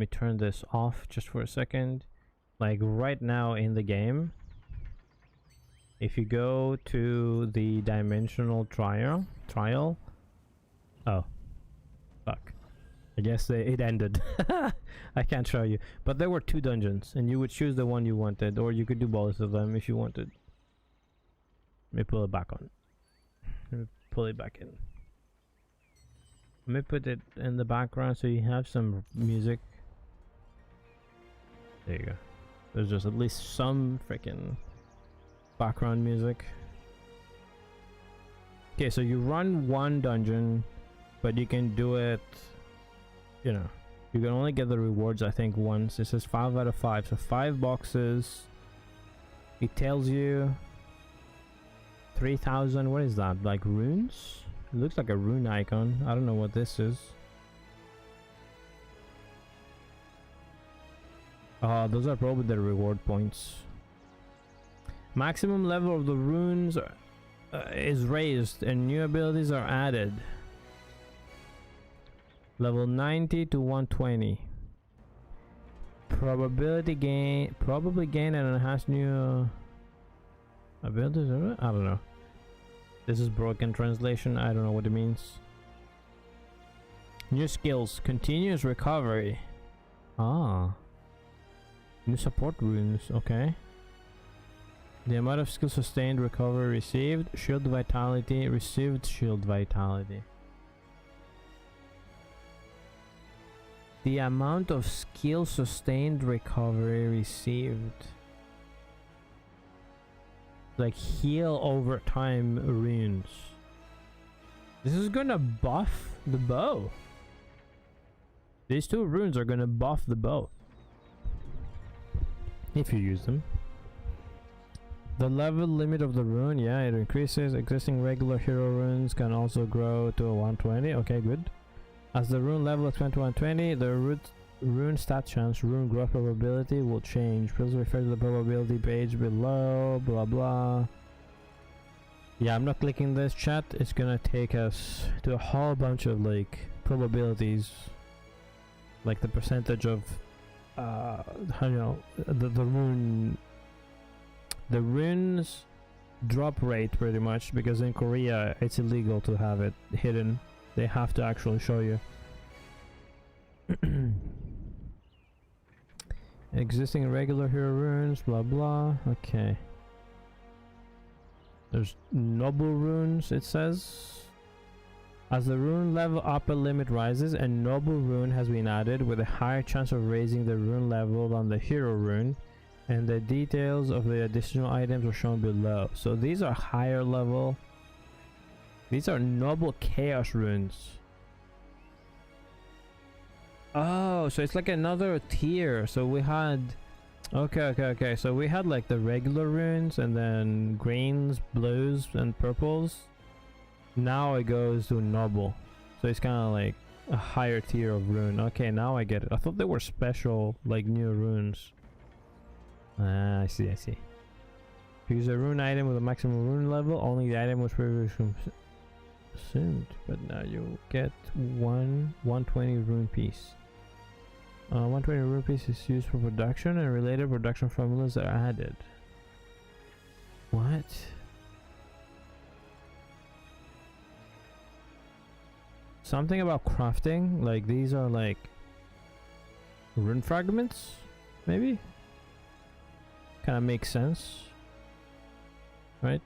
A: turn this off just for a second. Like right now in the game, if you go to the dimensional trial, oh fuck, I guess it ended. I can't show you. But there were 2 dungeons, and you would choose the one you wanted, or you could do both of them if you wanted. Let me pull it back on. Let me pull it back in. Let me put it in the background so you have some music. There you go. There's just at least some freaking background music. Okay, so you run 1 dungeon, but you can do it, you know, you can only get the rewards I think once. It says 5 out of 5, so 5 boxes. It tells you 3,000, what is that, like runes? It looks like a rune icon. I don't know what this is. Those are probably the reward points. Maximum level of the runes is raised and new abilities are added. Level 90 to 120. Probably gain and enhance new abilities. I don't know. This is broken translation. I don't know what it means. New skills. Continuous recovery. Ah. New support runes. Okay. The amount of skill sustained, recovery received, shield vitality, received shield vitality. The amount of skill sustained, recovery received. Like heal over time runes. This is gonna buff the bow. These 2 runes are gonna buff the bow. If you use them. The level limit of the rune, yeah, it increases. Existing regular hero runes can also grow to 120. Okay, good. As the rune level expands to 120, the rune stat chance, rune growth probability will change. Please refer to the probability page below, blah blah. Yeah, I'm not clicking this, chat. It's gonna take us to a whole bunch of like probabilities. Like the percentage of you know, the runes drop rate pretty much, because in Korea it's illegal to have it hidden. They have to actually show you. Existing regular hero runes, blah blah. Okay. There's noble runes, it says. As the rune level upper limit rises, a noble rune has been added with a higher chance of raising the rune level than the hero rune, and the details of the additional items are shown below. So these are higher level. These are noble chaos runes. Oh, so it's like another tier. So we had okay, so we had like the regular runes and then greens, blues and purples. Now it goes to noble, so it's kind of like a higher tier of rune. Okay, now I get it. I thought they were special, like new runes. I see. Use a rune item with a maximum rune level. Only the item was previously consumed, but now you get 120 rune piece. 120 rune piece is used for production, and related production formulas are added. What? Something about crafting, like these are like rune fragments, maybe? Kind of makes sense, right?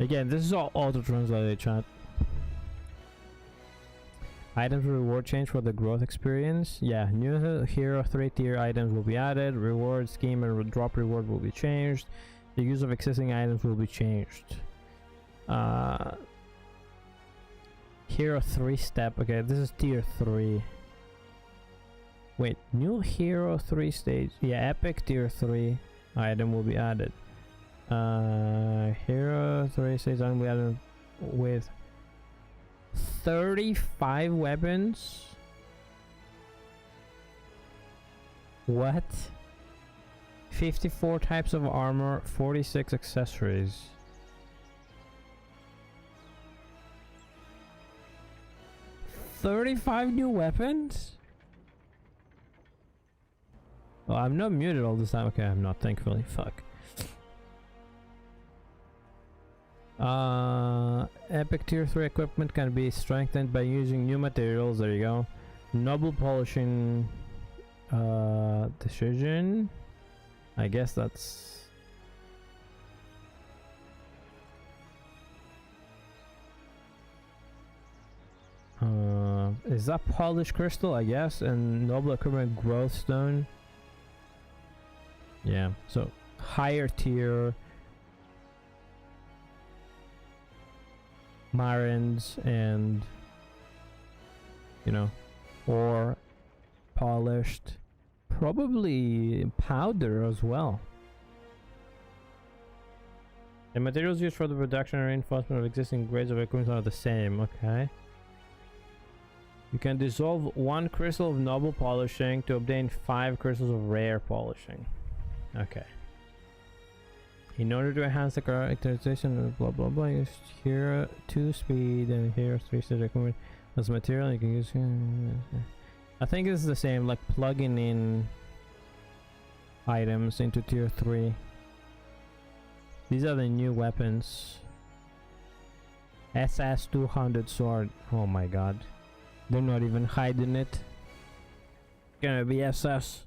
A: Again, this is all auto-translated, chat. Items reward change for the growth experience. Yeah, new hero 3-tier items will be added. Reward scheme and drop reward will be changed. The use of existing items will be changed. Hero 3-step. Okay, this is tier 3. Wait, new hero 3 stage. Yeah, epic tier 3 item will be added. Hero 3 stage item will be added with 35 weapons. What? 54 types of armor, 46 accessories. $35 new weapons? Oh, I'm not muted all this time. Okay, I'm not, thankfully. Fuck. Epic tier 3 equipment can be strengthened by using new materials. There you go. Noble polishing decision. I guess that's is that polished crystal, I guess, and noble equipment growth stone. Yeah, so higher tier marins and, you know, or polished, probably powder as well. The materials used for the production and reinforcement of existing grades of equipment are the same. Okay. You can dissolve 1 crystal of noble polishing to obtain 5 crystals of rare polishing. Okay. In order to enhance the characterization of blah blah blah, use here 2 speed and here 3 stage equipment as material. You can use. I think it's the same, like plugging in items into tier 3. These are the new weapons. SS 200 sword. Oh my god. They're not even hiding it. Gonna be SS.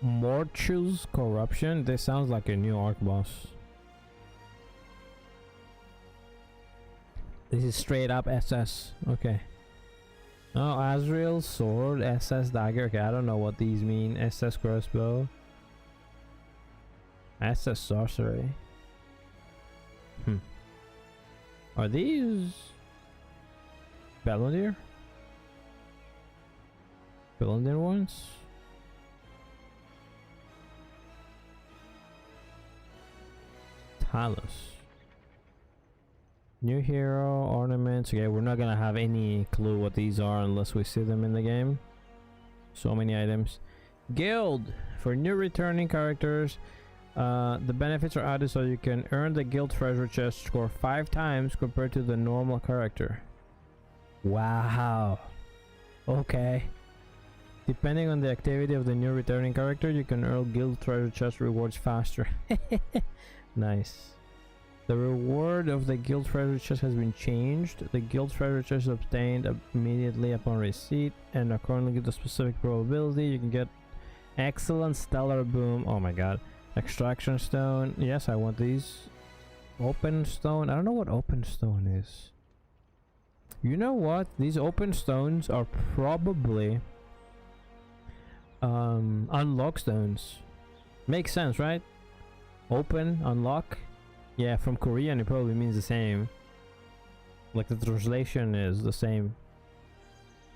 A: Mortu's corruption. This sounds like a new arc boss. This is straight up SS. Okay. Oh, Azrael's sword, SS dagger. Okay, I don't know what these mean. SS crossbow. SS sorcery. Are these Palantir? Palantir ones? Talus. New hero, ornaments. Okay, we're not gonna have any clue what these are unless we see them in the game. So many items. Guild. For new returning characters, the benefits are added so you can earn the guild treasure chest score 5 times compared to the normal character. Wow. Okay. Depending on the activity of the new returning character, you can earn guild treasure chest rewards faster. Nice. The reward of the guild treasure chest has been changed. The guild treasure chest is obtained immediately upon receipt, and according to the specific probability, you can get excellent stellar boom. Oh my god. Extraction stone. Yes, I want these. Open stone. I don't know what open stone is. You know what? These open stones are probably unlock stones. Makes sense, right? Open, unlock. Yeah, from Korean it probably means the same. Like the translation is the same.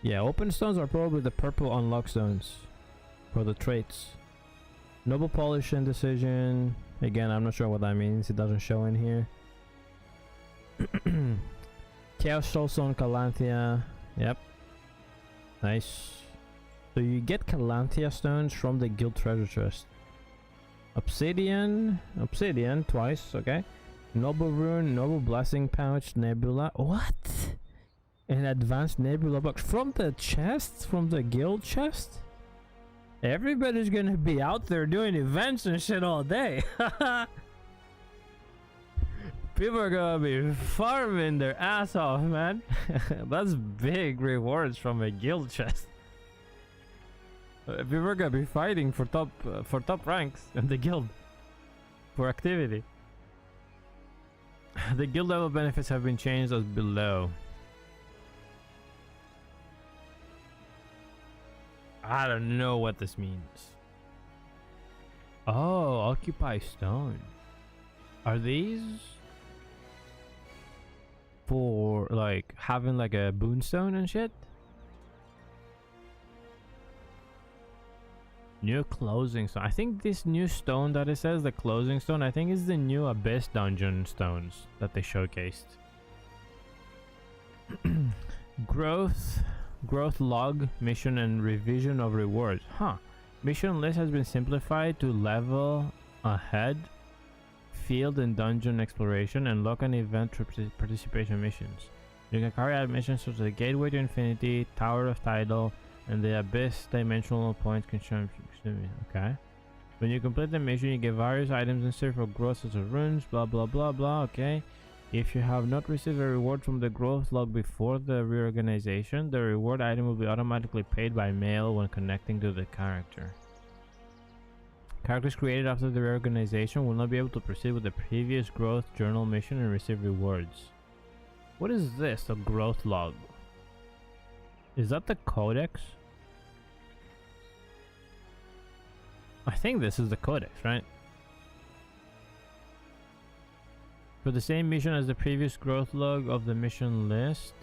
A: Yeah, open stones are probably the purple unlock stones for the traits. Noble polish and decision. Again, I'm not sure what that means. It doesn't show in here. Chaos Soulstone Calanthea. Yep. Nice. So you get Calanthea stones from the guild treasure chest. Obsidian twice. Okay. Noble rune, noble blessing pouch, nebula. What? An advanced nebula box from the chest, from the guild chest. Everybody's gonna be out there doing events and shit all day. People are gonna be farming their ass off, man. That's big rewards from a guild chest. People are gonna be fighting for top ranks in the guild for activity. The guild level benefits have been changed as below. I don't know what this means. Oh, occupy stone. Are these for like having like a boonstone and shit? New closing stone. I think this new stone that it says, the closing stone, I think is the new abyss dungeon stones that they showcased. Growth log, mission and revision of rewards. Huh. Mission list has been simplified to level ahead, field and dungeon exploration, and lock and event participation missions. You can carry out missions such as the Gateway to Infinity, Tower of Tidal, and the Abyss Dimensional Points Consumption. Okay. When you complete the mission, you get various items necessary for growth such as runes, blah blah blah blah. Okay. If you have not received a reward from the growth log before the reorganization, the reward item will be automatically paid by mail when connecting to the character. Characters created after the reorganization will not be able to proceed with the previous growth journal mission and receive rewards. What is this? The growth log. Is that the codex? I think this is the codex, right? For the same mission as the previous growth log of the mission list,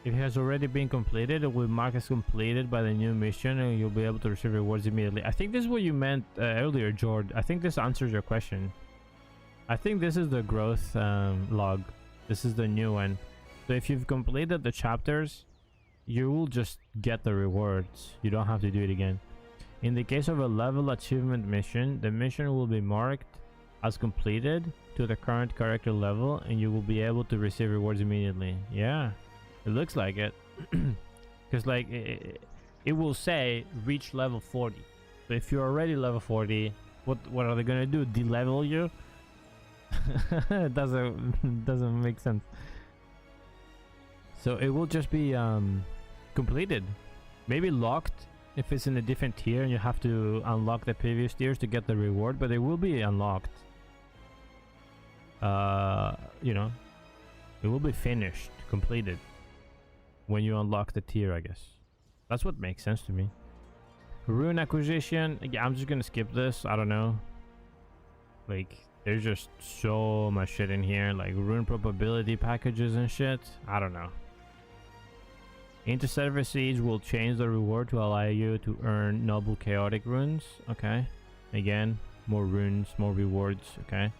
A: if it has already been completed, it will mark as completed by the new mission and you'll be able to receive rewards immediately. I think this is what you meant earlier, Jord. I think this answers your question. I think this is the growth log. This is the new one. So if you've completed the chapters, you will just get the rewards. You don't have to do it again. In the case of a level achievement mission, the mission will be marked as completed to the current character level and you will be able to receive rewards immediately. Yeah, it looks like it. Because like it will say reach level 40. So if you're already level 40, what are they gonna do? De-level you? It doesn't make sense. So it will just be completed, maybe locked if it's in a different tier and you have to unlock the previous tiers to get the reward, but it will be unlocked. You know, it will be finished, completed when you unlock the tier, I guess. That's what makes sense to me. Rune acquisition. Yeah, I'm just gonna skip this. I don't know, like there's just so much shit in here, like rune probability packages and shit. I don't know. Interserver siege will change the reward to allow you to earn noble chaotic runes. Okay, again, more runes, more rewards. Okay.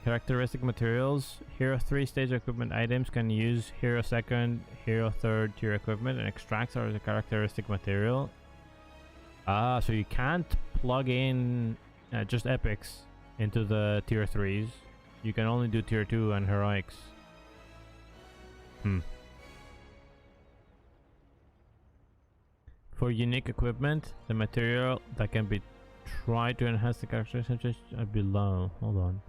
A: Characteristic materials. Hero 3 stage equipment items can use Hero 2nd, Hero 3rd tier equipment, and extracts are the characteristic material. Ah, so you can't plug in just epics into the tier 3s. You can only do tier 2 and heroics. For unique equipment, the material that can be tried to enhance the characteristics are below. Hold on.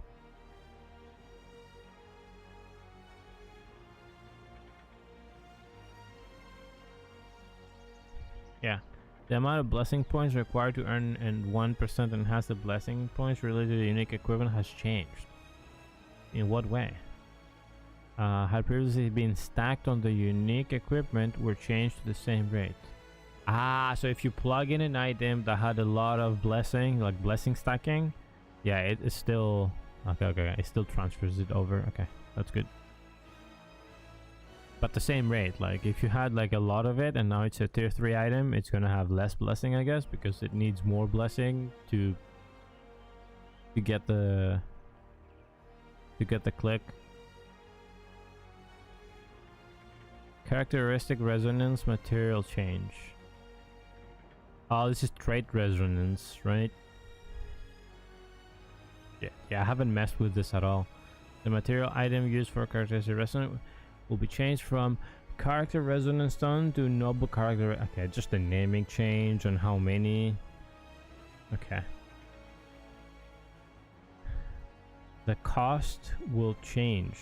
A: Yeah. The amount of blessing points required to earn and 1% enhance the blessing points related to the unique equipment has changed. In what way? Had previously been stacked on the unique equipment were changed to the same rate. Ah, so if you plug in an item that had a lot of blessing, like blessing stacking, yeah, it's still okay, it still transfers it over. Okay, that's good. But the same rate, like if you had like a lot of it and now it's a tier 3 item, it's gonna have less blessing, I guess, because it needs more blessing to get the click. Characteristic resonance material change. Oh, this is trait resonance, right? Yeah, I haven't messed with this at all. The material item used for characteristic resonance will be changed from character resonance stone to noble character. Okay, just a naming change on how many. Okay. The cost will change.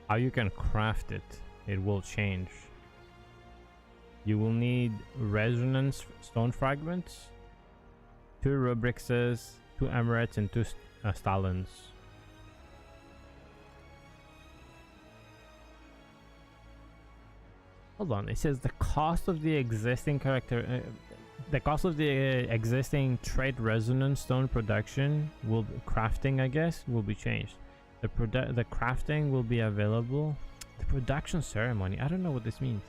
A: How you can craft it, it will change. You will need resonance stone fragments, 2 rubrixes, 2 amulets, and 2 stalins. Hold on, it says the cost of the existing character, the cost of the existing trait resonance stone production will be, crafting, I guess, will be changed. The crafting will be available. The production ceremony, I don't know what this means.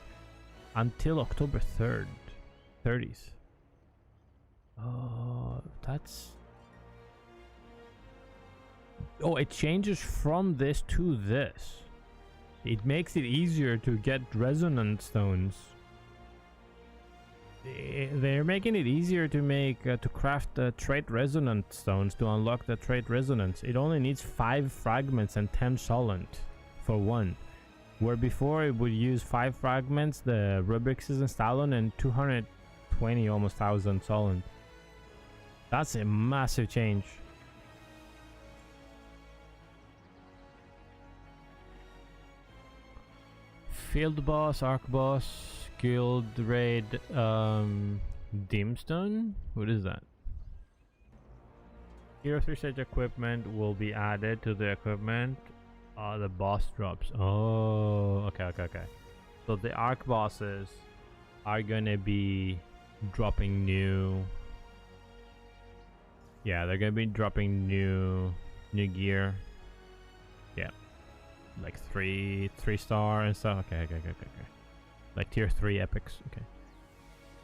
A: Until October 3rd, 30th. Oh, that's... Oh, it changes from this to this. It makes it easier to get resonance stones. They're making it easier to make to craft trait resonance stones to unlock the trait resonance. It only needs 5 fragments and 10 solent for one, where before it would use 5 fragments, the rubrixes and stalon, and 220 almost 1,000 solent. That's a massive change. Field boss, arc boss, guild raid, dimstone? What is that? Tier 3 stage equipment will be added to the equipment. The boss drops. Oh, okay. So the arc bosses are gonna be dropping new. Yeah, they're gonna be dropping new gear. Yeah, like 3-star and stuff. Okay. Like tier 3 epics. Okay.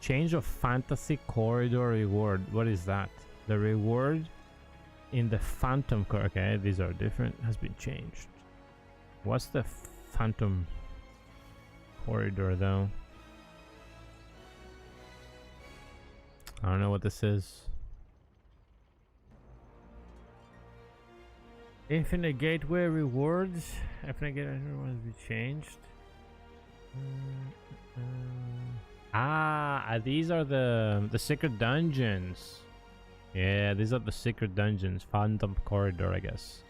A: Change of fantasy corridor reward. What is that? The reward in the phantom corridor. Okay, these are different. Has been changed. What's the phantom corridor though? I don't know what this is. Infinite gateway rewards. Infinite gateway rewards be changed. These are the secret dungeons. Yeah, these are the secret dungeons. Phantom corridor, I guess.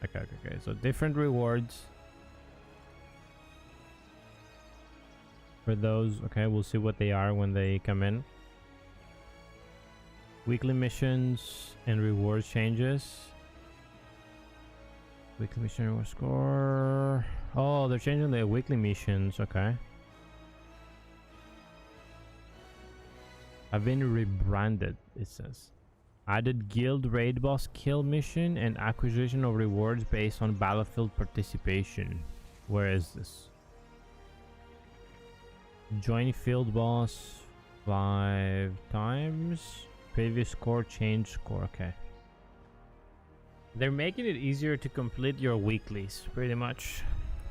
A: Okay. So different rewards for those. Okay, we'll see what they are when they come in. Weekly missions and rewards changes. Weekly mission reward score. Oh, they're changing the weekly missions. Okay. I've been rebranded, it says. Added guild raid boss kill mission and acquisition of rewards based on battlefield participation. Where is this? Join field boss 5 times. Previous score, change score. Okay. They're making it easier to complete your weeklies, pretty much,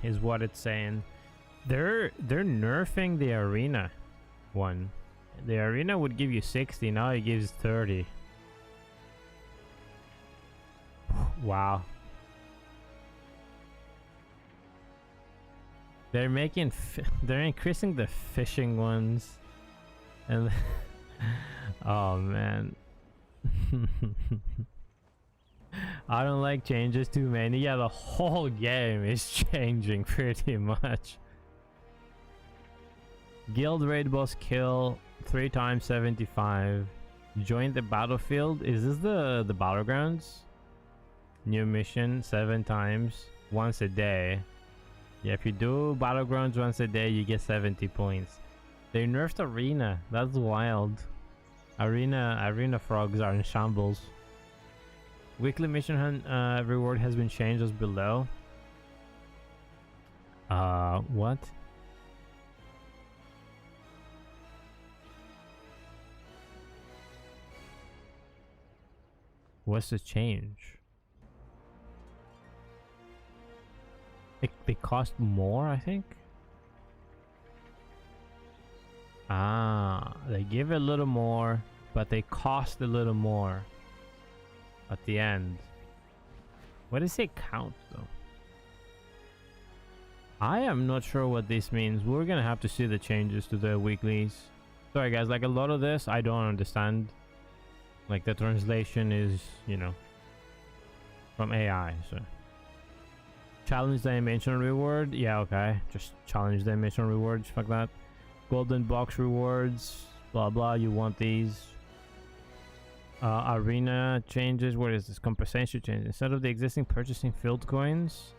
A: is what it's saying. They're nerfing the arena one. The arena would give you 60, now it gives 30. Wow. They're making they're increasing the fishing ones, and oh man. I don't like changes too many. Yeah, the whole game is changing pretty much. Guild raid boss kill 3 times 75. Join the battlefield. Is this the battlegrounds? New mission 7 times once a day. Yeah, if you do battlegrounds once a day, you get 70 points. They nerfed arena. That's wild. Arena frogs are in shambles. Weekly mission reward has been changed as below. What? What's the change? They cost more, I think. They give a little more, but they cost a little more at the end. What does it count though? I am not sure what this means. We're gonna have to see the changes to the weeklies. Sorry guys, like a lot of this I don't understand. Like the translation is, you know, from AI, so. Challenge dimension reward. Yeah, okay. Just challenge dimension rewards. Fuck that. Golden box rewards. Blah blah. You want these. Arena changes. What is this? Compensation change. Instead of the existing purchasing field coins,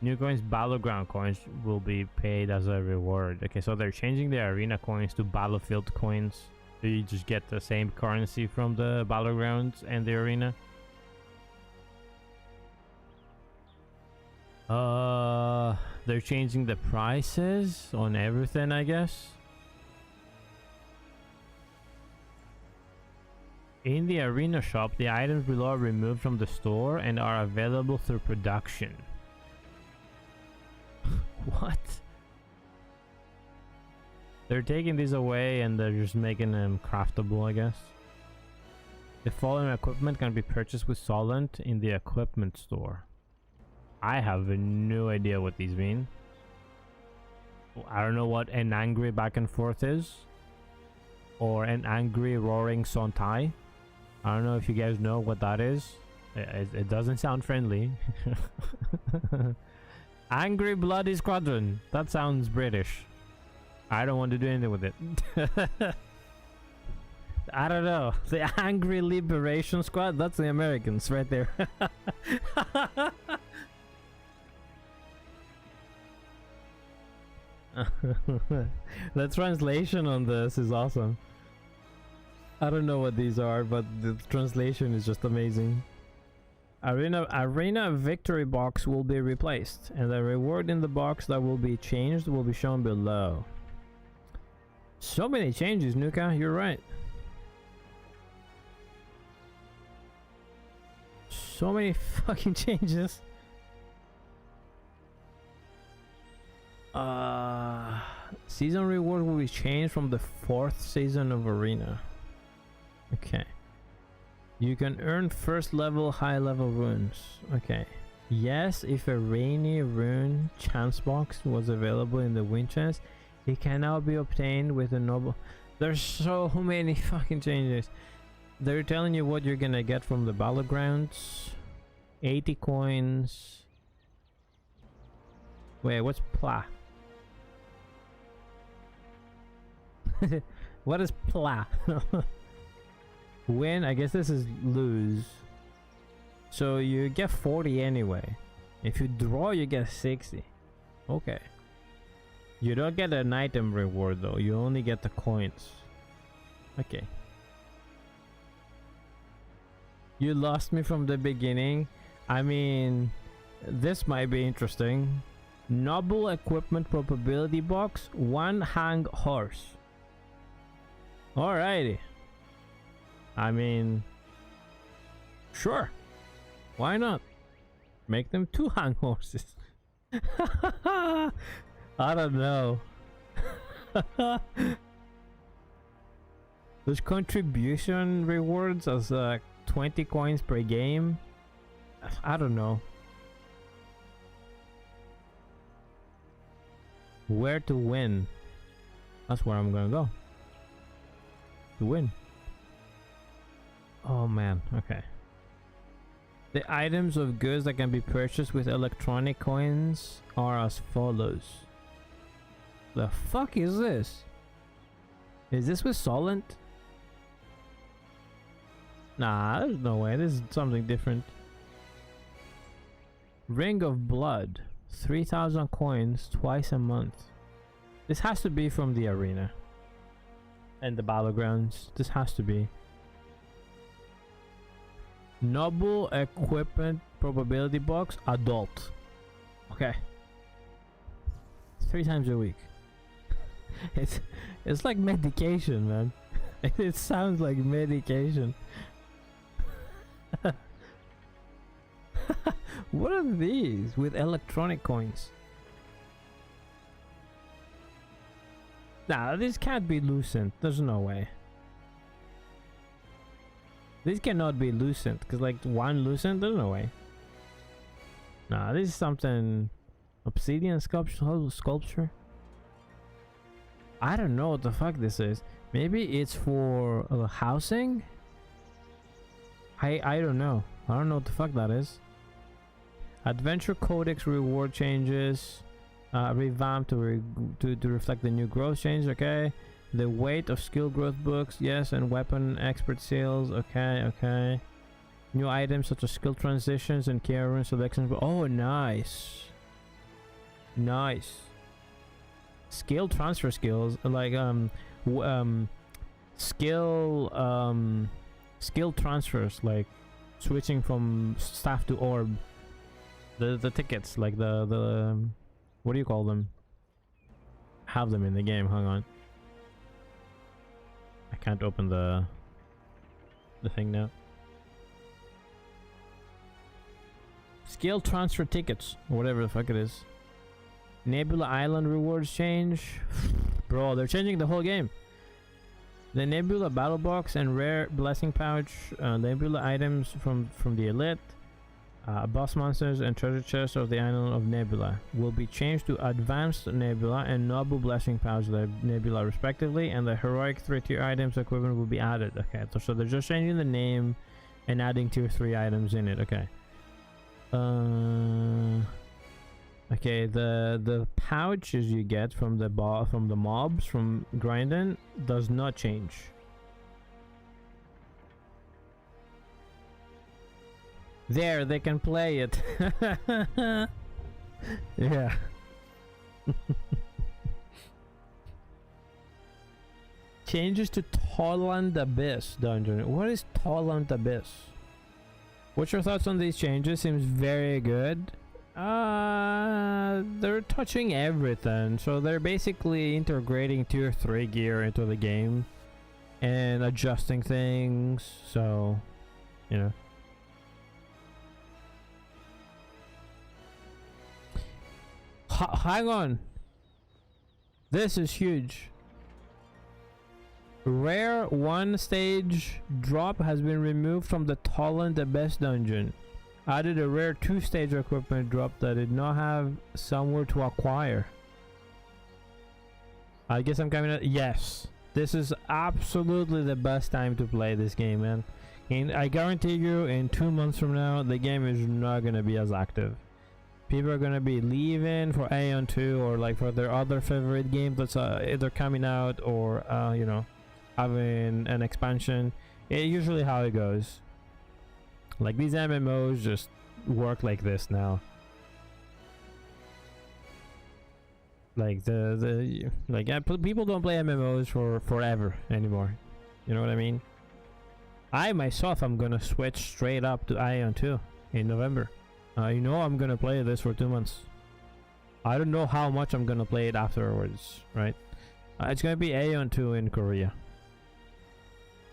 A: new coins, battleground coins will be paid as a reward. Okay, so they're changing the arena coins to battlefield coins. So you just get the same currency from the battlegrounds and the arena. They're changing the prices on everything, I guess. In the arena shop, the items below are removed from the store and are available through production. What? They're taking these away and they're just making them craftable, I guess. The following equipment can be purchased with Solent in the equipment store. I have no idea what these mean. I don't know what an angry back and forth is. Or an angry roaring Sontai. I don't know if you guys know what that is. It doesn't sound friendly. Angry Bloody Squadron. That sounds British. I don't want to do anything with it. I don't know. The Angry Liberation Squad? That's the Americans right there. The translation on this is awesome. I don't know what these are, but the translation is just amazing. Arena victory box will be replaced, and the reward in the box that will be changed will be shown below. So many changes, Nuka, you're right. So many fucking changes. Season reward will be changed from the 4th season of Arena. Okay. You can earn first level, high level runes. Okay. Yes, if a rainy rune chance box was available in the win chest, it can now be obtained with a noble. There's so many fucking changes. They're telling you what you're gonna get from the battlegrounds. 80 coins. Wait, what's pla? What is pla? Win, I guess this is lose. So you get 40 anyway. If you draw, you get 60. Okay. You don't get an item reward though, you only get the coins. Okay. You lost me from the beginning. I mean, this might be interesting. Noble equipment probability box, 1 hang horse. Alrighty. I mean, sure. Why not? Make them 2 hang horses. I don't know. There's contribution rewards as 20 coins per game. I don't know. Where to win? That's where I'm gonna go. To win. Oh man, okay. The items of goods that can be purchased with electronic coins are as follows. The fuck is this? Is this with Solent? Nah, there's no way. This is something different. Ring of Blood. 3,000 coins twice a month. This has to be from the arena. And the battlegrounds. This has to be. Noble equipment probability box. Adult. Okay. 3 times a week. It's like medication, man. It sounds like medication. What are these with electronic coins? Nah, this can't be Lucent. There's no way. This cannot be Lucent, because like 1 Lucent, there's no way. Nah, this is something obsidian sculpture. I don't know what the fuck this is. Maybe it's for housing? I don't know. I don't know what the fuck that is. Adventure Codex reward changes. Revamped to reflect the new growth change. Okay. The weight of skill growth books. Yes. And weapon expert sales. Okay. Okay. New items such as skill transitions and key rune selections. Oh, nice. Nice. Skill transfer skills. Like, skill transfers, like switching from staff to orb. The tickets, like the what do you call them? Have them in the game. Hang on. I can't open the thing now. Skill transfer tickets, or whatever the fuck it is. Nebula Island rewards change. Bro, they're changing the whole game. The Nebula battle box and rare blessing pouch, Nebula items from the elite, boss monsters and treasure chests of the island of Nebula will be changed to advanced Nebula and noble blessing pouch Nebula respectively, and the heroic 3-tier items equipment will be added. Okay, so they're just changing the name and adding tier 3 items in it. Okay. Okay, the pouches you get from the mobs from grinding does not change. There, they can play it. Yeah. Changes to Tolland Abyss dungeon. What is Tolland Abyss? What's your thoughts on these changes? Seems very good. They're touching everything, so they're basically integrating tier 3 gear into the game and adjusting things, so you know. Hang on, this is huge. Rare 1 stage drop has been removed from the Tolland Abyss dungeon. Added a rare 2 stage equipment drop that did not have somewhere to acquire. I guess I'm coming out. Yes, this is absolutely the best time to play this game, man. And I guarantee you, in 2 months from now, the game is not gonna be as active. People are gonna be leaving for Aeon 2 or like for their other favorite game that's either coming out or you know, having an expansion. It's usually how it goes. Like, these MMOs just work like this now. Like people don't play MMOs for forever anymore. You know what I mean? I myself am gonna switch straight up to Ion 2 in November. You know I'm gonna play this for 2 months. I don't know how much I'm gonna play it afterwards, right? It's gonna be Aeon 2 in Korea.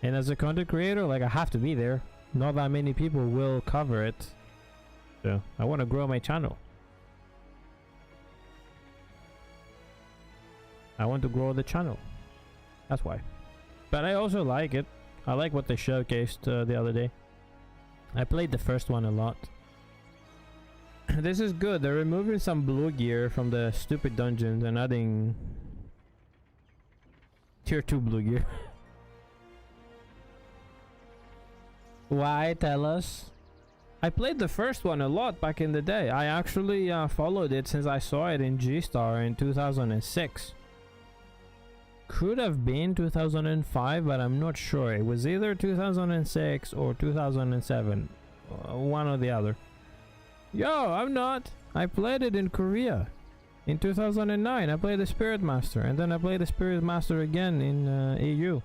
A: And as a content creator, like, I have to be there. Not that many people will cover it, so I want to grow my channel. I want to grow the channel. That's why. But I also like it. I like what they showcased the other day. I played the first one a lot. This is good. They're removing some blue gear from the stupid dungeons and adding tier 2 blue gear. Why? Tell us. I played the first one a lot back in the day. I actually followed it since I saw it in G-Star in 2006. Could have been 2005, but I'm not sure. It was either 2006 or 2007. One or the other. Yo, I'm not. I played it in Korea. In 2009, I played the Spirit Master. And then I played the Spirit Master again in EU.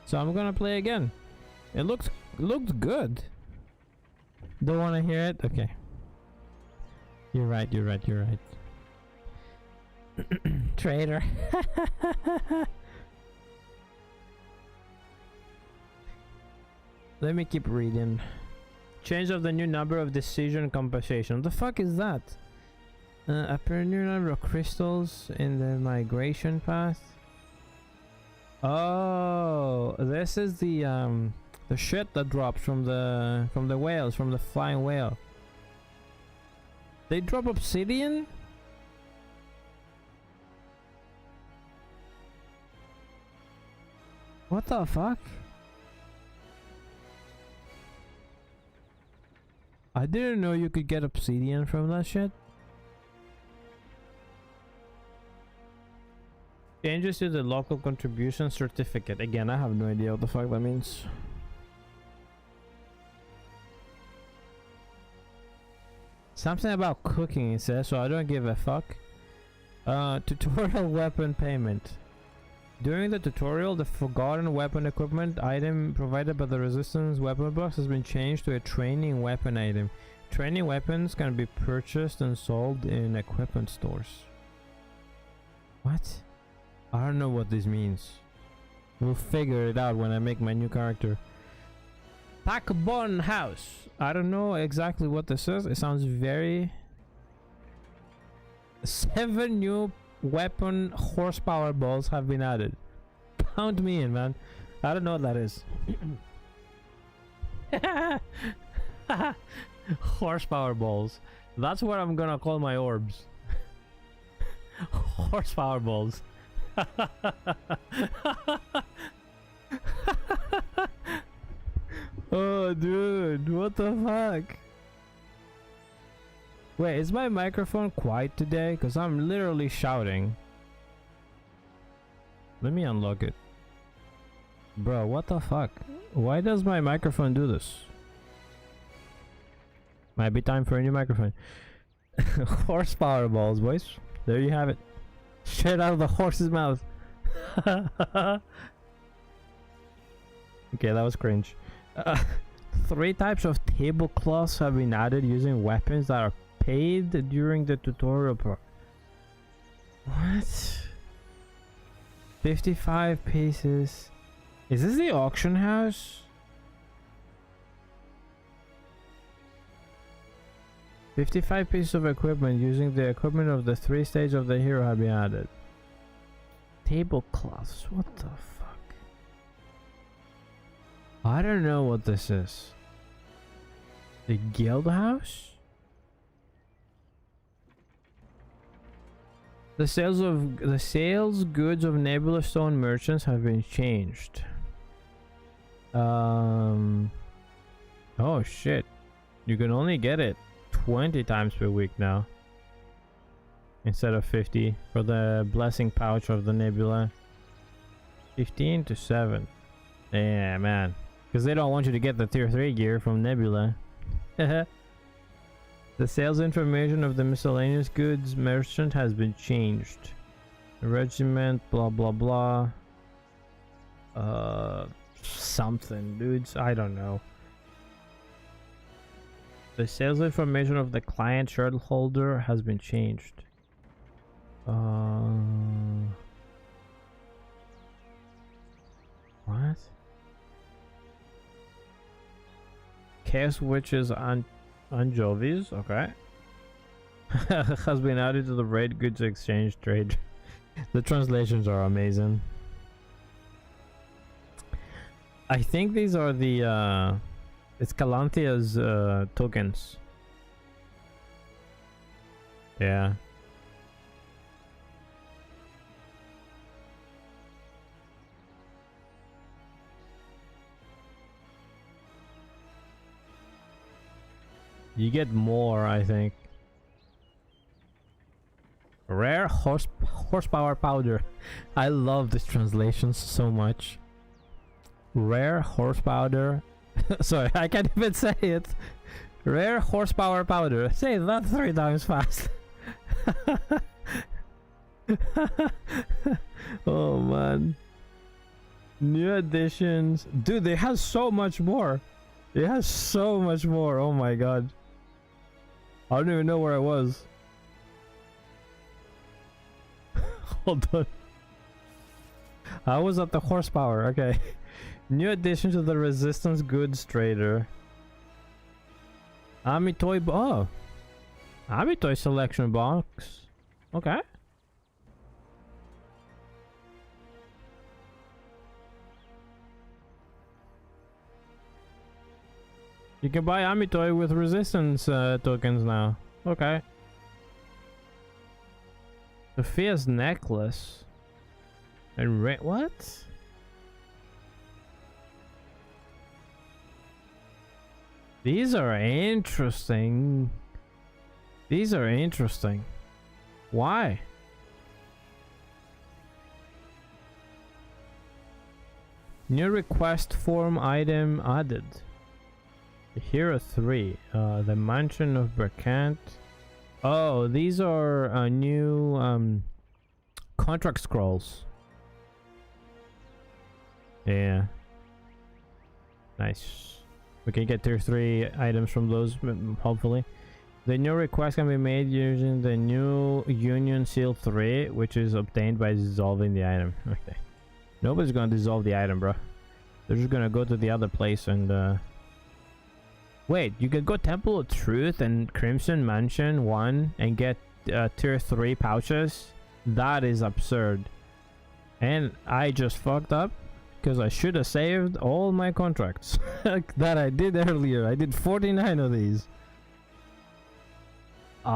A: So I'm gonna play again. It looked good. Don't wanna hear it? Okay. You're right. Traitor. Let me keep reading. Change of the new number of decision compensation. What the fuck is that? Appear new number of crystals in the migration path. Oh, this is the shit that drops from the whales, from the flying whale. They drop obsidian? What the fuck? I didn't know you could get obsidian from that shit. Changes to the local contribution certificate. Again, I have no idea what the fuck that means. Something about cooking, it says, so I don't give a fuck. Tutorial weapon payment. During the tutorial, the forgotten weapon equipment item provided by the resistance weapon box has been changed to a training weapon item. Training weapons can be purchased and sold in equipment stores. What? I don't know what this means. We'll figure it out when I make my new character. Takbon House. I don't know exactly what this is. It sounds very... 7 new weapon horsepower balls have been added. Count me in, man. I don't know what that is. Horsepower balls. That's what I'm gonna call my orbs. Horsepower balls. Oh, dude, what the fuck? Wait, is my microphone quiet today? Because I'm literally shouting. Let me unlock it. Bro, what the fuck? Why does my microphone do this? Might be time for a new microphone. Horsepower balls, boys. There you have it. Straight out of the horse's mouth. Okay, that was cringe. 3 types of tablecloths have been added using weapons that are paid during the tutorial part. What? 55 pieces. Is this the auction house? 55 pieces of equipment using the equipment of the 3 stages of the hero have been added. Tablecloths, what the fuck? I don't know what this is. The guild house? The sales goods of Nebula Stone merchants have been changed. Oh shit. You can only get it 20 times per week now. Instead of 50 for the blessing pouch of the Nebula. 15 to 7. Yeah, man. Because they don't want you to get the tier 3 gear from Nebula. The sales information of the miscellaneous goods merchant has been changed. Regiment, blah blah blah. Something, dudes. I don't know. The sales information of the client shareholder has been changed. What? Chaos Witches and Anchovies, okay. Has been added to the raid goods exchange trade. The translations are amazing. I think these are the it's Calanthia's tokens. Yeah. You get more, I think. Rare horsepower powder. I love this translation so much. Rare horsepower. Sorry, I can't even say it. Rare horsepower powder. Say that 3 times fast. Oh man. New additions. Dude, they have so much more. It has so much more. Oh my god. I don't even know where I was. Hold on. I was at the horsepower. Okay. New addition to the resistance goods trader. Amitoy. Oh. Amitoy selection box. Okay. You can buy Amitoy with resistance tokens now. Okay. Sophia's necklace. And what? These are interesting. These are interesting. Why? New request form item added. Hero 3, the Mansion of Berkant. Oh, these are new contract scrolls. Yeah. Nice. We can get tier 3 items from those, hopefully. The new request can be made using the new Union Seal 3, which is obtained by dissolving the item. Okay. Nobody's gonna dissolve the item, bro. They're just gonna go to the other place and Wait, you could go Temple of Truth and Crimson Mansion 1 and get tier 3 pouches? That is absurd. And I just fucked up because I should have saved all my contracts that I did earlier. I did 49 of these. Okay.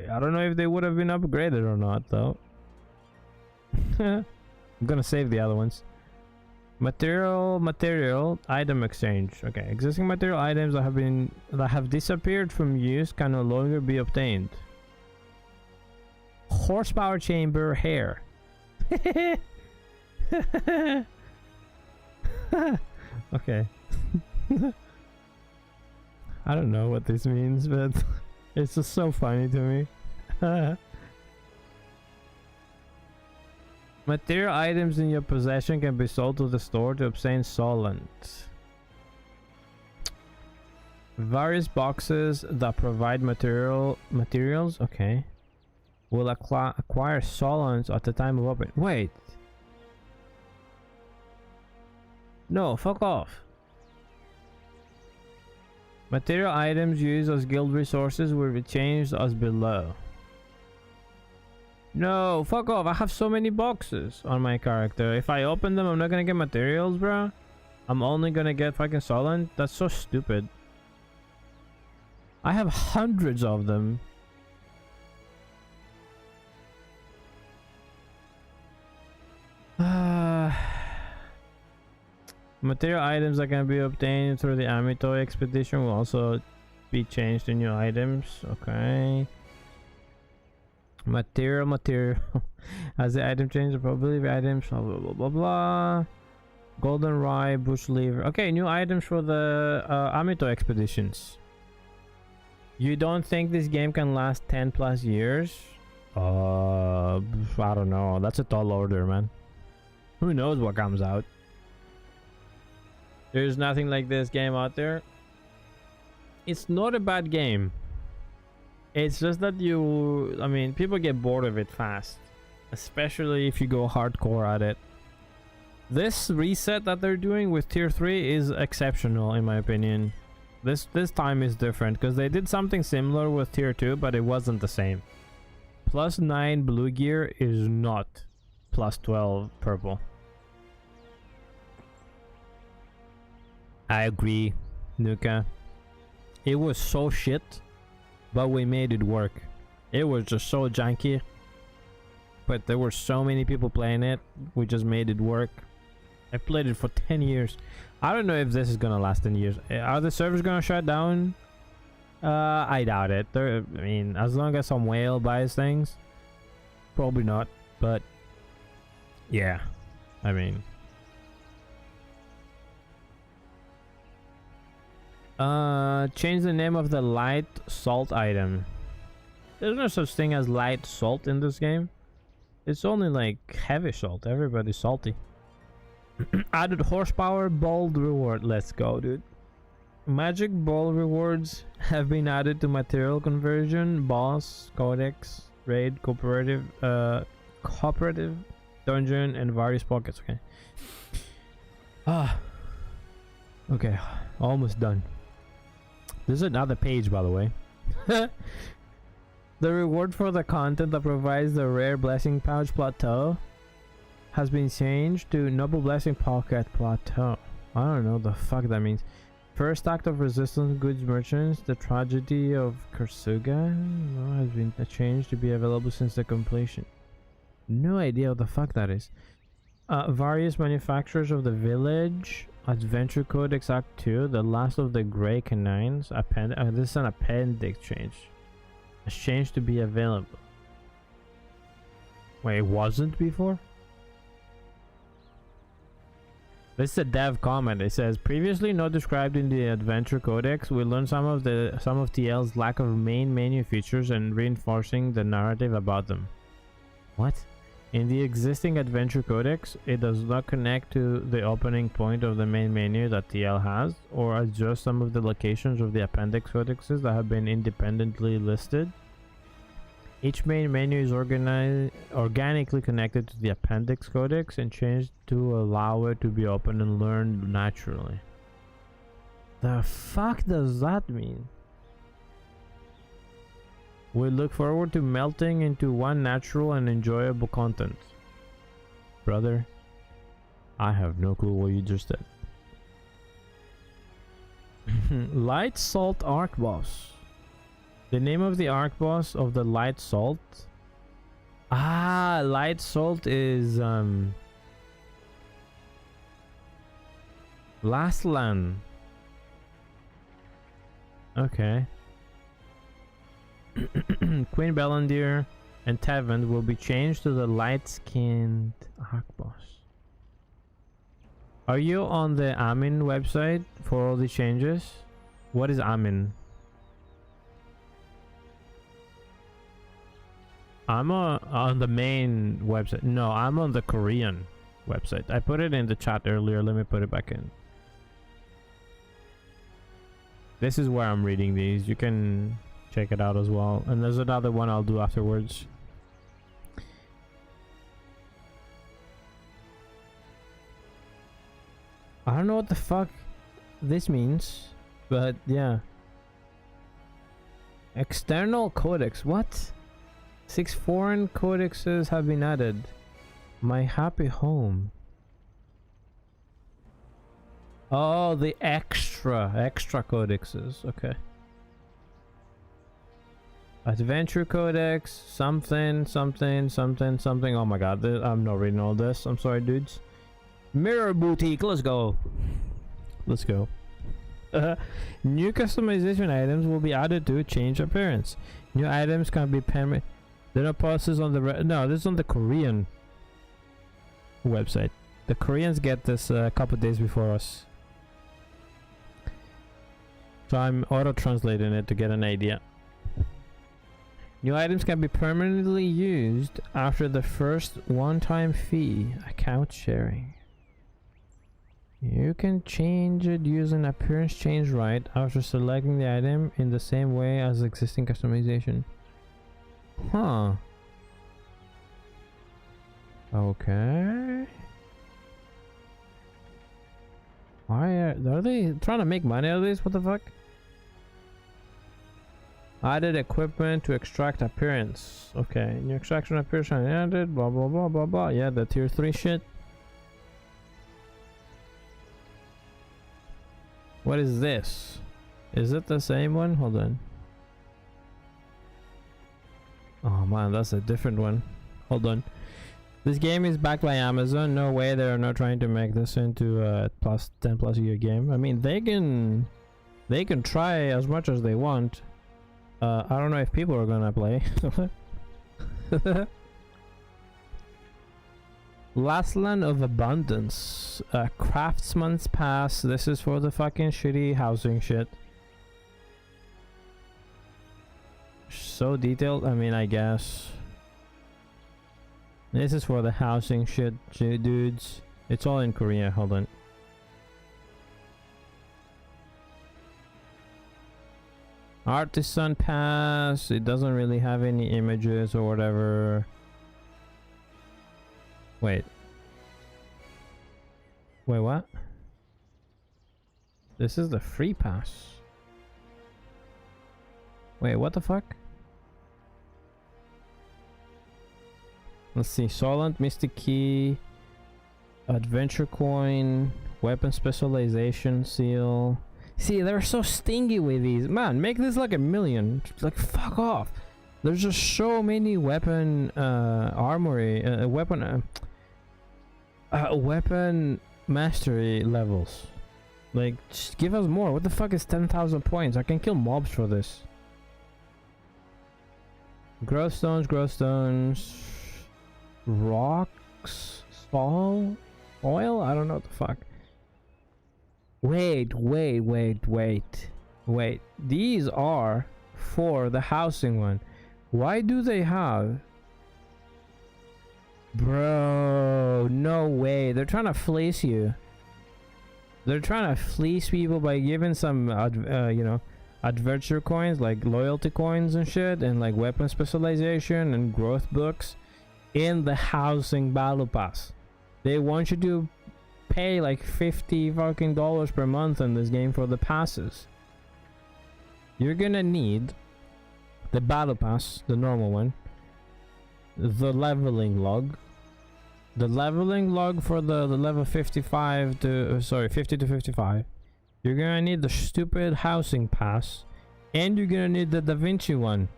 A: I don't know if they would have been upgraded or not, though. I'm gonna save the other ones. Material item exchange. Okay, existing material items that have disappeared from use can no longer be obtained. Horsepower chamber hair. Okay. I don't know what this means, but it's just so funny to me. Material items in your possession can be sold to the store to obtain solent. Various boxes that provide materials, okay, will acquire solents at the time of opening. Wait. No, fuck off. Material items used as guild resources will be changed as below. No, fuck off. I have so many boxes on my character. If I open them, I'm not gonna get materials, bro. I'm only gonna get fucking solent. That's so stupid. I have hundreds of them. Material items that can be obtained through the Amito expedition will also be changed to new items. Okay. Material. As the item changes, the probability of items, blah blah blah blah blah. Golden rye, bush lever. Okay, new items for the Amito expeditions. You don't think this game can last 10 plus years? I don't know. That's a tall order, man. Who knows what comes out? There's nothing like this game out there. It's not a bad game. It's just that I mean, people get bored of it fast. Especially if you go hardcore at it. This reset that they're doing with tier 3 is exceptional in my opinion. This time is different because they did something similar with tier 2, but it wasn't the same. Plus 9 blue gear is not plus 12 purple. I agree, Nuka. It was so shit, but we made it work. It was just so janky, but there were so many people playing it, we just made it work. I played it for 10 years. I don't know if this is gonna last 10 years. Are the servers gonna shut down? I doubt it. I mean, as long as some whale buys things, probably not, but yeah, I mean. Change the name of the light salt item. There's no such thing as light salt in this game. It's only like heavy salt. Everybody's salty. Added horsepower bold reward. Let's go, dude. Magic ball rewards have been added to material conversion, boss, codex, raid, cooperative, dungeon, and various pockets. Okay. Okay, almost done. This is another page, by the way. The reward for the content that provides the rare blessing pouch plateau has been changed to noble blessing pocket plateau. I don't know the fuck that means. First act of resistance goods merchants, the tragedy of Kursuga has been changed to be available since the completion. No idea what the fuck that is. Various manufacturers of the village. Adventure Codex Act 2, the last of the Grey Canines. This is an appendix change. A change to be available. Wait, it wasn't before? This is a dev comment. It says, previously not described in the Adventure Codex, we learned some of TL's lack of main menu features and reinforcing the narrative about them. What? In the existing Adventure Codex, it does not connect to the opening point of the main menu that TL has, or adjust some of the locations of the appendix codexes that have been independently listed. Each main menu is organically connected to the appendix codex and changed to allow it to be opened and learned naturally. The fuck does that mean? We look forward to melting into one natural and enjoyable content. Brother, I have no clue what you just said. Light Salt Arc Boss. The name of the Arc Boss of the Light Salt. Ah, Light Salt is Last Land. Okay. Queen Bellandir and Tevin will be changed to the light-skinned Arc Boss. Are you on the Amin website for all the changes? What is Amin? I'm on the main website. No, I'm on the Korean website. I put it in the chat earlier. Let me put it back in. This is where I'm reading these. You can check it out as well. And there's another one I'll do afterwards. I don't know what the fuck this means, but yeah. External codex. What? 6 foreign codexes have been added. My happy home. Oh, the extra codexes. Okay. Adventure codex, something. Oh my god, I'm not reading all this. I'm sorry, dudes. Mirror boutique, let's go. Let's go. New customization items will be added to change appearance. New items can be permanent. There are pauses on the no, this is on the Korean website. The Koreans get this a couple days before us. So I'm auto-translating it to get an idea. New items can be permanently used after the first one-time fee. Account sharing. You can change it using appearance change right after selecting the item in the same way as existing customization. Huh. Okay. Why are they trying to make money out of this? What the fuck? Added equipment to extract appearance. Okay, new extraction appearance added. Blah blah blah blah blah. Yeah, the tier 3 shit. What is this? Is it the same one? Hold on. Oh man, that's a different one. Hold on. This game is backed by Amazon. No way they're not trying to make this into a 10+ year game. I mean, they can try as much as they want. I don't know if people are gonna play. Last Land of Abundance. Craftsman's Pass. This is for the fucking shitty housing shit. So detailed, I mean, I guess. This is for the housing shit, dudes. It's all in Korea, hold on. Artisan Pass. It doesn't really have any images or whatever. Wait, what? This is the free pass. Wait, what the fuck? Let's see. Solent, Mystic Key, Adventure Coin, Weapon Specialization Seal. See, they're so stingy with these. Man, make this like 1 million. Like, fuck off. There's just so many weapon armory, weapon mastery levels. Like, just give us more. What the fuck is 10,000 points? I can kill mobs for this. Growth stones, rocks, oil? I don't know what the fuck. Wait. These are for the housing one. Why do they have... Bro, no way. They're trying to fleece you. They're trying to fleece people by giving some, you know, adventure coins, like loyalty coins and shit, and like weapon specialization and growth books in the housing battle pass. They want you to pay like $50 fucking per month in this game for the passes. You're gonna need the battle pass, the normal one, the leveling log, for the level 55 to 50 to 55. You're gonna need the stupid housing pass, and you're gonna need the Da Vinci one.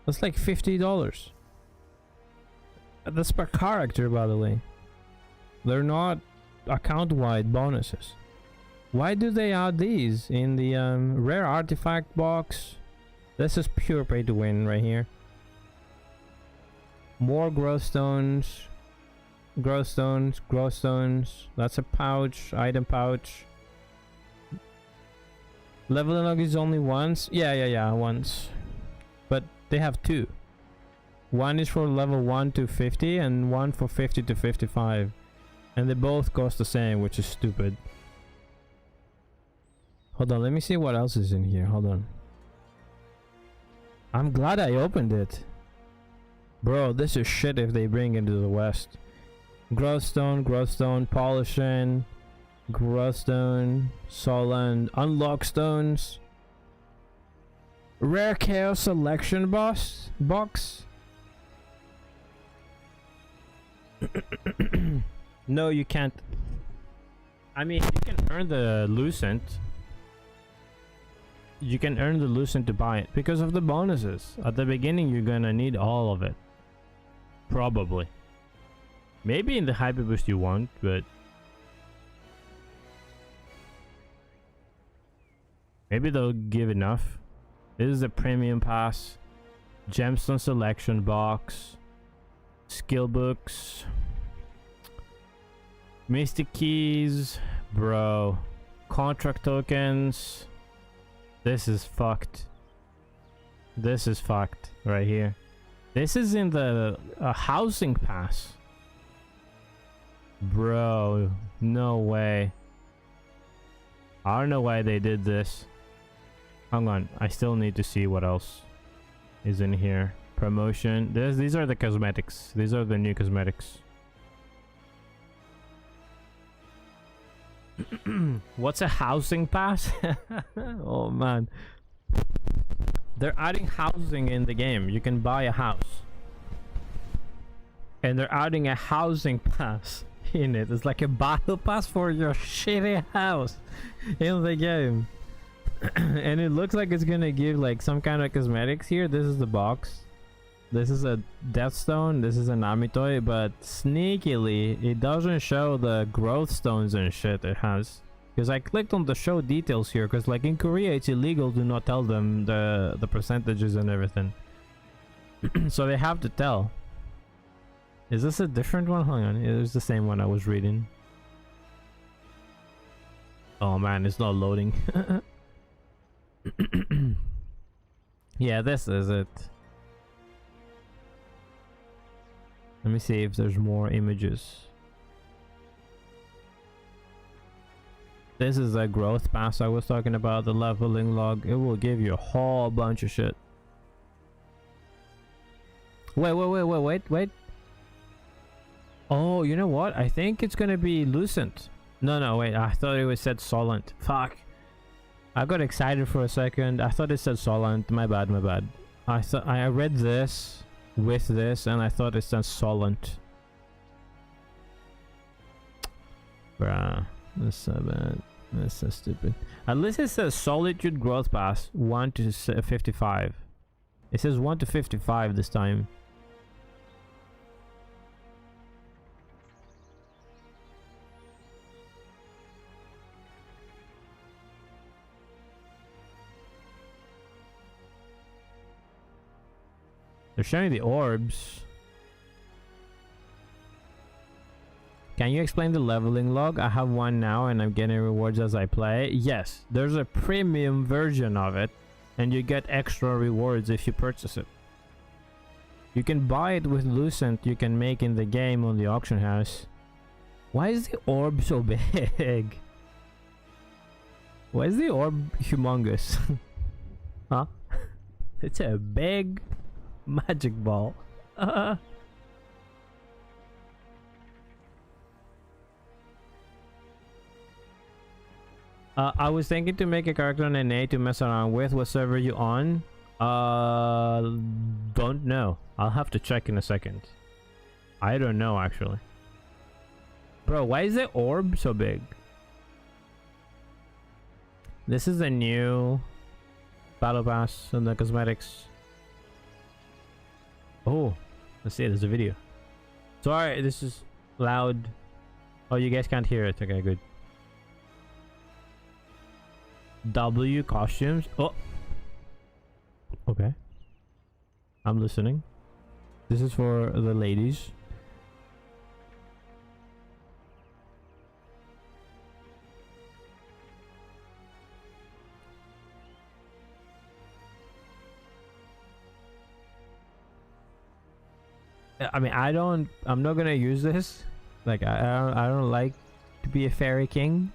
A: That's like $50. That's per character, by the way. They're not account-wide bonuses. Why do they add these in the rare artifact box? This is pure pay to win right here. More growth stones. Growth stones. That's a pouch, item pouch. Leveling log is only once. Yeah, once. But they have two. One is for level 1 to 50 and one for 50 to 55. And they both cost the same, which is stupid. Hold on, let me see what else is in here. Hold on. I'm glad I opened it. Bro, this is shit if they bring it to the west. Growth stone, polishing, growth stone, Soland, unlock stones. Rare chaos selection box. No, you can't. I mean, you can earn the Lucent. You can earn the Lucent to buy it because of the bonuses. At the beginning, you're gonna need all of it. Probably. Maybe in the Hyper Boost you won't, but... maybe they'll give enough. This is a premium pass. Gemstone selection box. Skill books. Mystic keys. Bro. Contract tokens. This is fucked. This is fucked right here. This is in the housing pass. Bro, no way. I don't know why they did this. Hang on, I still need to see what else is in here. Promotion. These are the cosmetics. These are the new cosmetics. What's a housing pass? Oh man. They're adding housing in the game. You can buy a house. And they're adding a housing pass in it. It's like a battle pass for your shitty house in the game. And it looks like it's gonna give like some kind of cosmetics here. This is the box. This is a Death Stone. This is an Amitoi, but sneakily it doesn't show the growth stones and shit it has. Because I clicked on the show details here, because like in Korea it's illegal to not tell them the percentages and everything. So they have to tell. Is this a different one? Hang on, it was the same one I was reading. Oh man, it's not loading. Yeah, this is it. Let me see if there's more images. This is a growth pass I was talking about, the leveling log. It will give you a whole bunch of shit. Wait. Oh, you know what? I think it's gonna be Lucent. No, wait. I thought it was said Solent. Fuck. I got excited for a second. I thought it said Solent. My bad. I thought I read this with this and I thought it said Solent. Bruh. That's so bad. That's so stupid. At least it says Solitude Growth Pass 1 to 55. It says 1 to 55 this time. They're showing the orbs. Can you explain the leveling log? I have one now and I'm getting rewards as I play. Yes, there's a premium version of it and you get extra rewards if you purchase it. You can buy it with Lucent you can make in the game on the auction house. Why is the orb so big? Why is the orb humongous? Huh? It's a big magic ball. I was thinking to make a character on NA to mess around with. What server you on? Don't know. I'll have to check in a second. I don't know actually. Bro, why is the orb so big? This is the new battle pass and the cosmetics. Oh, let's see. There's a video. Sorry, this is loud. Oh, you guys can't hear it. Okay, good. W costumes. Oh, okay. I'm listening. This is for the ladies. I mean, I'm not gonna use this. Like, I don't like to be a fairy king.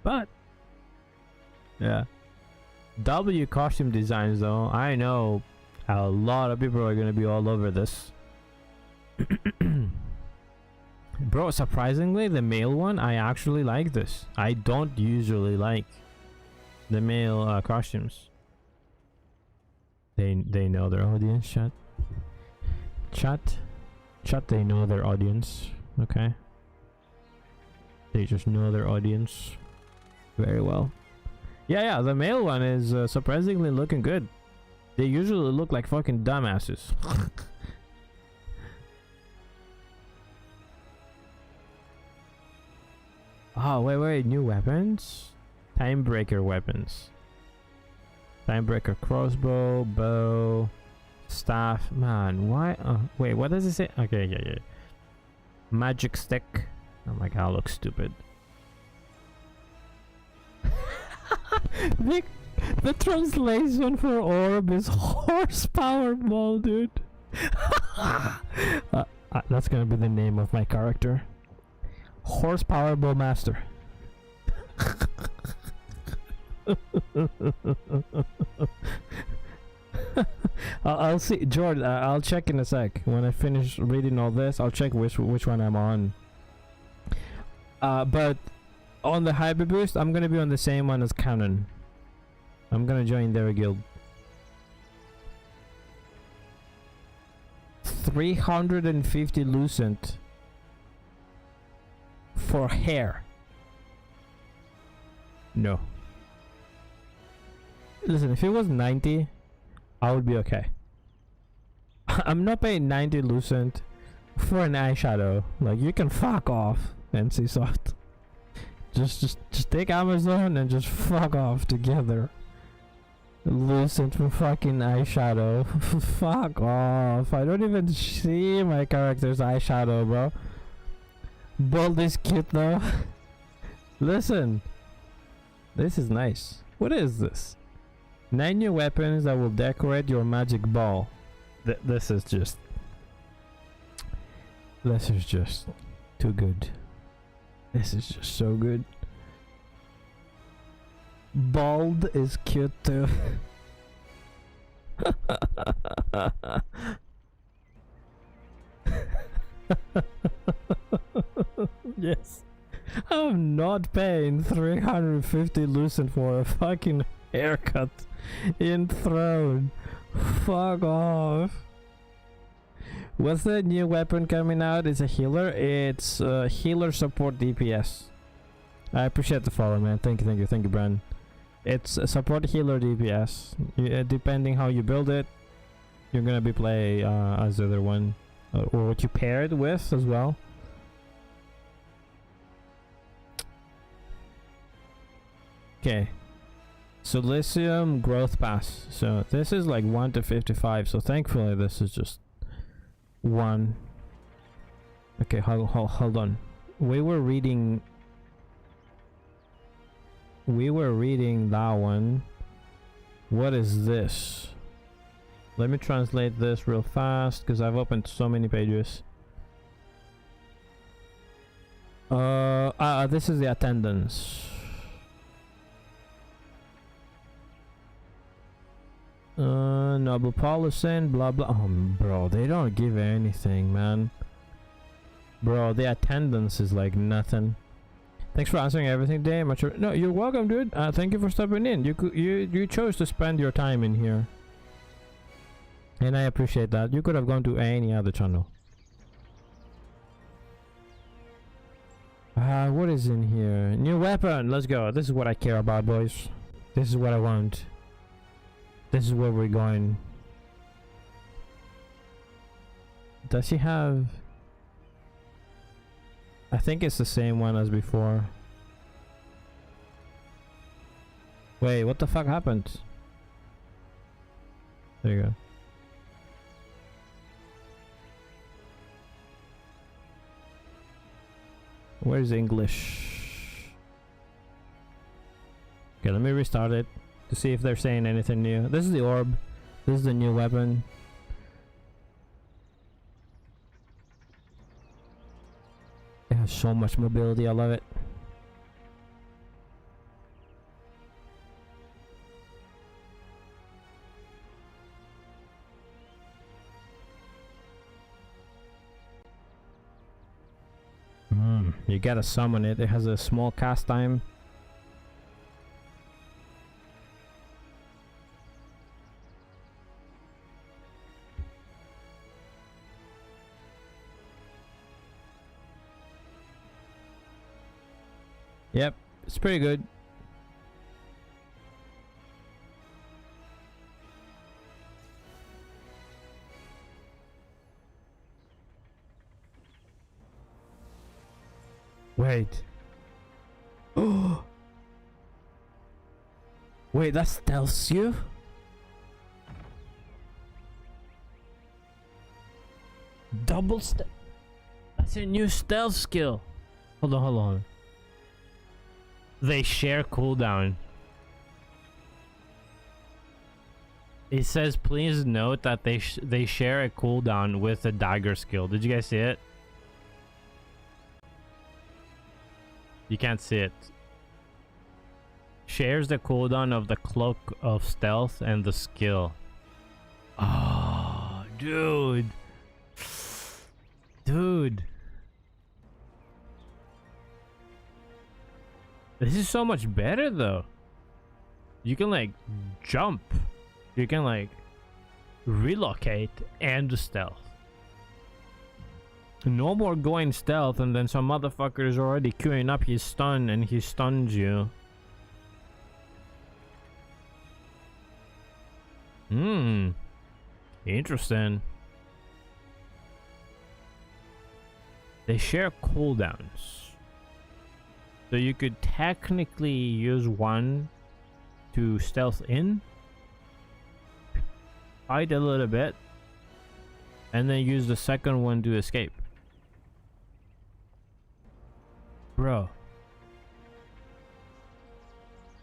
A: But yeah, W costume designs though. I know a lot of people are gonna be all over this. Bro, surprisingly, the male one, I actually like this. I don't usually like the male costumes. They know their audience, chat, they know their audience. Okay, they just know their audience very well. Yeah, the male one is surprisingly looking good. They usually look like fucking dumbasses. Oh, wait, new weapons? Timebreaker weapons. Timebreaker crossbow, bow, staff. Man, why? Wait, what does it say? Okay, yeah. Magic stick. Oh my god, looks stupid. The translation for orb is horsepower ball, dude. That's gonna be the name of my character. Horsepower ball master. I'll see, Jordan. I'll check in a sec. When I finish reading all this, I'll check which one I'm on. But on the hyper boost, I'm gonna be on the same one as Canon. I'm gonna join their guild. 350 lucent for hair. No. Listen, if it was 90, I would be okay. I'm not paying 90 lucent for an eyeshadow. Like, you can fuck off, NCSoft. Just take Amazon and just fuck off together. Lucent for fucking eyeshadow. Fuck off. I don't even see my character's eyeshadow, bro. Bald is cute though. Listen. This is nice. What is this? 9 new weapons that will decorate your magic ball. This is just too good. This is just so good. Bald is cute too. Yes. I'm not paying 350 lucent for a fucking haircut in Throne. Fuck off. What's the new weapon coming out? It's a healer. It's healer support DPS. I appreciate the follow, man. Thank you, Brand. It's a support healer DPS. Depending how you build it, you're gonna be play as the other one, or what you pair it with as well. Okay, Silicium growth pass. So this is like 1 to 55. So thankfully this is just 1. Okay, hold on. We were reading that one. What is this? Let me translate this real fast because I've opened so many pages. This is the attendance. Noble policy, blah blah. Oh, bro, they don't give anything, man. Bro, the attendance is like nothing. Thanks for answering everything today. No, you're welcome, dude. Thank you for stepping in. You chose to spend your time in here, and I appreciate that. You could have gone to any other channel. What is in here? New weapon. Let's go. This is what I care about, boys. This is what I want. This is where we're going. Does he have... I think it's the same one as before. Wait, what the fuck happened? There you go. Where's English? Okay, let me restart it to see if they're saying anything new. This is the orb. This is the new weapon. It has so much mobility, I love it. You gotta summon it. It has a small cast time. Yep, it's pretty good. Wait. Oh. Wait, that stealths you? Double stealth. That's a new stealth skill. Hold on, hold on. They share cooldown. It says, please note that they share a cooldown with the dagger skill. Did you guys see it? You can't see it. Shares the cooldown of the cloak of stealth and the skill. Oh, dude. Dude. This is so much better though. You can like jump. You can like relocate and stealth. No more going stealth and then some motherfucker is already queuing up his stun and he stuns you. Interesting. They share cooldowns. So you could technically use one to stealth in, hide a little bit, and then use the second one to escape. Bro.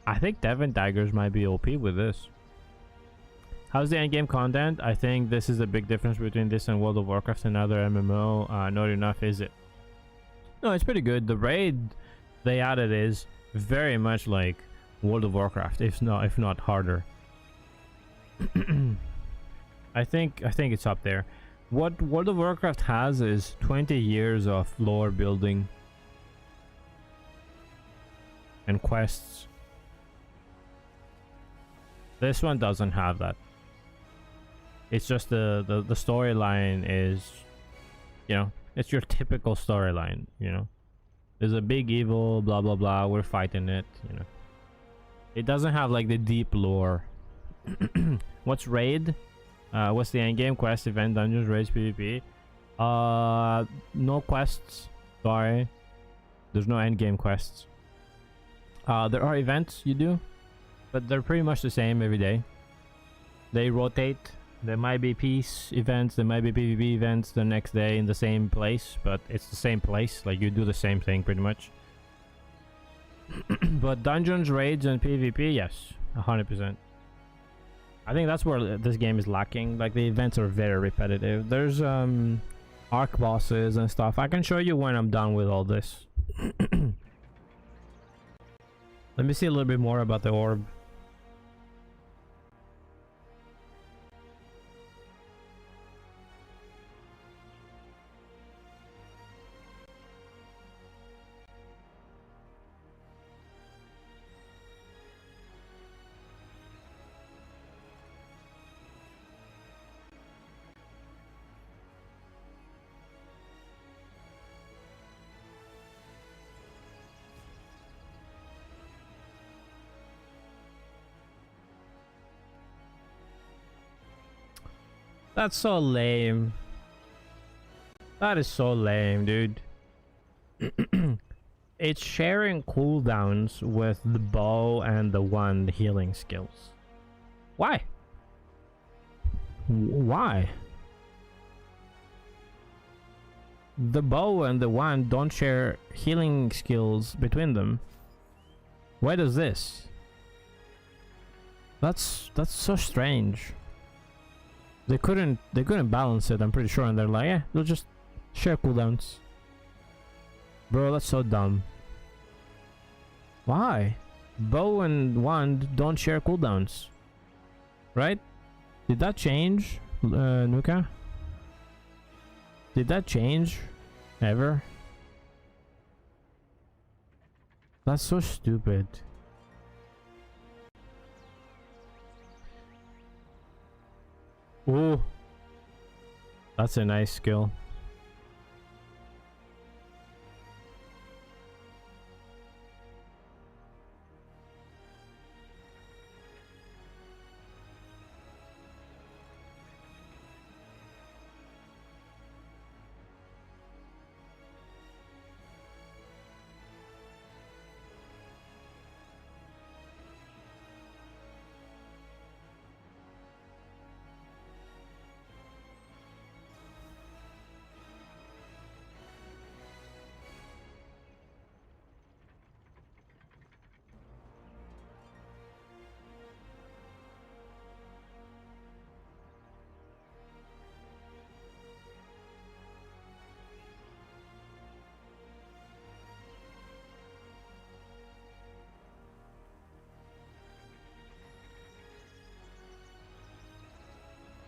A: I think Devon Daggers might be OP with this. How's the endgame content? I think this is a big difference between this and World of Warcraft and other MMO. Not enough, is it? No, it's pretty good. The raid they added is very much like World of Warcraft, if not harder. I think it's up there. What World of Warcraft has is 20 years of lore building and quests. This one doesn't have that. It's just the storyline is, you know, it's your typical storyline, you know. There's a big evil, blah blah blah, we're fighting it, you know. It doesn't have like the deep lore. What's raid? What's the end game? Quest, event, dungeons, raids, PvP? No quests. Sorry. There's no end game quests. There are events you do, but they're pretty much the same every day. They rotate. There might be peace events, there might be PvP events the next day in the same place, but it's the same place. Like, you do the same thing pretty much. But dungeons, raids, and PvP, yes, 100%. I think that's where this game is lacking. Like, the events are very repetitive. There's arc bosses and stuff. I can show you when I'm done with all this. Let me see a little bit more about the orb. That's so lame. That is so lame, dude. It's sharing cooldowns with the bow and the wand healing skills. Why? Why? The bow and the wand don't share healing skills between them. Why does this? That's so strange. They couldn't balance it, I'm pretty sure, and they're like, yeah, they'll just share cooldowns. Bro, that's so dumb. Why? Bow and wand don't share cooldowns. Right? Did that change, Nuka? Did that change? Ever? That's so stupid. Ooh. That's a nice skill.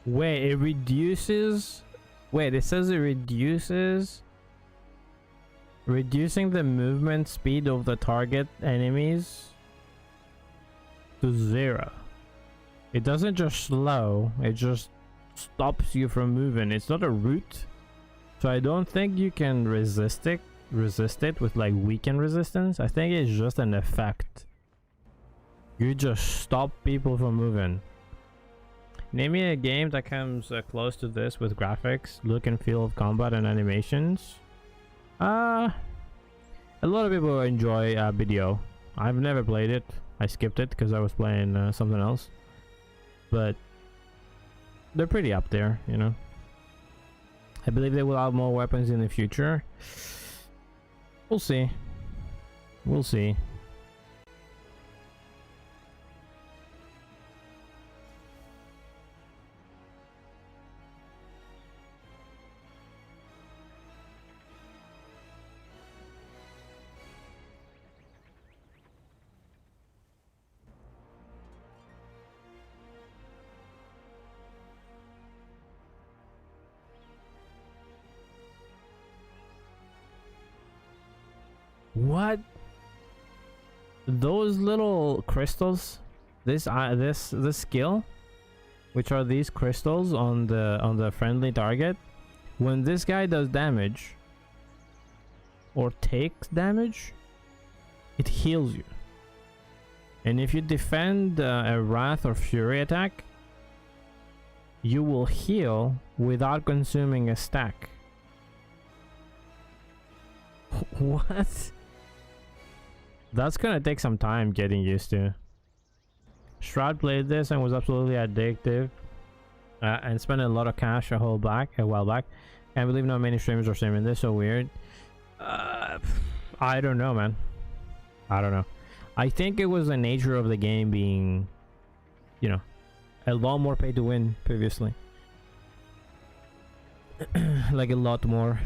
A: Wait, it reduces... Wait, it says it reduces... Reducing the movement speed of the target enemies to 0. It doesn't just slow, it just stops you from moving. It's not a route. So I don't think you can resist it with like weaken resistance. I think it's just an effect. You just stop people from moving. Name me a game that comes close to this with graphics, look and feel of combat and animations. A lot of people enjoy video. I've never played it. I skipped it because I was playing something else. But they're pretty up there, you know. I believe they will have more weapons in the future. We'll see. We'll see. What? Those little crystals, this skill, which are these crystals on the friendly target, when this guy does damage or takes damage, it heals you. And if you defend a Wrath or Fury attack, you will heal without consuming a stack. What? That's gonna take some time getting used to. Shroud played this and was absolutely addictive, and spent a lot of cash a while back. Can't believe not many streamers are streaming this. So weird. I don't know, man. I don't know. I think it was the nature of the game being, you know, a lot more pay to win previously. Like a lot more.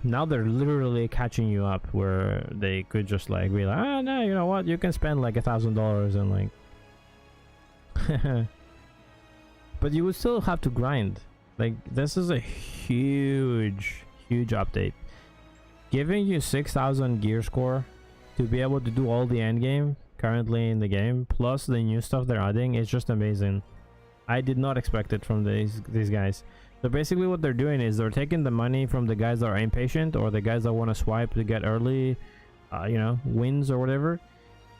A: Now they're literally catching you up, where they could just like be like, ah, no, you know what, you can spend like $1,000 and like but you would still have to grind. Like, this is a huge update, giving you 6,000 gear score to be able to do all the end game currently in the game, plus the new stuff they're adding. Is just amazing. I did not expect it from these guys. So basically what they're doing is they're taking the money from the guys that are impatient, or the guys that want to swipe to get early, you know, wins or whatever.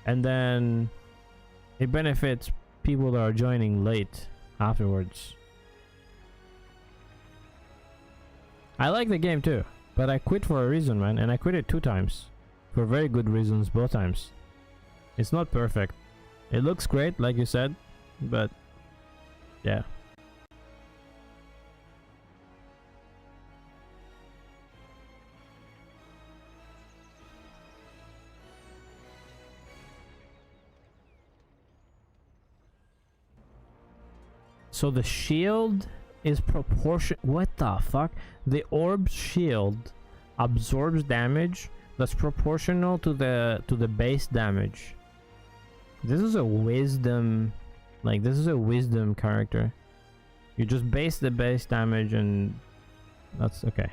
A: And then it benefits people that are joining late afterwards. I like the game too, but I quit for a reason, man, and I quit it 2 times. For very good reasons, both times. It's not perfect. It looks great, like you said, but yeah. So the shield is proportion. What the fuck? The orb's shield absorbs damage that's proportional to the base damage. This is a wisdom, like this is a wisdom character. You just base the base damage and that's okay.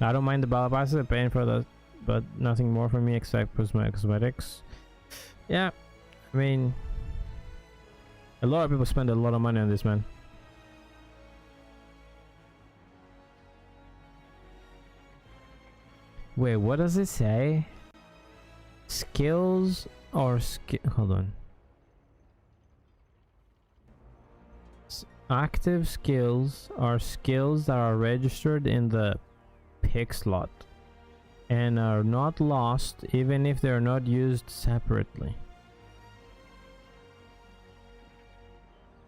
A: I don't mind the battle passes, I'm paying for that, but nothing more for me except cosmetics. Yeah, I mean, a lot of people spend a lot of money on this, man. Wait, what does it say? Skills or hold on. Active skills are skills that are registered in the pick slot and are not lost even if they're not used separately.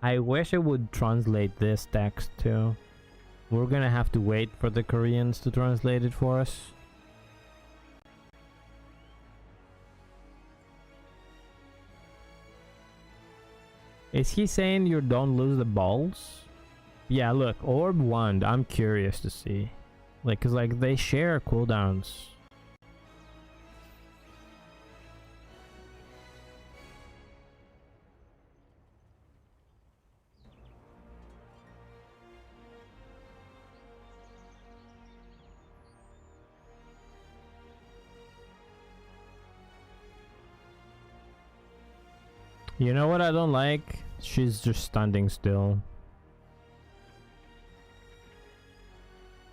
A: I wish it would translate this text too. We're gonna have to wait for the Koreans to translate it for us. Is he saying you don't lose the balls? Yeah, look, Orb Wand, I'm curious to see. Like, cause like they share cooldowns. You know what I don't like? She's just standing still.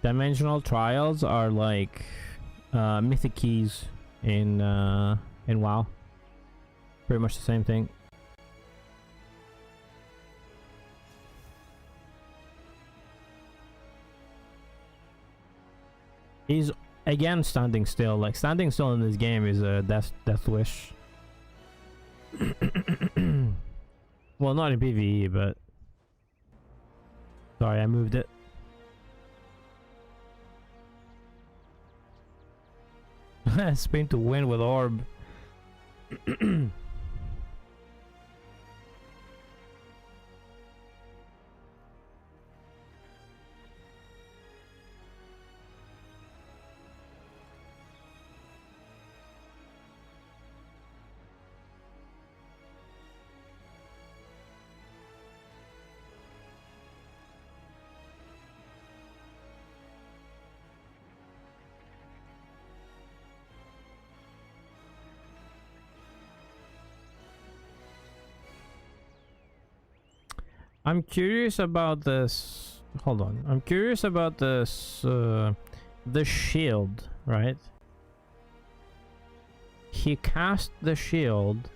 A: Dimensional trials are like mythic keys in WoW. Pretty much the same thing. He's again standing still. Like standing still in this game is a death wish. Well, not in PvE, but sorry, I moved it. Spin to win with Orb. I'm curious about this. Hold on. I'm curious about this. The shield, right? He cast the shield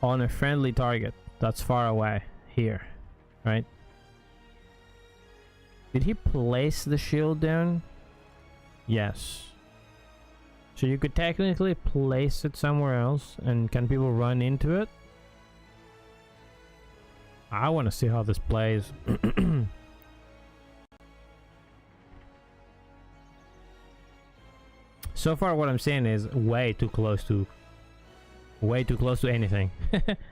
A: on a friendly target that's far away here, right? Did he place the shield down? Yes. So you could technically place it somewhere else, and can people run into it? I want to see how this plays. So far what I'm saying is way too close to anything.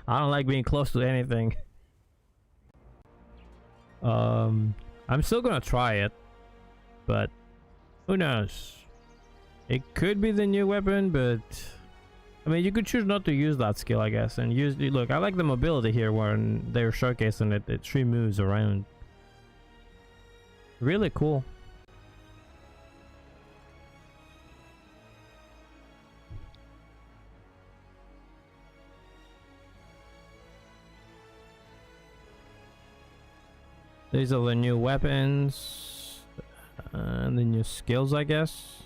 A: I don't like being close to anything. I'm still gonna try it, but who knows? It could be the new weapon, but I mean, you could choose not to use that skill, I guess, and use. Look, I like the mobility here when they're showcasing it. It 3 moves around. Really cool. These are the new weapons and the new skills, I guess.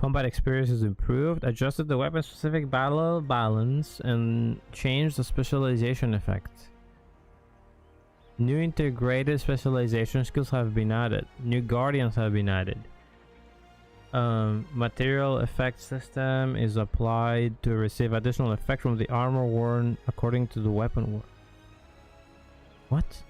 A: Combat experience is improved. Adjusted the weapon specific battle balance and changed the specialization effect. New integrated specialization skills have been added. New guardians have been added. Material effect system is applied to receive additional effect from the armor worn according to the weapon. What?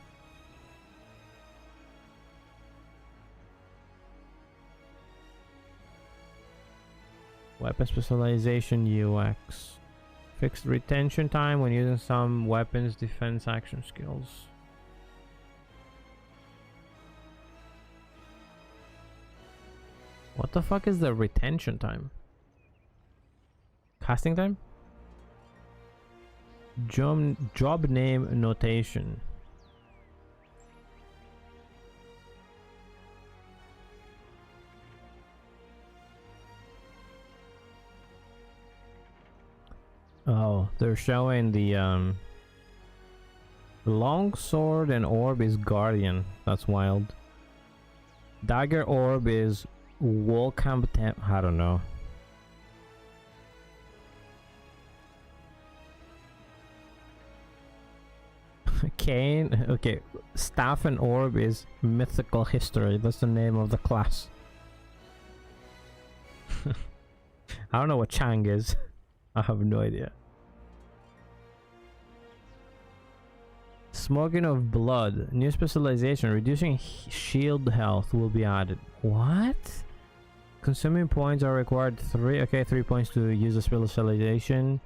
A: Weapon specialization UX. Fixed retention time when using some weapons defense action skills. What the fuck is the retention time? Casting time? Job name notation. Oh, they're showing the longsword and orb is guardian. That's wild. Dagger orb is Wolcamp temp. I don't know. Kane. Okay, staff and orb is mythical history. That's the name of the class. I don't know what Chang is. I have no idea. Smoking of blood. New specialization. Reducing shield health will be added. What? Consuming points are required 3. Okay, 3 points to use the specialization.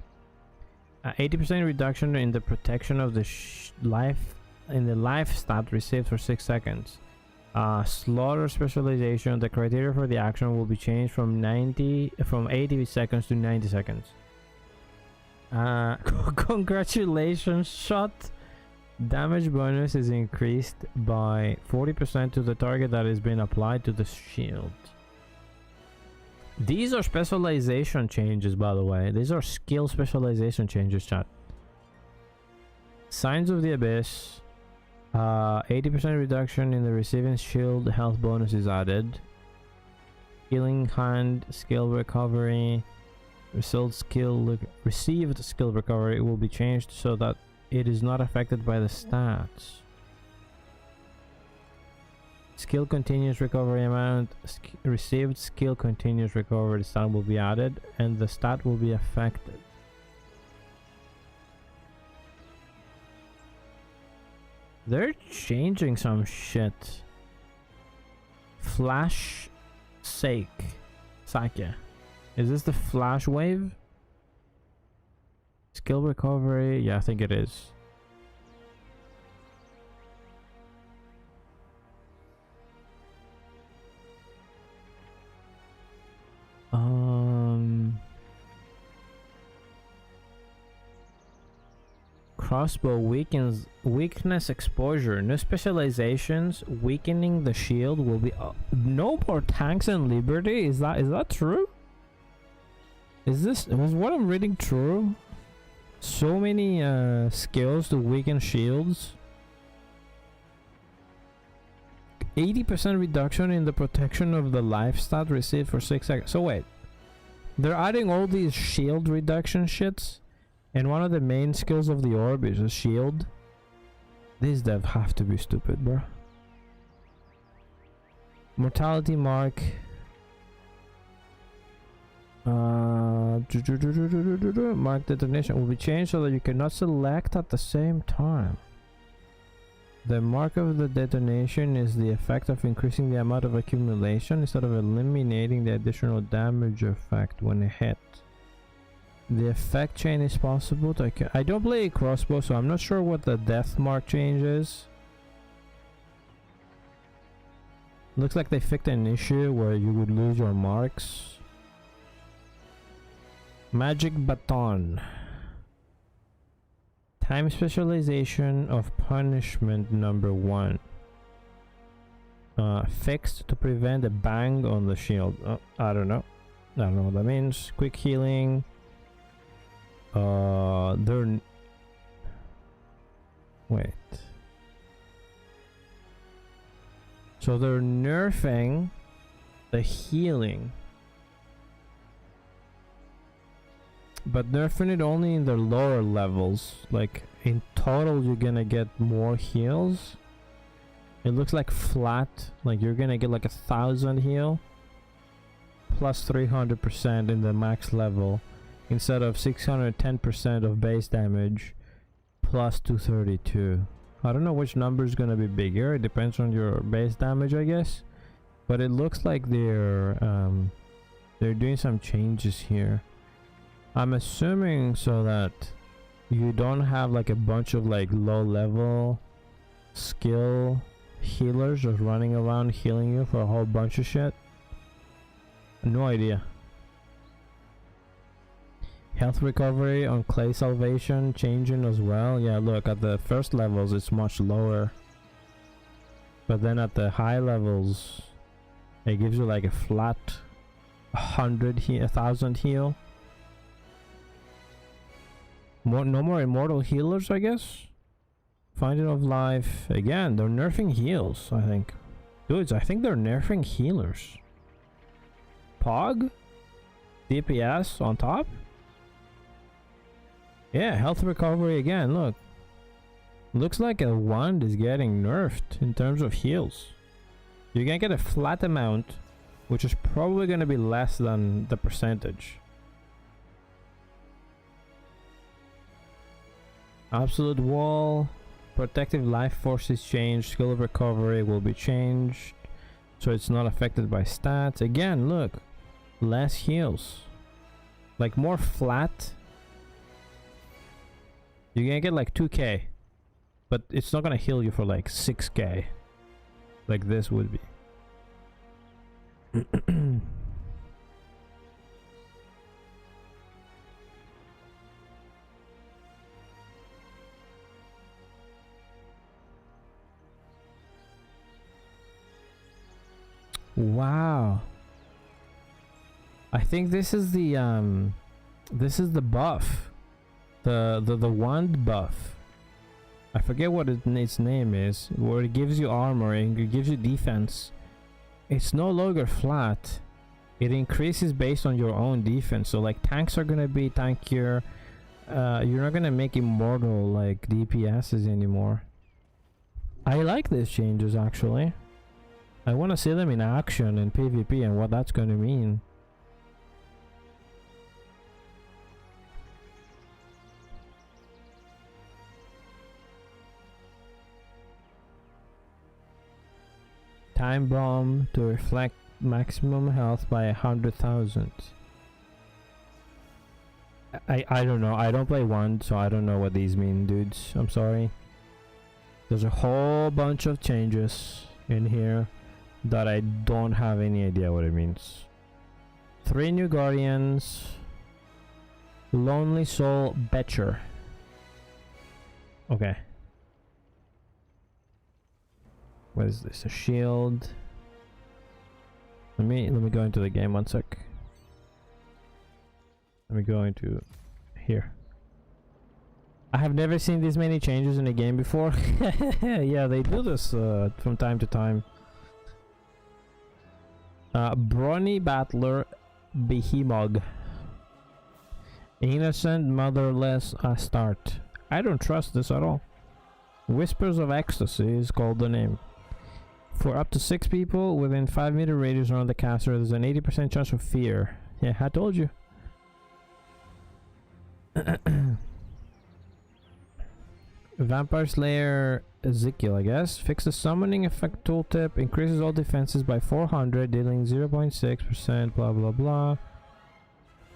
A: 80% reduction in the protection of the life stat received for 6 seconds. Slaughter specialization. The criteria for the action will be changed from 80 seconds to 90 seconds. Congratulations, shot. Damage bonus is increased by 40% to the target that has been applied to the shield. These are specialization changes, by the way. These are skill specialization changes, chat. Signs of the Abyss. 80% reduction in the receiving shield health bonus is added. Healing hand skill recovery. Received skill recovery will be changed so that it is not affected by the stats. Skill continuous recovery amount. Received skill continuous recovery stat will be added and the stat will be affected. They're changing some shit. Flash Sakya. Is this the flash wave? Skill recovery? Yeah, I think it is. Crossbow weakens weakness exposure. New specializations weakening the shield will be no more tanks and liberty. Is that true? Was what I'm reading true? So many skills to weaken shields. 80% reduction in the protection of the life stat received for 6 seconds. So wait, they're adding all these shield reduction shits, and one of the main skills of the orb is a shield. These dev have to be stupid, bro. Mortality mark. Mark detonation will be changed so that you cannot select at the same time. The mark of the detonation is the effect of increasing the amount of accumulation instead of eliminating the additional damage effect when it hit. The effect chain is possible to I don't play a crossbow, so I'm not sure what the death mark change is. Looks like they fixed an issue where you would lose your marks. Magic baton. Time specialization of punishment number 1. Fixed to prevent a bang on the shield. I don't know what that means. Quick healing. Wait. So they're nerfing the healing. but nerfing it only in the lower levels. Like in total you're gonna get more heals. It looks like flat, like you're gonna get like 1,000 heal plus 300% in the max level instead of 610% of base damage plus 232. I don't know which number is gonna be bigger. It depends on your base damage, I guess, but it looks like they're doing some changes here. I'm assuming so that you don't have like a bunch of like low level skill healers just running around healing you for a whole bunch of shit. No idea. Health recovery on clay salvation changing as well. Yeah, look, at the first levels it's much lower, but then at the high levels it gives you like a flat 1,000 heal. No more immortal healers, I guess. Finding of life again. They're nerfing heals, I think. Dudes, I think they're nerfing healers. Pog DPS on top. Yeah, health recovery again. Look, looks like a wand is getting nerfed in terms of heals. You're gonna get a flat amount, which is probably gonna be less than the percentage. Absolute wall, protective life force is changed, skill of recovery will be changed, so it's not affected by stats. Again, look, less heals, like more flat. You're gonna get like 2k, but it's not gonna heal you for like 6k, like this would be. Wow, I think this is the buff, the wand buff. I forget what its name is, where it gives you armor and it gives you defense. It's no longer flat, it increases based on your own defense. So like tanks are gonna be tankier. You're not gonna make immortal like DPSs anymore. I like these changes actually. I want to see them in action in PvP and what that's going to mean. Time bomb to reflect maximum health by 100,000. I don't know. I don't play one, so I don't know what these mean, dudes. I'm sorry. There's a whole bunch of changes in here that I don't have any idea what it means. 3 new guardians. Lonely soul Betcher. Okay. What is this? A shield. Let me go into the game one sec. Let me go into here. I have never seen this many changes in a game before. Yeah, they do this from time to time. Brawny Battler Behemoth. Innocent Motherless Astarte. I don't trust this at all. Whispers of Ecstasy is called the name. For up to 6 people within 5-meter radius around the caster, there's an 80% chance of fear. Yeah, I told you. Vampire Slayer Ezekiel, I guess. Fix the summoning effect tooltip. Increases all defenses by 400, dealing 0.6%, blah blah blah.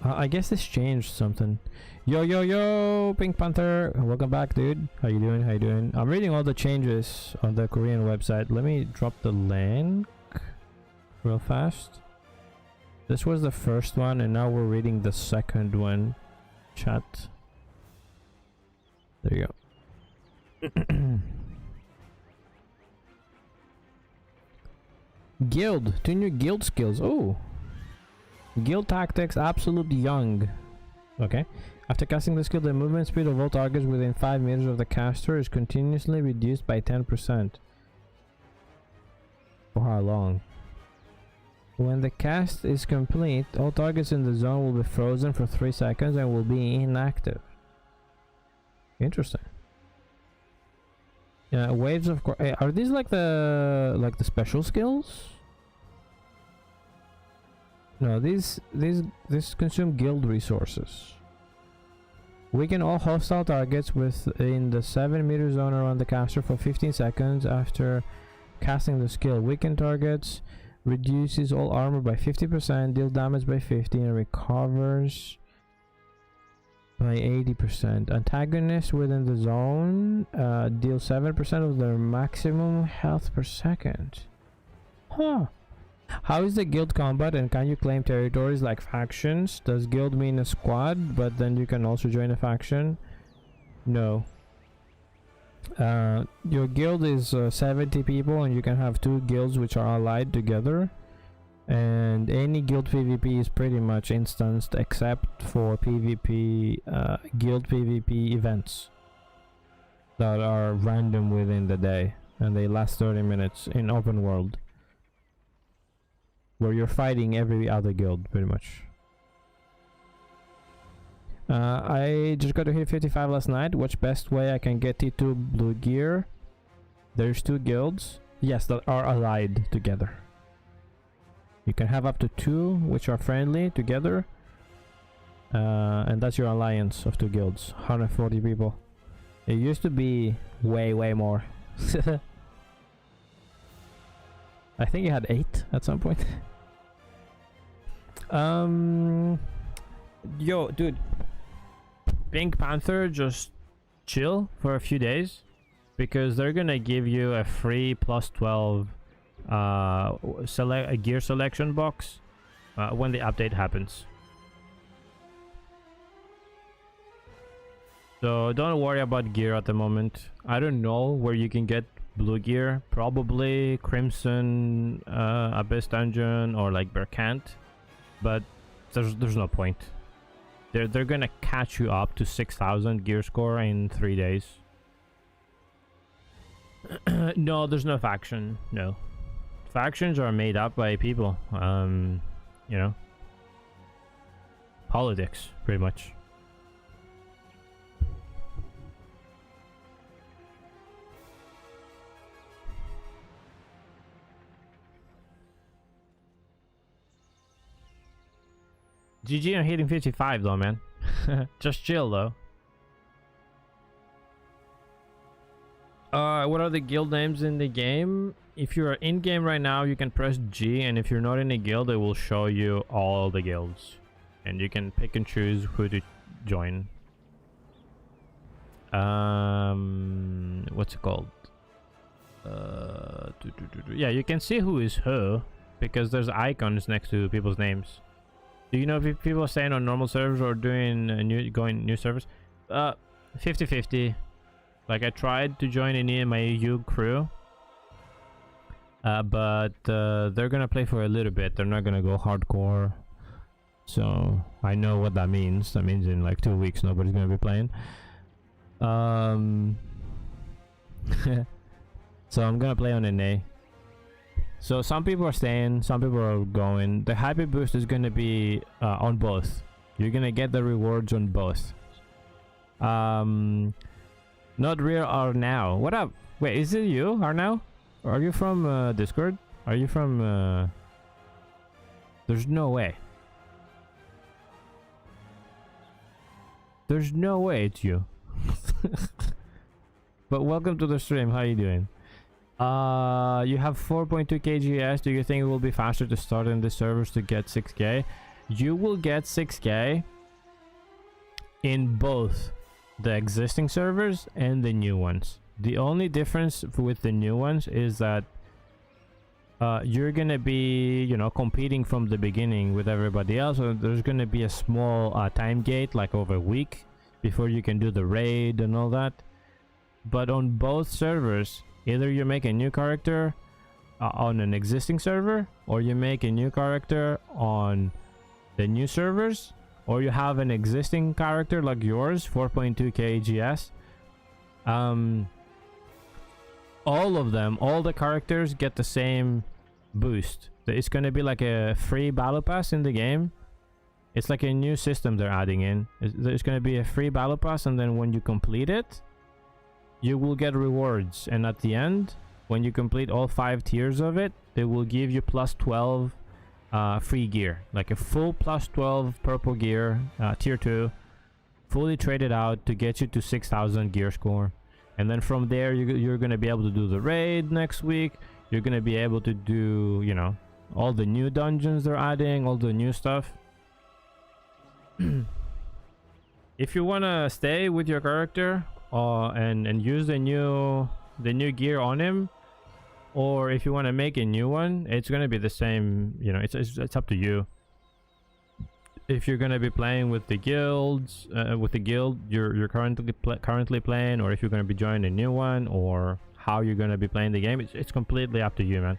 A: I guess this changed something. Yo, Pink Panther. Welcome back, dude. How you doing? How you doing? I'm reading all the changes on the Korean website. Let me drop the link real fast. This was the first one, and now we're reading the second one. Chat. There you go. Guild. 2 new guild skills. Oh. Guild tactics. Absolute young. Okay. After casting the skill, the movement speed of all targets within 5 meters of the caster is continuously reduced by 10%. For how long? When the cast is complete, all targets in the zone will be frozen for 3 seconds and will be inactive. Interesting. Yeah, waves of are these like the special skills? No, these consume guild resources. Weaken all hostile targets within the 7-meter zone around the caster for 15 seconds after casting the skill. Weaken targets reduces all armor by 50%, deal damage by 50, and recovers by 80%. Antagonists within the zone deal 7% of their maximum health per second. Huh. How is the guild combat, and can you claim territories like factions? Does guild mean a squad, but then you can also join a faction? No. Your guild is 70 people, and you can have 2 guilds which are allied together. And any guild PvP is pretty much instanced except for PvP, guild PvP events that are random within the day, and they last 30 minutes in open world, where you're fighting every other guild pretty much. I just got to hit 55 last night. What's best way I can get T2 blue gear? There's 2 guilds, yes, that are allied together. You can have up to 2 which are friendly together, and that's your alliance of 2 guilds. 140 people. It used to be way more. I think you had 8 at some point. Yo, dude, Pink Panther, just chill for a few days, because they're gonna give you a free plus 12 a gear selection box when the update happens. So don't worry about gear at the moment. I don't know where you can get blue gear. Probably Crimson Abyss Dungeon or like Berkant, but there's no point. They're gonna catch you up to 6,000 gear score in 3 days. No, there's no faction. No, factions are made up by people. You know, politics pretty much. GG on hitting 55 though, man. Just chill though. What are the guild names in the game? If you're in game right now, you can press G, and if you're not in a guild, it will show you all the guilds, and you can pick and choose who to join. What's it called? Yeah, you can see who is who because there's icons next to people's names. Do you know if people are staying on normal servers or doing going new servers? 50-50. Like, I tried to join in my EU crew, but they're gonna play for a little bit. They're not gonna go hardcore. So I know what that means. That means in like 2 weeks nobody's gonna be playing. So I'm gonna play on NA. So some people are staying, some people are going. The hyper boost is gonna be on both. You're gonna get the rewards on both. Not real or now. What up? Wait, is it you, Arnau? Are you from Discord? Are you from There's no way. There's no way it's you. But welcome to the stream. How you doing? You have 4.2 kgs. Do you think it will be faster to start in the servers to get 6k? You will get 6k in both the existing servers and the new ones. The only difference with the new ones is that you're gonna be, you know, competing from the beginning with everybody else. So there's gonna be a small time gate, like over a week, before you can do the raid and all that. But on both servers, either you make a new character on an existing server, or you make a new character on the new servers, or you have an existing character like yours, 4.2 kgs. All of them, all the characters get the same boost. It's gonna be like a free battle pass in the game. It's like a new system they're adding in. There's gonna be a free battle pass, and then when you complete it, you will get rewards. And at the end, when you complete all 5 tiers of it, they will give you plus 12 free gear, like a full plus 12 purple gear, tier 2, fully traded out to get you to 6,000 gear score. And then from there, you're gonna be able to do the raid next week. You're gonna be able to do, you know, all the new dungeons they're adding, all the new stuff. If you wanna stay with your character and use the new gear on him, or if you want to make a new one, it's gonna be the same. You know, it's up to you. If you're gonna be playing with the guilds, with the guild you're currently playing, or if you're gonna be joining a new one, or how you're gonna be playing the game, it's completely up to you, man.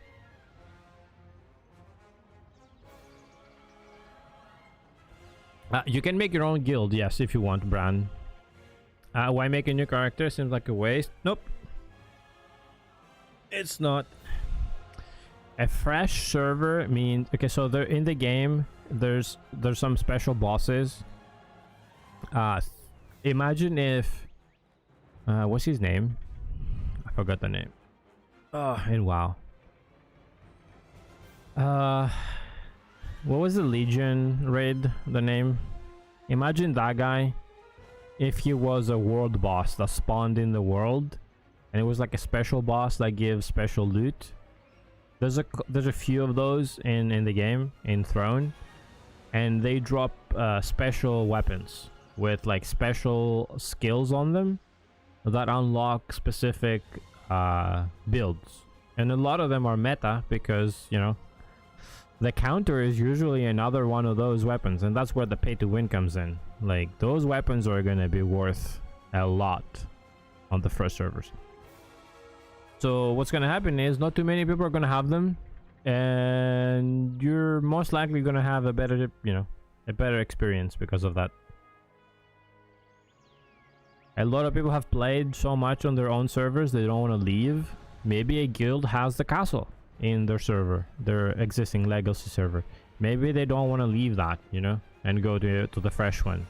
A: You can make your own guild, yes, if you want, Bran. Why make a new character? Seems like a waste. Nope. It's not. A fresh server means... Okay, so they're in the game. There's some special bosses. Imagine if... what's his name? I forgot the name. Oh, in WoW. What was the Legion raid, the name? Imagine that guy if he was a world boss that spawned in the world, and it was like a special boss that gives special loot. There's a few of those in the game, in Throne, and they drop special weapons with like special skills on them that unlock specific builds, and a lot of them are meta because, you know, the counter is usually another one of those weapons, and that's where the pay to win comes in. Like, those weapons are gonna be worth a lot on the first servers. So what's gonna happen is not too many people are gonna have them, and you're most likely gonna have a better, you know, a better experience because of that. A lot of people have played so much on their own servers they don't want to leave. Maybe a guild has the castle in their server, their existing legacy server. Maybe they don't want to leave that, you know, and go to the fresh one.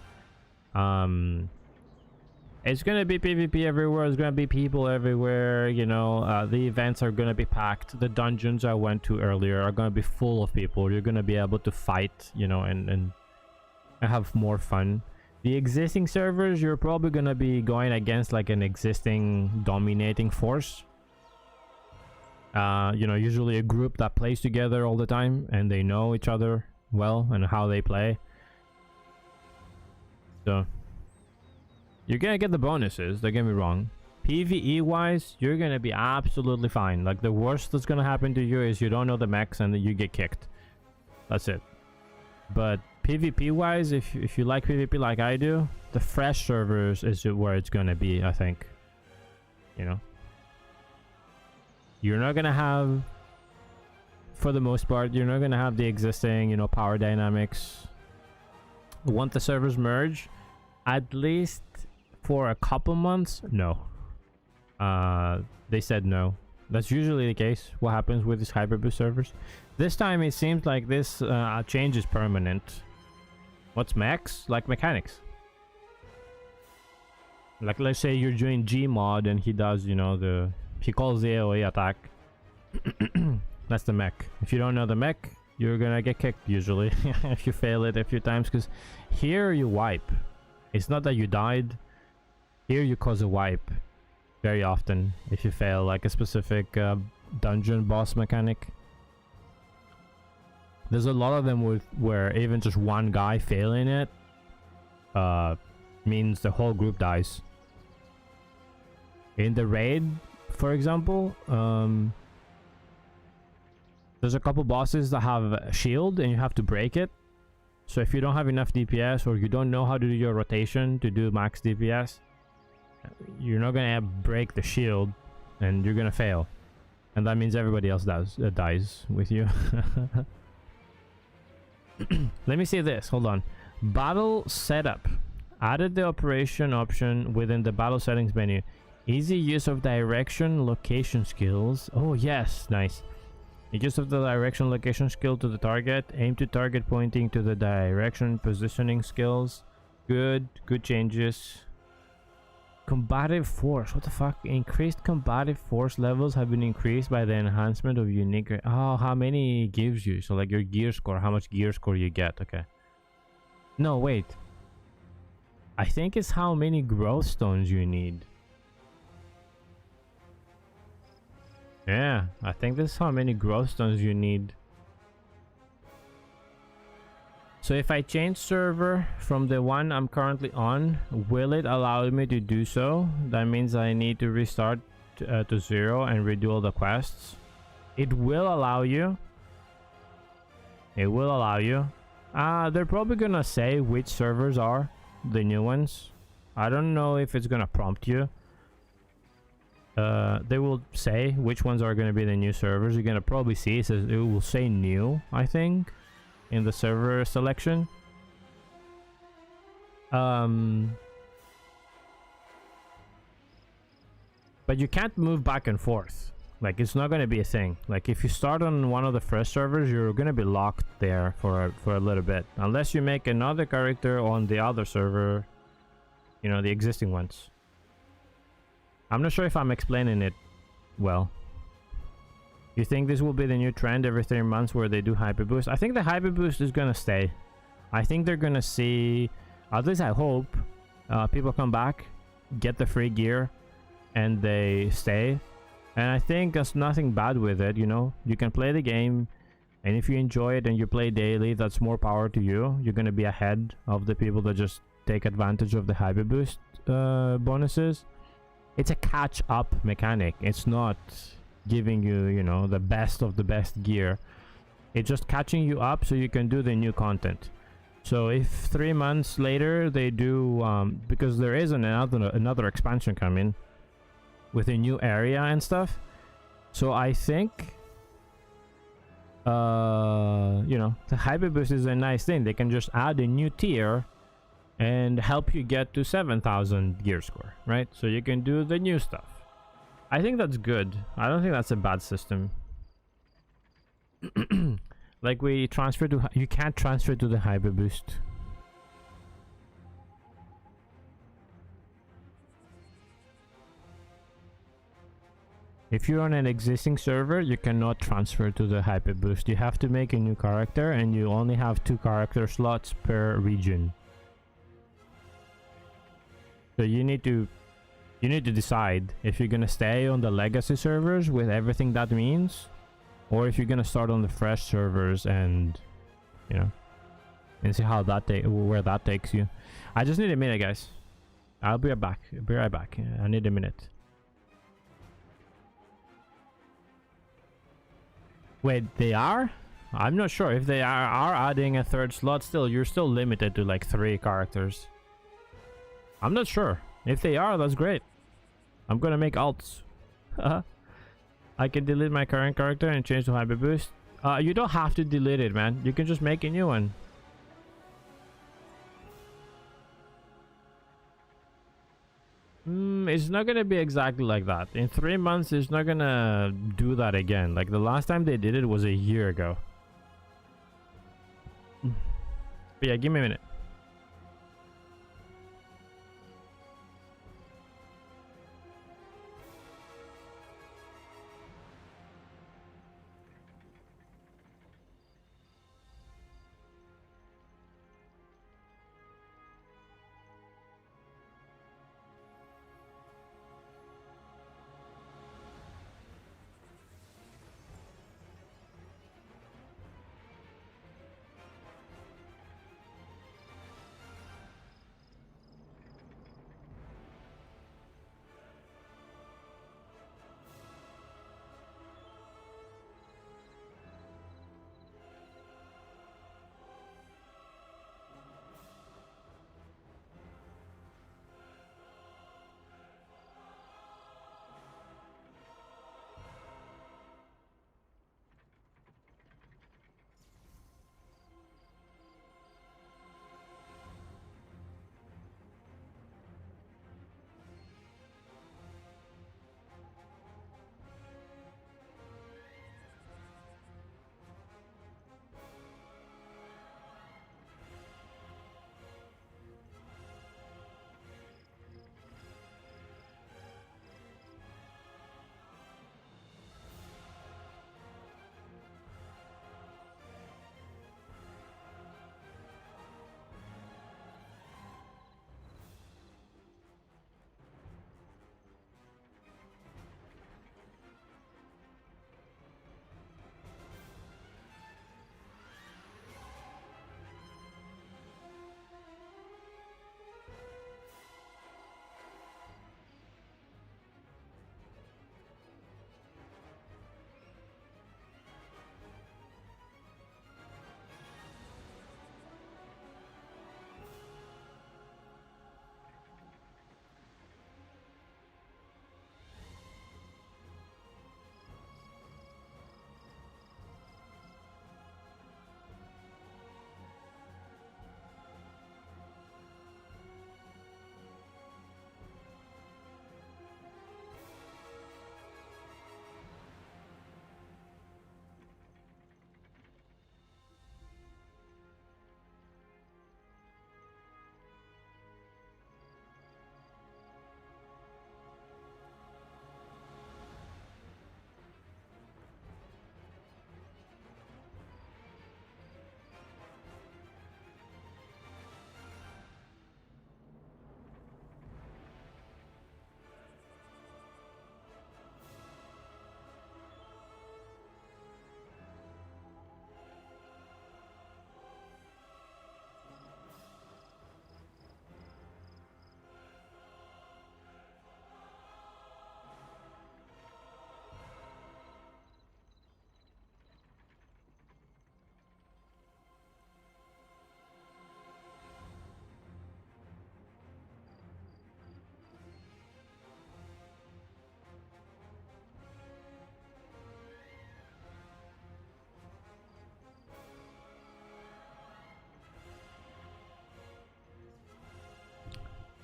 A: It's gonna be PvP everywhere. There's gonna be people everywhere, you know. The events are gonna be packed. The dungeons I went to earlier are gonna be full of people. You're gonna be able to fight, you know, and have more fun. The existing servers, you're probably gonna be going against like an existing dominating force. You know, usually a group that plays together all the time and they know each other well and how they play. So you're gonna get the bonuses, don't get me wrong. PvE wise, you're gonna be absolutely fine. Like, the worst that's gonna happen to you is you don't know the mechs and you get kicked. That's it. But PvP wise, if you like PvP like I do, the fresh servers is where it's gonna be, I think. You know, you're not gonna have, for the most part, you're not gonna have the existing, you know, power dynamics. Once the servers merge, at least for a couple months, no. They said no. That's usually the case. What happens with these hyperboost servers? This time it seems like this change is permanent. What's mechs? Like mechanics. Like, let's say you're doing Gmod and he does, you know, he calls the AoE attack. That's the mech. If you don't know the mech, you're gonna get kicked usually if you fail it a few times, because here you wipe. It's not that you died. Here you cause a wipe very often if you fail like a specific dungeon boss mechanic. There's a lot of them where even just one guy failing it means the whole group dies. In the raid, for example, there's a couple bosses that have a shield and you have to break it. So if you don't have enough DPS, or you don't know how to do your rotation to do max DPS, you're not gonna break the shield and you're gonna fail, and that means everybody else dies with you. Let me see this, hold on. Battle setup. Added the operation option within the battle settings menu. Easy use of direction location skills. Oh yes, nice. Make use of the direction location skill to the target. Aim to target pointing to the direction positioning skills. Good changes. Combative force, what the fuck? Increased combative force levels have been increased by the enhancement of unique. Oh, how many gives you? So like your gear score, how much gear score you get. Okay. No, wait. I think it's how many growth stones you need. Yeah, I think this is how many growth stones you need. So if I change server from the one I'm currently on, will it allow me to do so? That means I need to restart to 0 and redo all the quests. It will allow you. It will allow you. They're probably gonna say which servers are the new ones. I don't know if it's gonna prompt you. They will say which ones are gonna be the new servers. You're gonna probably see it will say new, I think, in the server selection. But you can't move back and forth. Like, it's not going to be a thing. Like, if you start on one of the first servers, you're going to be locked there for a little bit, unless you make another character on the other server, you know, the existing ones. I'm not sure if I'm explaining it well. You think this will be the new trend every 3 months where they do hyper boost? I think the hyper boost is gonna stay. I think they're gonna see, at least I hope, people come back, get the free gear, and they stay. And I think there's nothing bad with it, you know? You can play the game, and if you enjoy it and you play daily, that's more power to you. You're gonna be ahead of the people that just take advantage of the hyper boost bonuses. It's a catch-up mechanic. It's not giving you, you know, the best of the best gear. It's just catching you up so you can do the new content. So if 3 months later they do, because there is another expansion coming with a new area and stuff. So I think, you know, the hyper boost is a nice thing. They can just add a new tier and help you get to 7,000 gear score, right? So you can do the new stuff. I think that's good. I don't think that's a bad system. Like, we transfer to... You can't transfer to the hyper boost. If you're on an existing server, you cannot transfer to the hyper boost. You have to make a new character, and you only have 2 character slots per region. So you need to decide if you're gonna stay on the legacy servers with everything that means, or if you're gonna start on the fresh servers and, you know, and see how that where that takes you. I just need a minute, guys. I'll be right back. I need a minute. Wait, they are? I'm not sure if they are adding a 3rd slot. Still, you're still limited to like 3 characters. I'm not sure. If they are, that's great. I'm gonna make alts. I can delete my current character and change to hyper boost. You don't have to delete it, man. You can just make a new one. It's not gonna be exactly like that. In 3 months, it's not gonna do that again. Like, the last time they did it was a year ago. But yeah, give me a minute.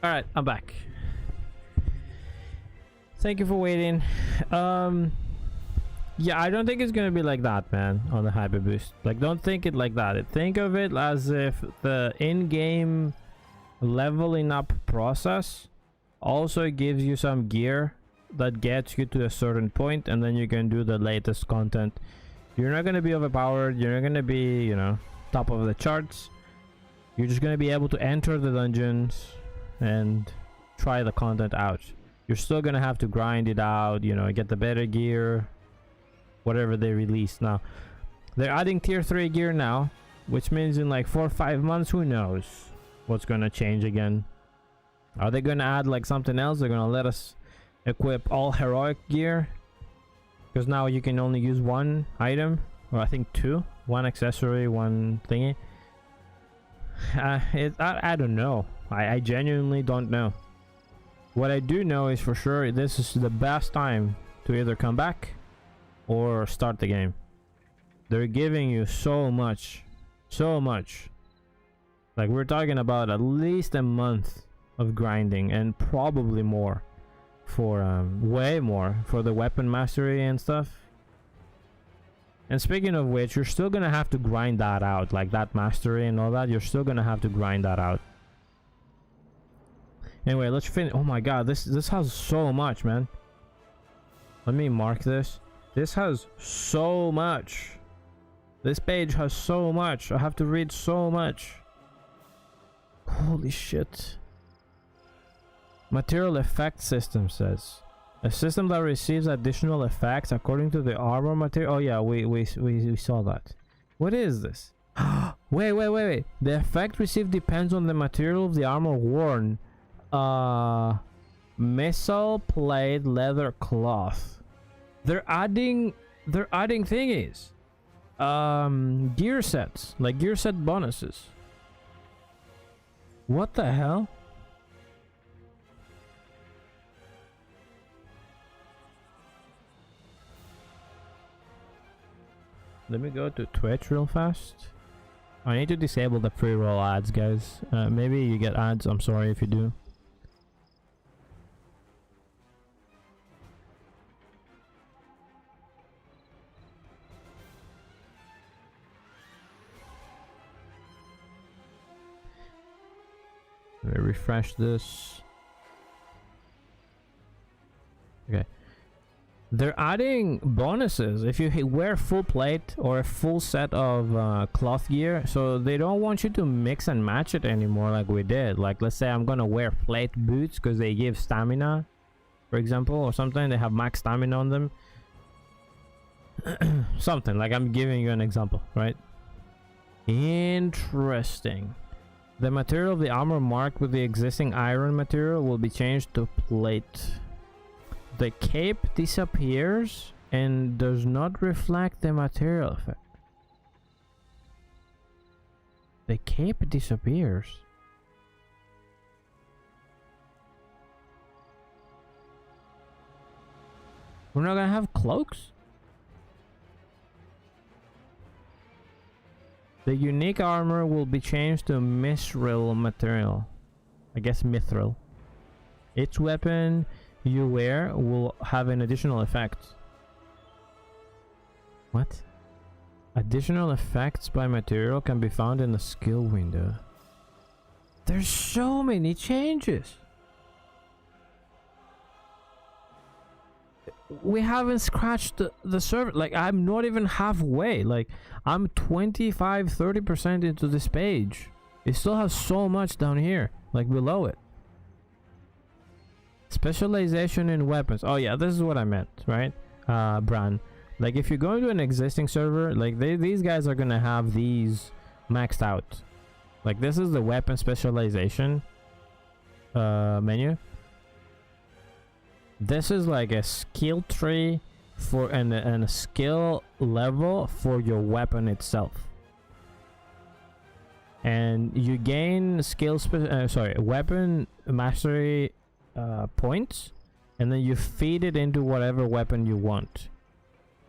A: Alright, I'm back. Thank you for waiting. Yeah, I don't think it's gonna be like that, man, on the hyper boost. Like, don't think it like that. Think of it as if the in-game leveling up process also gives you some gear that gets you to a certain point, and then you can do the latest content. You're not gonna be overpowered. You're not gonna be, you know, top of the charts. You're just gonna be able to enter the dungeons and try the content out. You're still gonna have to grind it out, you know, get the better gear, whatever they release. Now they're adding tier 3 gear now, which means in like 4 or 5 months, who knows what's gonna change again. Are they gonna add like something else? They're gonna let us equip all heroic gear, because now you can only use one item, or I think two, one accessory, one thingy. I don't know. I genuinely don't know. What I do know is for sure this is the best time to either come back or start the game. They're giving you so much. Like, we're talking about at least a month of grinding, and probably more for way more for the weapon mastery and stuff. And speaking of which, you're still gonna have to grind that out, like that mastery and all that. You're still gonna have to grind that out. Anyway, let's finish. Oh my god, this has so much, man. Let me mark this. This has so much. This page has so much. I have to read so much. Holy shit. Material effect system says a system that receives additional effects according to the armor material. Oh yeah, we saw that. What is this? wait. The effect received depends on the material of the armor worn. Missile plate leather cloth. They're adding thingies. Gear sets, like gear set bonuses. What the hell? Let me go to Twitch real fast. I need to disable the pre-roll ads, guys. Maybe you get ads. I'm sorry if you do. Let me refresh this. Okay. They're adding bonuses if you wear full plate or a full set of cloth gear. So they don't want you to mix and match it anymore like we did. Like, let's say I'm gonna wear plate boots because they give stamina, for example, or something. They have max stamina on them. Something like, I'm giving you an example, right? Interesting. The material of the armor marked with the existing iron material will be changed to plate. The cape disappears and does not reflect the material effect. The cape disappears. We're not gonna have cloaks? The unique armor will be changed to mithril material. I guess mithril. Each weapon you wear will have an additional effect. What? Additional effects by material can be found in the skill window. There's so many changes. We haven't scratched the server. Like, I'm not even halfway. Like, I'm 25-30% into this page. It still has so much down here, like below it. Specialization in weapons. Oh yeah, this is what I meant, right? Bran. Like, if you go into an existing server, like these guys are gonna have these maxed out. Like, this is the weapon specialization menu. This is like a skill tree for and a skill level for your weapon itself. And you gain weapon mastery points, and then you feed it into whatever weapon you want,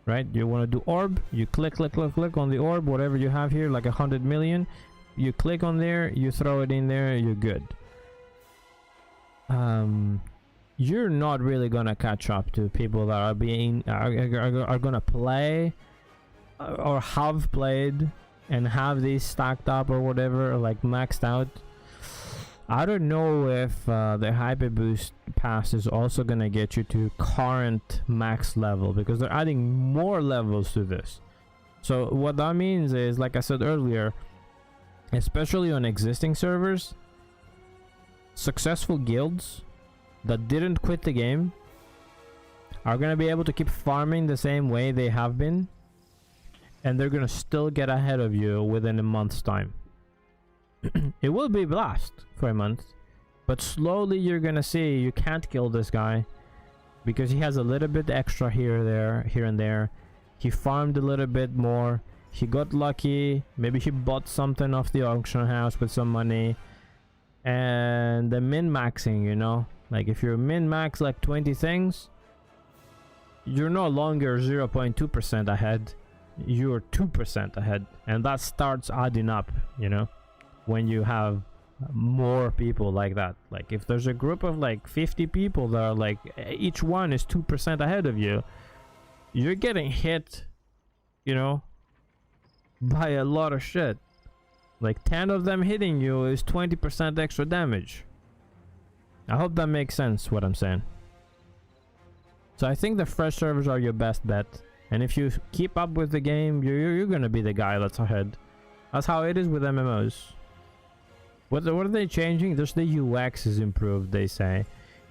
A: right? You want to do orb, you click on the orb, whatever you have here, like 100 million, you click on there, you throw it in there, you're good. you're not really gonna catch up to people that are gonna play or have played and have these stacked up or whatever, like maxed out. I don't know if the hyper boost pass is also gonna get you to current max level, because they're adding more levels to this. So what that means is, like I said earlier, especially on existing servers, successful guilds that didn't quit the game are gonna be able to keep farming the same way they have been, and they're gonna still get ahead of you within a month's time. It will be blast for a month, but slowly you're gonna see you can't kill this guy because he has a little bit extra here and there. He farmed a little bit more, he got lucky, maybe he bought something off the auction house with some money. And the min-maxing, you know, like if you're min-max like 20 things, you're no longer 0.2% ahead, you're 2% ahead, and that starts adding up, you know, when you have more people like that. Like if there's a group of like 50 people that are like each one is 2% ahead of you, you're getting hit, you know, by a lot of shit. Like 10 of them hitting you is 20% extra damage. I hope that makes sense what I'm saying. So I think the fresh servers are your best bet, and if you keep up with the game, you're gonna be the guy that's ahead. That's how it is with MMOs. What are they changing? Just the UX is improved, they say.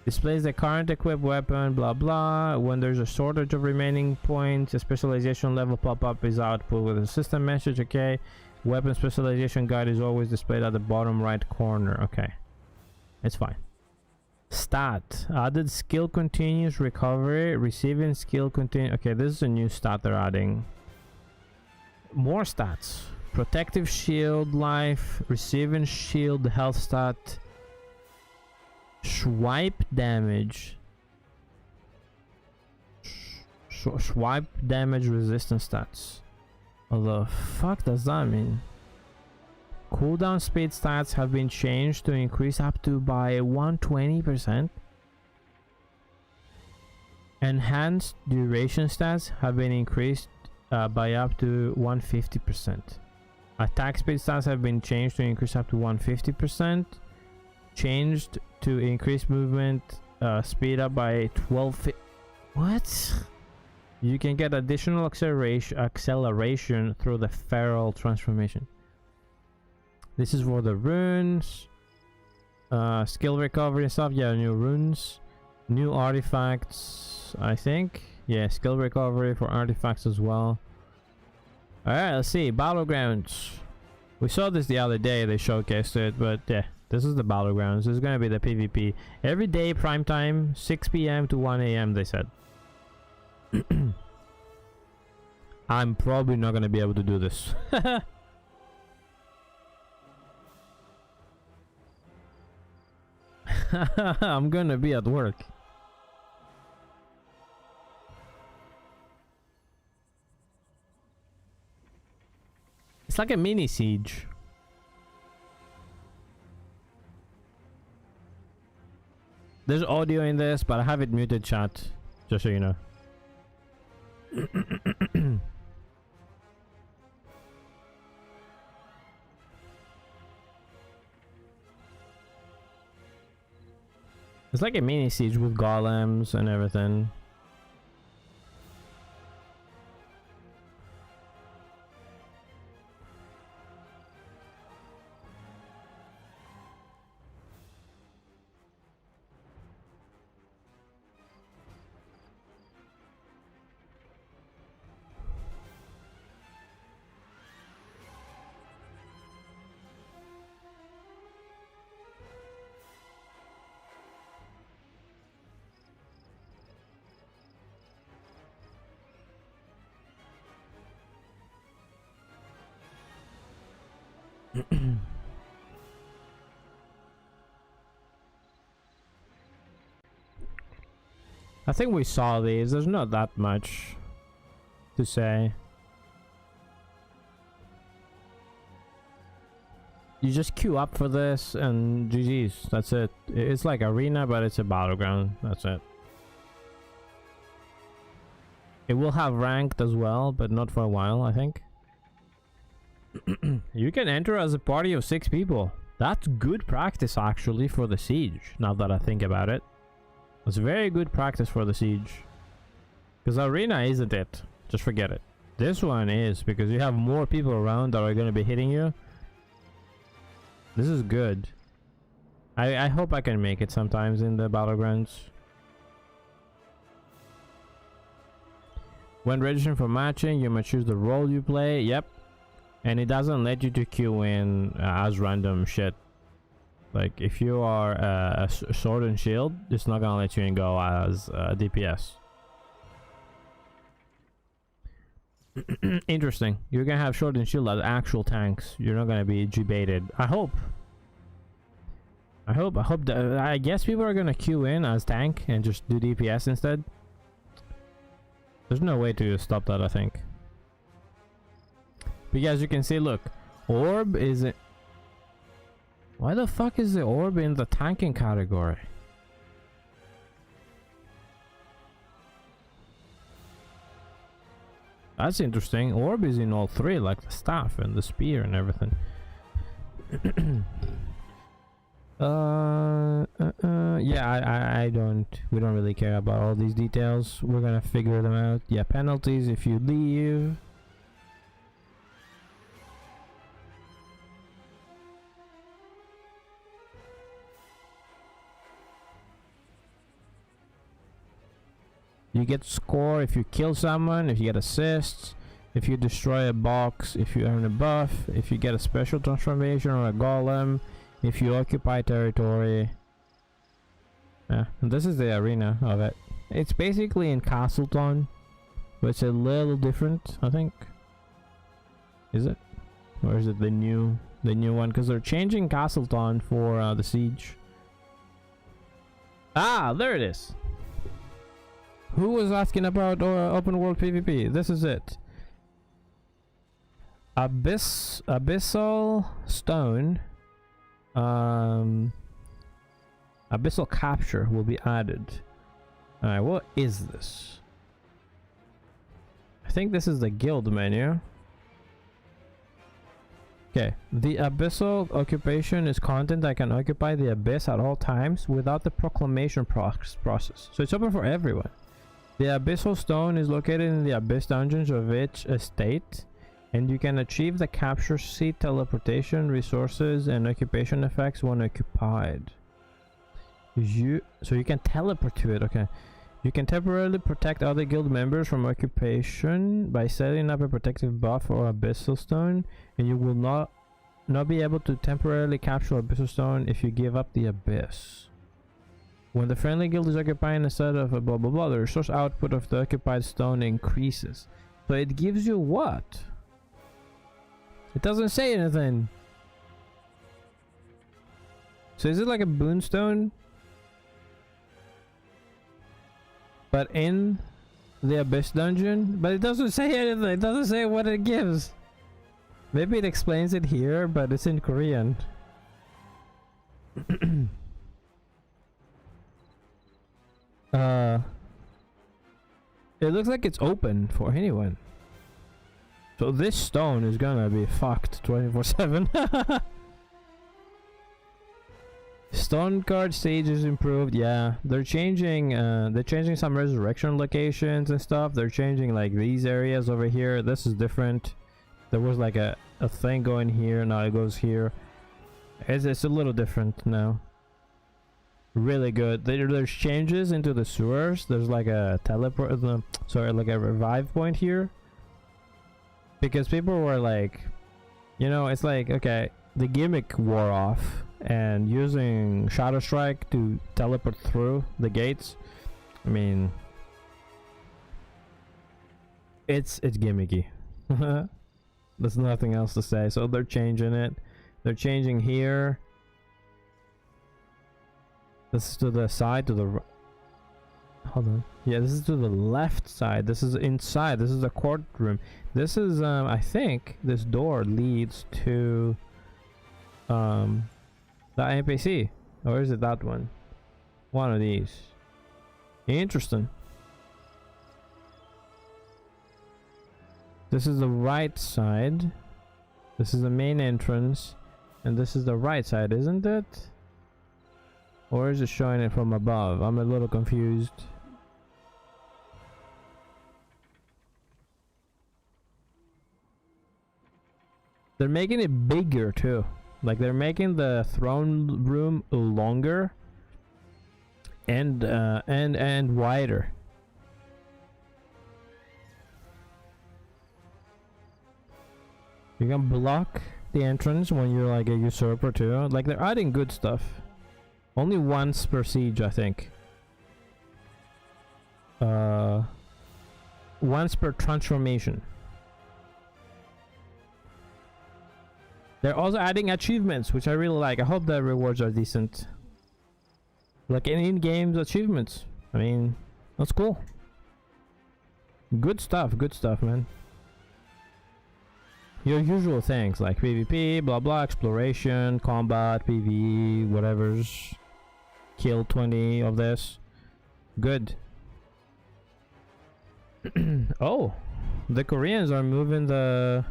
A: Displays the current equipped weapon, blah blah. When there's a shortage of remaining points, a specialization level pop-up is output with a system message. Okay. Weapon specialization guide is always displayed at the bottom right corner. Okay. It's fine. Stat. Added skill continuous recovery. Receiving skill continue. Okay, this is a new stat they're adding. More stats. Protective shield life. Receiving shield health stat. Swipe damage. Swipe damage resistance stats. What the fuck does that mean? Cooldown speed stats have been changed to increase up to by 120%. Enhanced duration stats have been increased by up to 150%. Attack speed stats have been changed to increase up to 150%. Changed to increase movement speed up by 12. What? You can get additional acceleration through the feral transformation. This is for the runes. Skill recovery and stuff. Yeah, new runes. New artifacts, I think. Yeah, skill recovery for artifacts as well. Alright, let's see. Battlegrounds. We saw this the other day. They showcased it, but yeah. This is the Battlegrounds. This is going to be the PvP. Every day, prime time, 6 PM to 1 AM, they said. I'm probably not going to be able to do this. I'm going to be at work. It's like a mini siege. There's audio in this, but I have it muted, chat. Just so you know. It's like a mini siege with golems and everything. I think we saw these. There's not that much to say. You just queue up for this and GG's. That's it. It's like arena, but it's a battleground. That's it. It will have ranked as well, but not for a while, I think. You can enter as a party of 6 people. That's good practice actually for the siege, now that I think about it. It's very good practice for the siege. Because arena isn't it. Just forget it. This one is, because you have more people around that are going to be hitting you. This is good. I hope I can make it sometimes in the battlegrounds. When registering for matching, you must choose the role you play. Yep. And it doesn't let you to queue in as random shit. Like if you are a sword and shield, it's not gonna let you in go as DPS. Interesting. You're gonna have sword and shield as actual tanks. You're not gonna be G-baited. I hope that, I guess people are gonna queue in as tank and just do DPS instead. There's no way to stop that, I think. But as you can see, look, orb is it. Why the fuck is the orb in the tanking category? That's interesting. Orb is in all 3, like the staff and the spear and everything. Yeah, we don't really care about all these details. We're gonna figure them out. Yeah, penalties if you leave. You get score if you kill someone, if you get assists, if you destroy a box, if you earn a buff, if you get a special transformation or a golem, if you occupy territory. Yeah, and this is the arena of it. It's basically in Castletown, but it's a little different, I think. Is it? Or is it the new one? Because they're changing Castletown for the siege. Ah, there it is. Who was asking about open world PvP? This is it. Abyssal stone. Abyssal capture will be added. Alright, what is this? I think this is the guild menu. Okay, the abyssal occupation is content that can occupy the abyss at all times without the proclamation process. So it's open for everyone. The abyssal stone is located in the abyss dungeons of each estate, and you can achieve the capture seat teleportation, resources, and occupation effects when occupied. So you can teleport to it. Okay, you can temporarily protect other guild members from occupation by setting up a protective buff or abyssal stone, and you will not be able to temporarily capture abyssal stone if you give up the abyss. When the friendly guild is occupying a set of a blah blah blah, the resource output of the occupied stone increases. So it gives you what? It doesn't say anything. So is it like a boonstone? But in the abyss dungeon? But it doesn't say anything. It doesn't say what it gives. Maybe it explains it here, but it's in Korean. It looks like it's open for anyone. So this stone is gonna be fucked 24/7. Stone card stage is improved. Yeah, they're changing some resurrection locations and stuff. They're changing like these areas over here. This is different. There was like a thing going here, now it goes here. It's a little different now. Really good. There's changes into the sewers. There's like a teleport, like a revive point here. Because people were like, you know, it's like, okay, the gimmick wore off, and using Shadow Strike to teleport through the gates, I mean, it's gimmicky. There's nothing else to say. So they're changing it. They're changing here. This is to the side, to the hold on. Yeah, this is to the left side. This is inside. This is the courtroom. This is I think this door leads to that NPC, or is it that one? One of these. Interesting. This is the right side. This is the main entrance, and this is the right side, isn't it? Or is it showing it from above? I'm a little confused. They're making it bigger too. Like they're making the throne room longer and wider. You can block the entrance when you're like a usurper too. Like they're adding good stuff. Only once per siege, I think. Once per transformation. They're also adding achievements, which I really like. I hope the rewards are decent. Like in-game achievements. I mean, that's cool. Good stuff, man. Your usual things like PvP, blah blah, exploration, combat, PvE, whatever's. Kill 20 of this. Good. Oh, the Koreans are moving the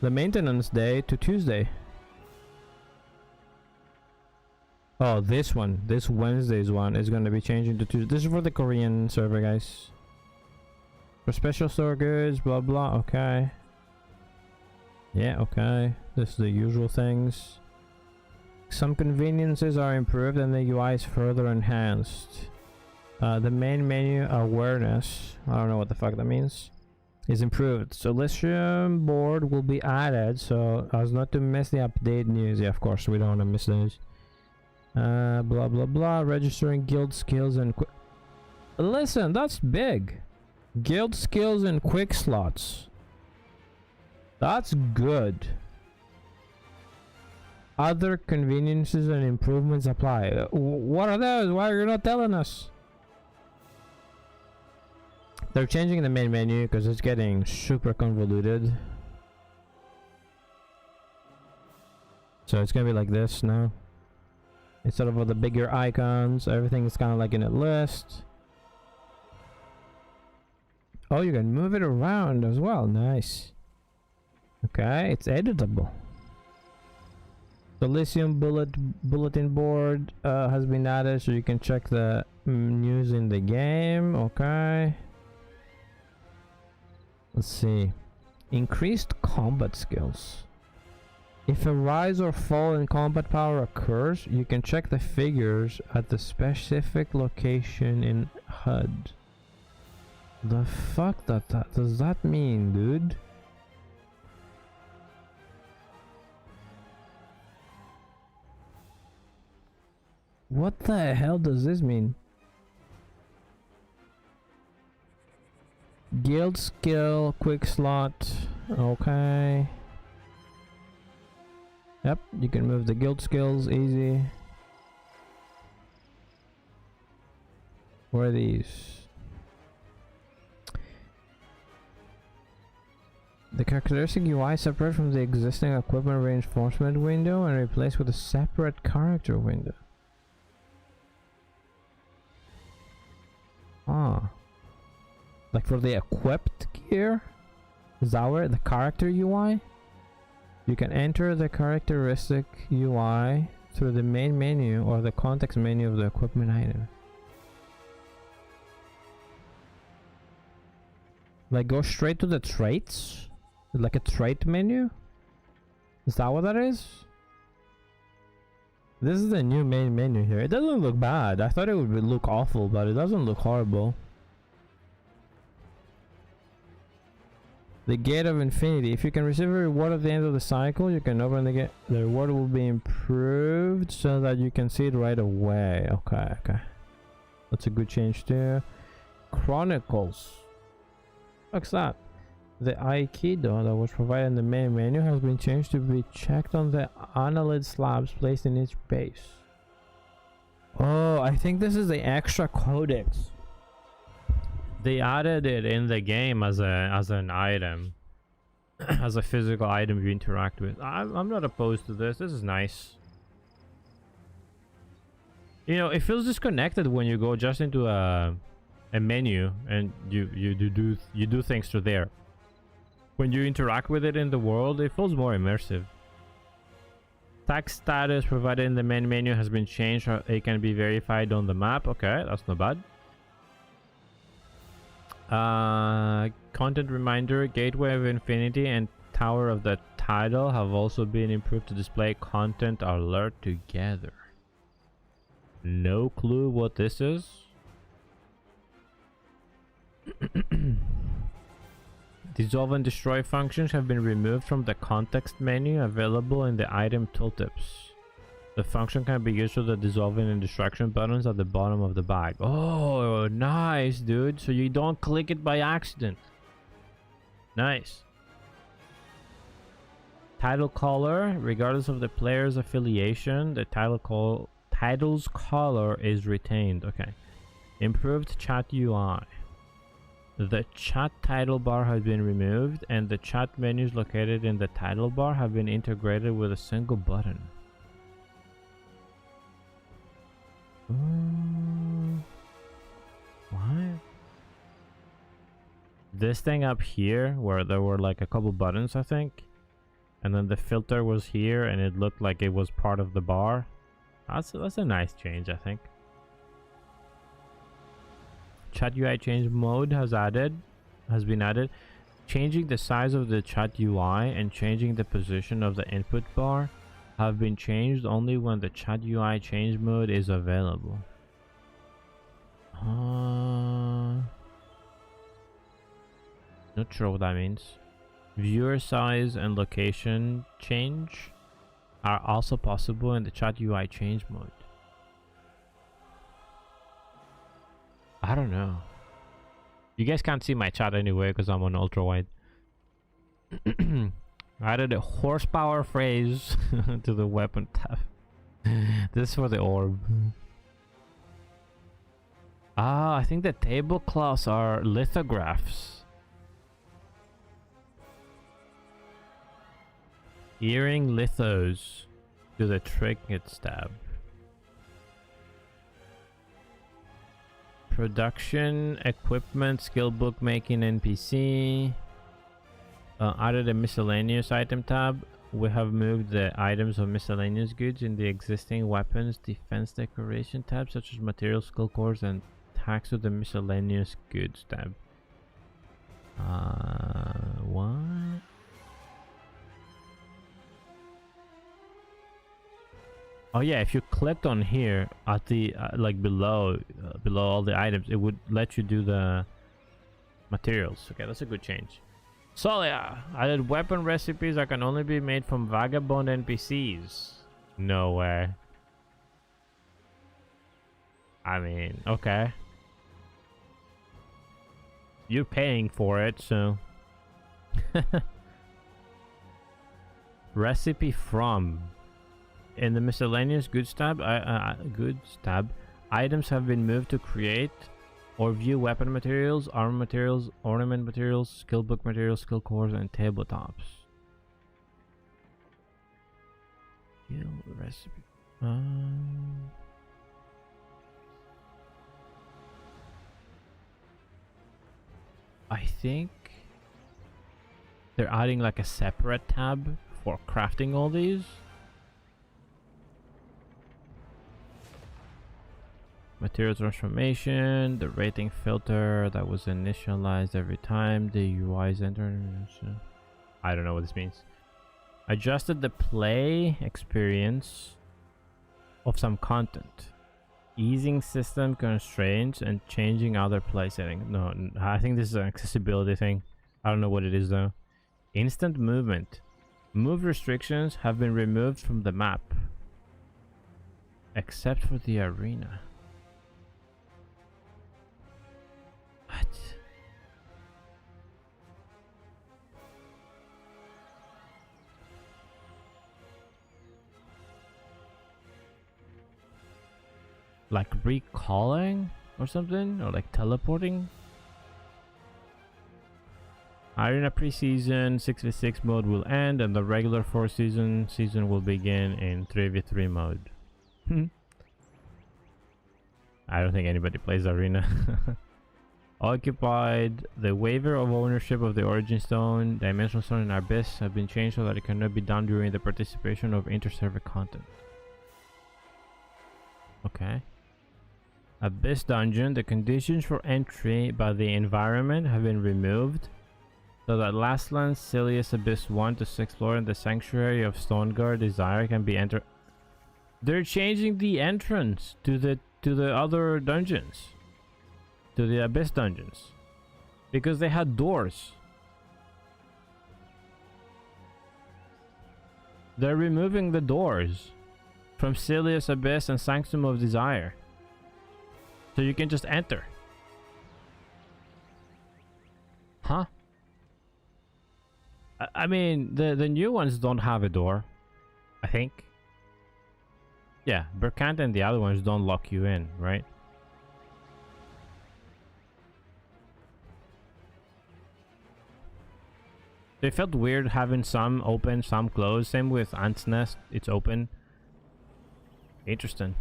A: maintenance day to Tuesday. Oh, this one, this Wednesday's one is going to be changing to Tuesday. This is for the Korean server, guys. For special store goods, blah blah. Okay. Yeah, okay. This is the usual things. Some conveniences are improved and the UI is further enhanced. The main menu awareness, I don't know what the fuck that means, is improved. So Elysium board will be added so as not to miss the update news. Yeah, of course, we don't want to miss those. Blah blah blah. Registering guild skills and quick. Listen, that's big. Guild skills and quick slots. That's good. Other conveniences and improvements apply. What are those? Why are you not telling us? They're changing the main menu because it's getting super convoluted. So it's gonna be like this now. Instead of all the bigger icons, everything is kind of like in a list. Oh, you can move it around as well. Nice. Okay, it's editable. The Elysium bulletin board has been added so you can check the news in the game. Okay. Let's see. Increased combat skills. If a rise or fall in combat power occurs, you can check the figures at the specific location in HUD. The fuck does that mean, dude? What the hell does this mean? Guild skill, quick slot. Okay. Yep, you can move the guild skills easy. Where are these? The characteristic UI separate from the existing equipment reinforcement window and replaced with a separate character window. Ah. Like for the equipped gear? Is that where the character UI? You can enter the characteristic UI through the main menu or the context menu of the equipment item. Like go straight to the traits? Like a trait menu? Is that what that is? This is the new main menu here. It doesn't look bad. I thought it would look awful, but it doesn't look horrible. The Gate of Infinity. If you can receive a reward at the end of the cycle, you can open the gate. The reward will be improved so that you can see it right away. Okay, okay. That's a good change there. Chronicles. What's that? The Aikido that was provided in the main menu has been changed to be checked on the annelid slabs placed in each base. Oh, I think this is the extra codex. They added it in the game as an item. as a physical item you interact with. I'm not opposed to this. This is nice. You know, it feels disconnected when you go just into a menu and you do things through there. When you interact with it in the world, it feels more immersive. Tax status provided in the main menu has been changed. It can be verified on the map. Okay, that's not bad. Content reminder, Gateway of Infinity and Tower of the Tidal have also been improved to display content alert together. No clue what this is. Dissolve and destroy functions have been removed from the context menu available in the item tooltips. The function can be used with the dissolving and destruction buttons at the bottom of the bag. Oh, nice, dude. So you don't click it by accident. Nice. Title color, regardless of the player's affiliation, the title's color is retained. Okay. Improved chat UI. The chat title bar has been removed and the chat menus located in the title bar have been integrated with a single button. What? This thing up here where there were like a couple buttons, I think, and then the filter was here and it looked like it was part of the bar. That's a nice change, I think. Chat UI change mode has been added. Changing the size of the chat UI and changing the position of the input bar have been changed only when the chat UI change mode is available. Not sure what that means. Viewer size and location change are also possible in the chat UI change mode. I don't know. You guys can't see my chat anyway because I'm on ultra wide. I added a horsepower phrase to the weapon tab. This is for the orb. I think the tablecloths are lithographs. Earring lithos to the trinket stab. Production, equipment, skill book making NPC. Added a miscellaneous item tab. We have moved the items of miscellaneous goods in the existing weapons defense decoration tab, such as material, skill cores, and tags to the miscellaneous goods tab. What? Oh yeah, if you clicked on here at the like below all the items, it would let you do the materials. Okay, that's a good change. So yeah, added weapon recipes that can only be made from vagabond NPCs. No way. I mean, okay. You're paying for it, so. Recipe from. In the miscellaneous goods tab, items have been moved to create or view weapon materials, armor materials, ornament materials, skill book materials, skill cores, and tabletops. Recipe. I think they're adding like a separate tab for crafting all these. Material transformation, the rating filter that was initialized every time the UI is entered. I don't know what this means. Adjusted the play experience of some content, easing system constraints and changing other play settings. No, I think this is an accessibility thing. I don't know what it is though. Instant movement. Move restrictions have been removed from the map, except for the arena. What? Like recalling or something? Or like teleporting? Arena preseason 6v6 mode will end and the regular 4 season will begin in 3v3 mode. I don't think anybody plays Arena. Occupied. The waiver of ownership of the Origin Stone, Dimensional Stone, and Abyss have been changed so that it cannot be done during the participation of inter-server content. Okay. Abyss Dungeon. The conditions for entry by the environment have been removed so that Lastlands Silius Abyss 1 to explore in the Sanctuary of Stoneguard Desire can be entered. They're changing the entrance to the other dungeons. To the Abyss dungeons. Because they had doors. They're removing the doors from Silius Abyss and Sanctum of Desire. So you can just enter. Huh? I mean, the new ones don't have a door, I think. Yeah, Burkant and the other ones don't lock you in, right? It felt weird having some open, some closed. Same with Ant's Nest, it's open. Interesting.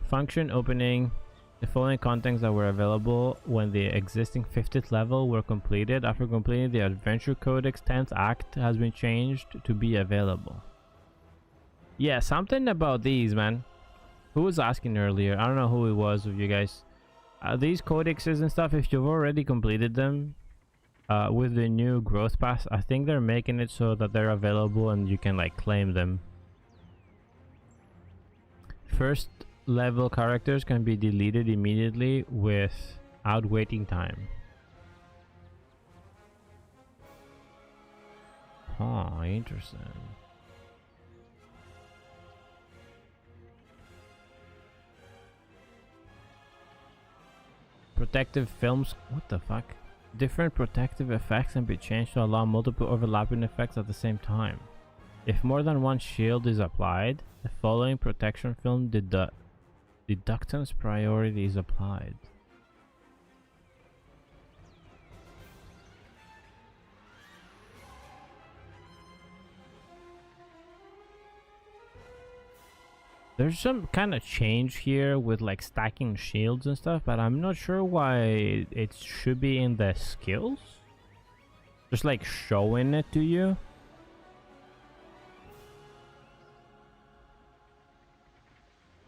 A: Function opening. The following contents that were available when the existing 50th level were completed. After completing the Adventure Codex 10th Act has been changed to be available. Yeah, something about these, man. Who was asking earlier? I don't know who it was of you guys. These codexes and stuff, if you've already completed them with the new growth pass, I think they're making it so that they're available and you can like claim them. First level characters can be deleted immediately without waiting time. Huh, interesting. Protective films. What the fuck? Different protective effects can be changed to allow multiple overlapping effects at the same time. If more than one shield is applied, the following protection film deductance priority is applied. There's some kind of change here with like stacking shields and stuff, but I'm not sure why it should be in the skills. Just like showing it to you.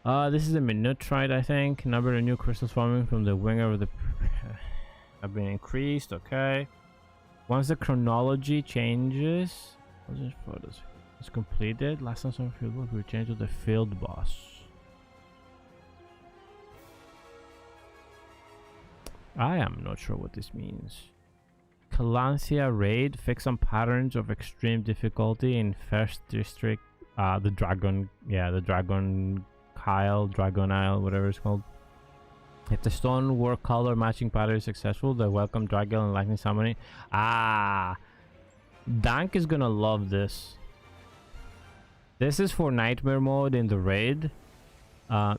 A: This is a Minutrite, I think. Number of new crystals forming from the wing of the have been increased. Okay. Once the chronology changes, it's completed. Last time some field work will change to the field boss. I am not sure what this means. Calancia raid. Fix some patterns of extreme difficulty in first district. The dragon. Yeah, the dragon. Dragon Isle, whatever it's called. If the stone work color matching pattern is successful, the welcome dragon and lightning summoning. Dank is gonna love this. This is for nightmare mode in the raid.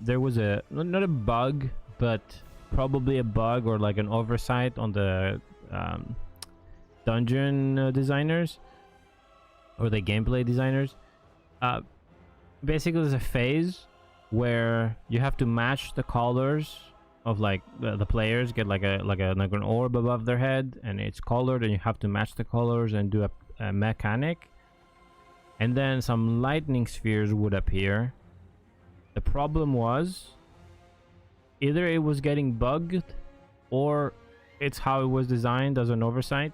A: There was not a bug, but probably a bug or like an oversight on the dungeon designers or the gameplay designers. Basically, there's a phase where you have to match the colors of like the players get like an orb above their head and it's colored, and you have to match the colors and do a mechanic, and then some lightning spheres would appear. The problem was either it was getting bugged or it's how it was designed as an oversight,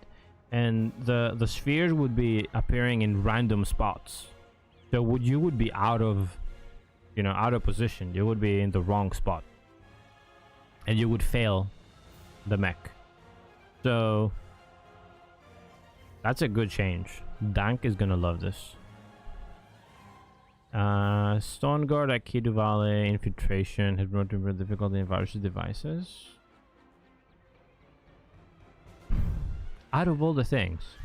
A: and the spheres would be appearing in random spots, so you would be out of position. You would be in the wrong spot and you would fail the mech. So that's a good change. Dank is gonna love this. Stone Guard at Kidu Valley. Infiltration has brought to difficulty in various devices. Out of all the things,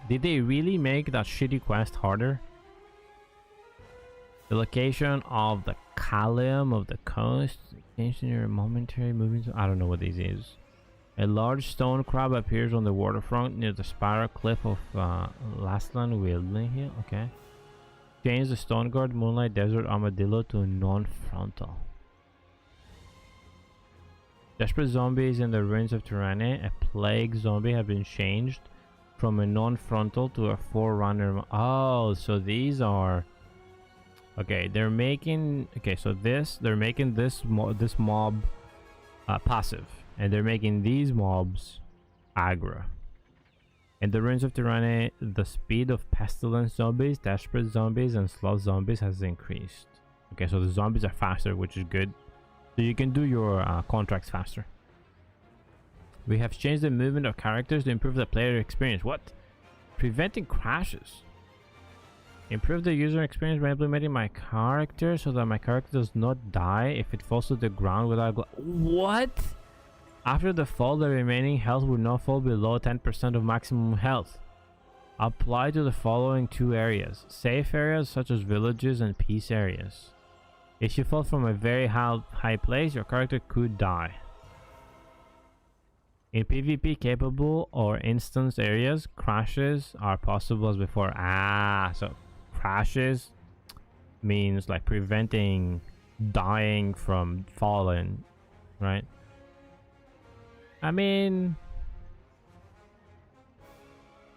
A: did they really make that shitty quest harder? The location of the column of the coast changed in your momentary movement. I don't know what this is. A large stone crab appears on the waterfront near the spiral cliff of Lastland Wildling Hill. Okay. Change the stone guard Moonlight Desert Armadillo to non-frontal. Desperate zombies in the ruins of Tyranny. A plague zombie have been changed from a non-frontal to a forerunner. Oh, so these are... Okay, they're making... Okay, so they're making this mob passive. And they're making these mobs aggro. In the ruins of Tyranny, the speed of pestilence zombies, desperate zombies, and sloth zombies has increased. Okay, so the zombies are faster, which is good. So you can do your contracts faster. We have changed the movement of characters to improve the player experience. What? Preventing crashes. Improve the user experience by implementing my character so that my character does not die if it falls to the ground without... What? After the fall, the remaining health will not fall below 10% of maximum health. Apply to the following 2 areas. Safe areas such as villages and peace areas. If you fall from a very high place, your character could die. In PvP capable or instance areas, crashes are possible as before. So crashes means like preventing dying from falling, right? I mean,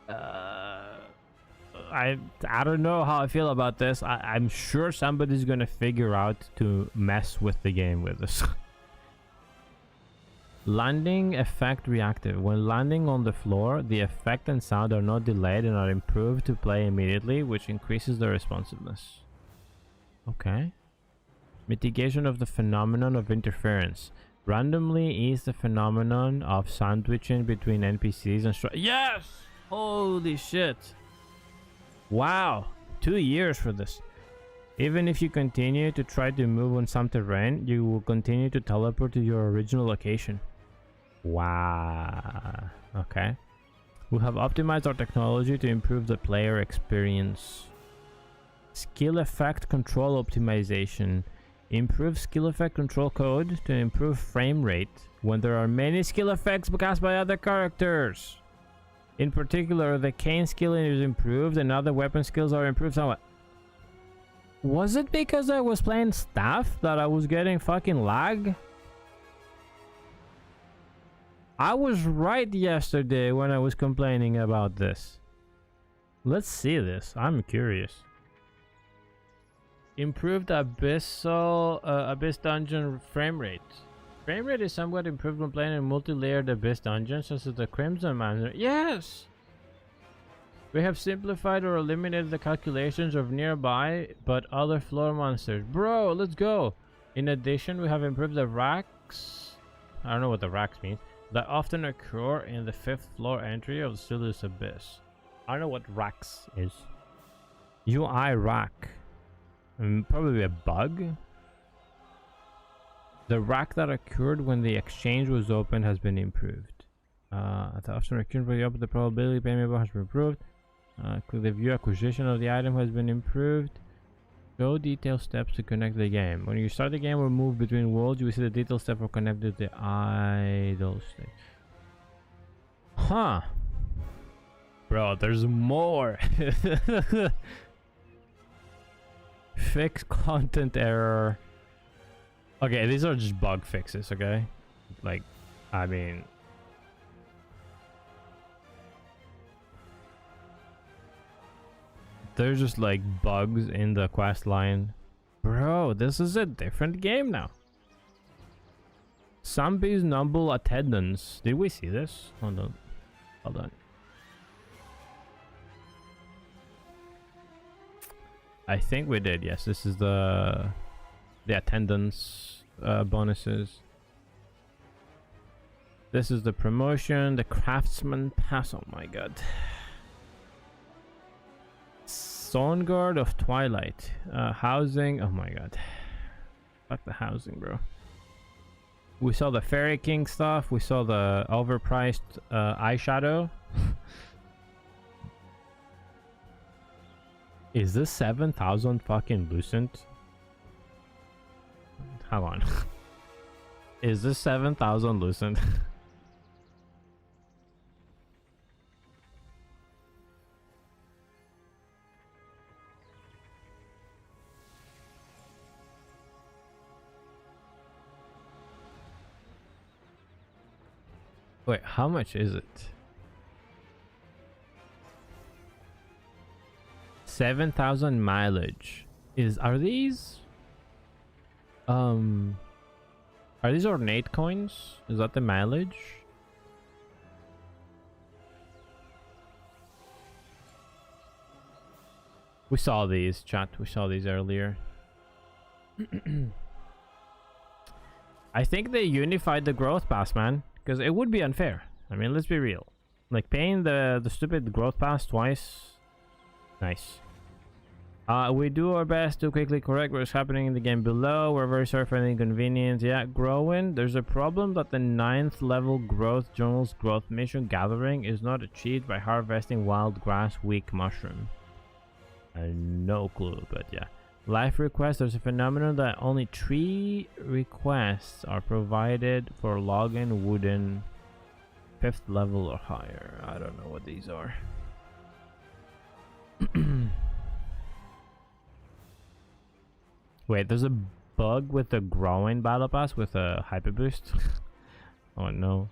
A: I don't know how I feel about this. I'm sure somebody's gonna figure out to mess with the game with this. Landing effect reactive. When landing on the floor, the effect and sound are not delayed and are improved to play immediately, which increases the responsiveness. Okay. Mitigation of the phenomenon of interference. Randomly ease the phenomenon of sandwiching between NPCs and yes! Holy shit. Wow. 2 years for this. Even if you continue to try to move on some terrain, you will continue to teleport to your original location. Wow. Okay. We have optimized our technology to improve the player experience. Skill effect control optimization. Improve skill effect control code to improve frame rate when there are many skill effects cast by other characters. In particular, the cane skilling is improved and other weapon skills are improved somewhat. Was it because I was playing staff that I was getting fucking lag? I was right yesterday when I was complaining about this. Let's see this. I'm curious. Improved Abyss dungeon frame rate. Frame rate is somewhat improved when playing in multi-layered Abyss dungeons such as the Crimson Manor. Yes! We have simplified or eliminated the calculations of nearby but other floor monsters. Bro, let's go! In addition, we have improved the racks. I don't know what the racks means. That often occur in the 5th floor entry of the Siluous Abyss. I don't know what racks is. UI rack. Probably a bug. The rack that occurred when the exchange was opened has been improved. The often occurred when you open the probability payment has been improved. Click the view acquisition of the item has been improved. Show detail steps to connect the game. When you start the game or move between worlds, you will see the detail step for connected to the idle state. Huh. Bro, there's more. Fix content error. Okay, these are just bug fixes, okay? Like, I mean... There's just like bugs in the quest line. Bro, this is a different game now. Zombies numble attendance. Did we see this? Hold on. Hold on. I think we did, yes. This is the attendance bonuses. This is the promotion, the craftsman pass. Oh my god. Stone Guard of Twilight. Housing. Oh my god. Fuck the housing, bro. We saw the Fairy King stuff. We saw the overpriced eyeshadow. Is this 7,000 fucking Lucent? Hold on. Is this 7,000 Lucent? Wait, how much is it? 7,000 mileage. Are these ornate coins? Is that the mileage? We saw these, chat. We saw these earlier. I think they unified the growth pass, man. Because it would be unfair. I mean, let's be real. Like, paying the stupid growth pass twice. Nice. We do our best to quickly correct what's happening in the game below. We're very sorry for any inconvenience. Yeah, growing. There's a problem that the 9th level growth journal's growth mission gathering is not achieved by harvesting wild grass weak mushroom. No clue, but yeah. Life requests. There's a phenomenon that only 3 requests are provided for login wooden 5th level or higher. I don't know what these are. Wait, there's a bug with the growing battle pass with a hyper boost. Oh no.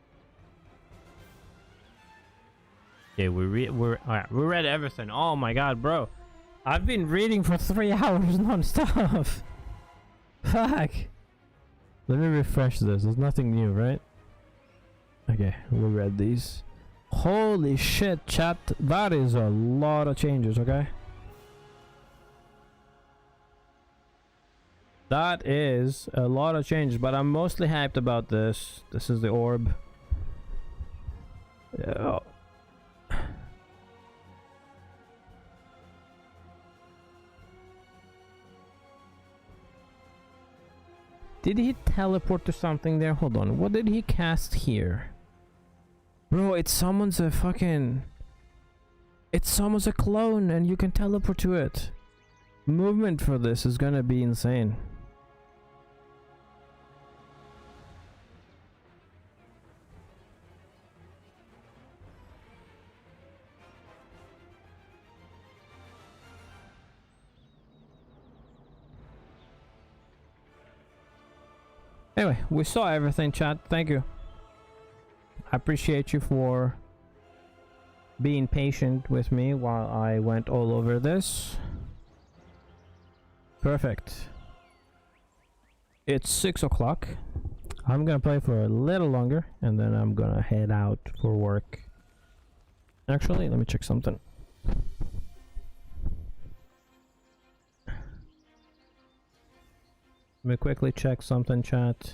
A: Okay, we read everything. Oh my god, bro. I've been reading for 3 hours non-stop. Fuck. Let me refresh this. There's nothing new, right? Okay, we read these. Holy shit, chat. That is a lot of changes, okay? That is a lot of changes, but I'm mostly hyped about this. This is the orb. Yeah. Did he teleport to something there? Hold on. What did he cast here? Bro, it summons a fucking... It summons a clone and you can teleport to it. Movement for this is gonna be insane. Anyway, we saw everything, chat. Thank you. I appreciate you for being patient with me while I went all over this. Perfect. It's 6 o'clock. I'm gonna play for a little longer and then I'm gonna head out for work. Actually, let me check something. Let me quickly check something, chat.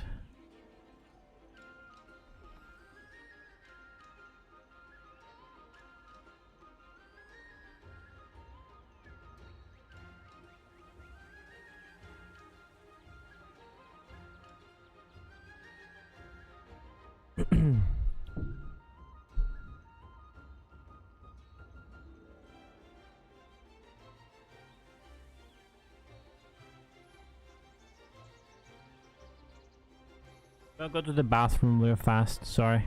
A: I'll go to the bathroom real fast, sorry.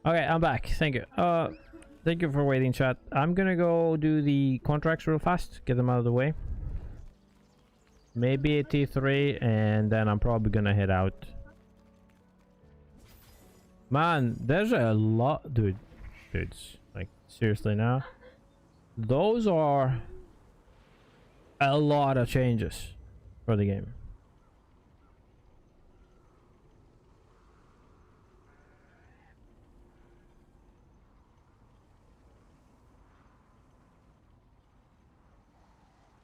A: Okay, I'm back. Thank you. Thank you for waiting, chat. I'm gonna go do the contracts real fast, get them out of the way. Maybe a T3, and then I'm probably gonna head out. Man, there's a lot, dudes. Like, seriously now, those are a lot of changes for the game.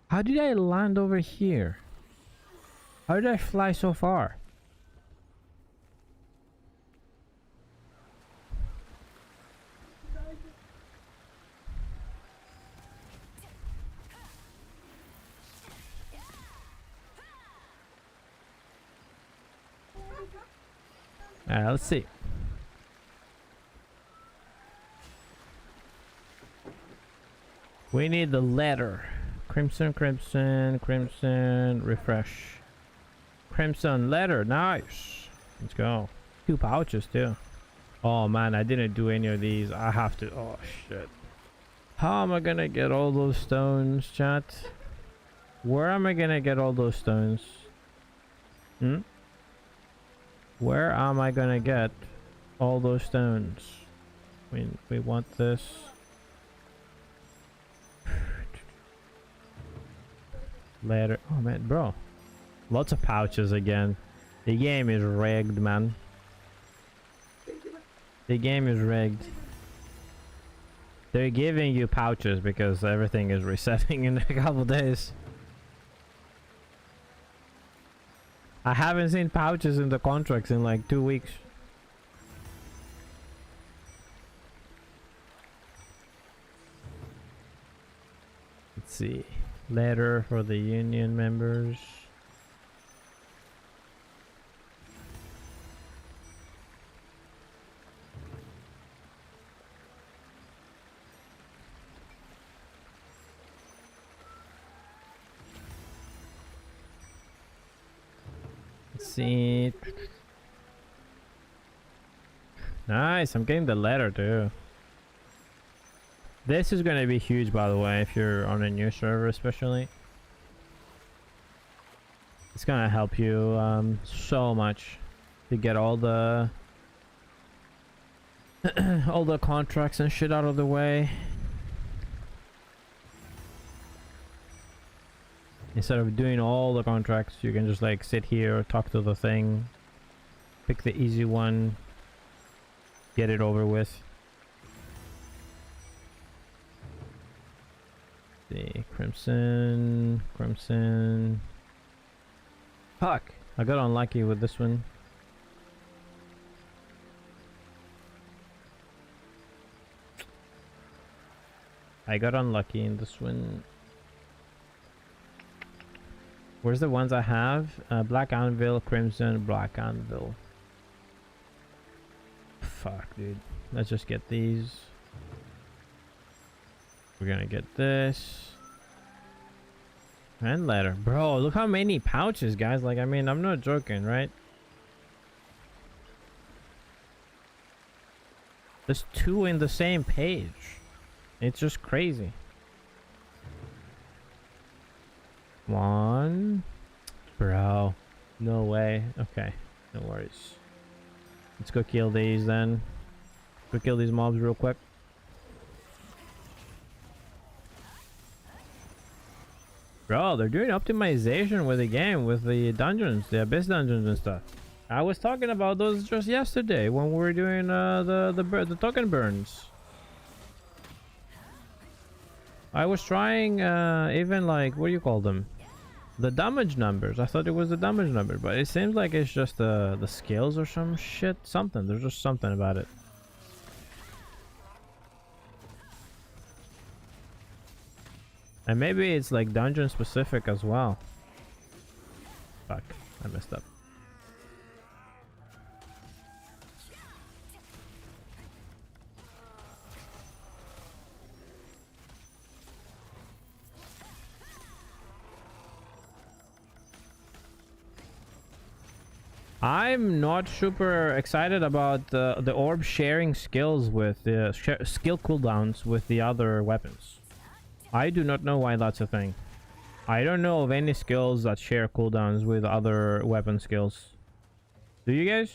A: How did I land over here? How did I fly so far? Let's see. We need the letter. Crimson, crimson, crimson, refresh. Crimson letter, nice. Let's go. 2 pouches too. Oh man, I didn't do any of these. I have to. Oh shit. How am I gonna get all those stones, chat? Where am I gonna get all those stones? Where am I gonna get all those stones? We want this. Later. Oh man, bro. Lots of pouches again. The game is rigged, man. The game is rigged. They're giving you pouches because everything is resetting in a couple days. I haven't seen pouches in the contracts in like 2 weeks. Let's see. Letter for the union members. Let's see. Nice, I'm getting the letter too. This is gonna be huge, by the way, if you're on a new server especially. It's gonna help you so much to get all the all the contracts and shit out of the way. Instead of doing all the contracts, you can just like sit here, talk to the thing, pick the easy one, get it over with. See, crimson, crimson. Fuck, I got unlucky with this one. I got unlucky in this one. Where's the ones I have? Black anvil, crimson, black anvil. Fuck, dude. Let's just get these. We're gonna get this. And letter. Bro, look how many pouches, guys. Like, I mean, I'm not joking, right? There's 2 in the same page. It's just crazy. 1. Bro. No way. Okay. No worries. Let's go kill these then. Go kill these mobs real quick. Bro, they're doing optimization with the game, with the dungeons, the abyss dungeons and stuff. I was talking about those just yesterday when we were doing the token burns. I was trying even like, what do you call them? The damage numbers. I thought it was the damage number, but it seems like it's just the skills or some shit. Something. There's just something about it. And maybe it's like dungeon specific as well. Fuck, I messed up. I'm not super excited about the orb sharing skills with the skill cooldowns with the other weapons. I do not know why that's a thing. I don't know of any skills that share cooldowns with other weapon skills. Do you guys?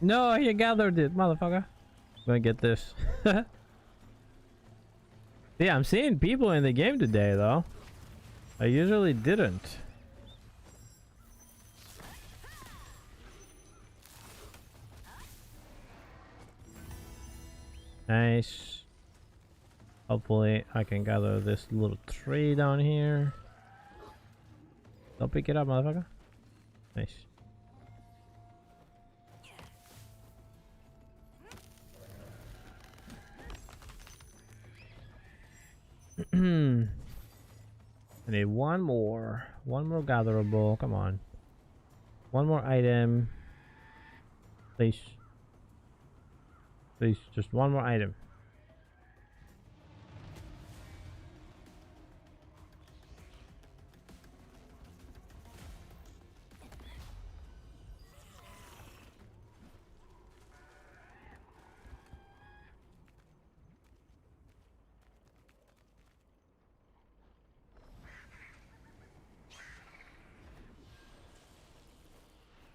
A: No, you gathered it, motherfucker. I'm gonna get this. Yeah, I'm seeing people in the game today, though. I usually didn't. Nice. Hopefully, I can gather this little tree down here. Don't pick it up, motherfucker. Nice. I need one more gatherable. Come on, one more item, please. Please, just one more item.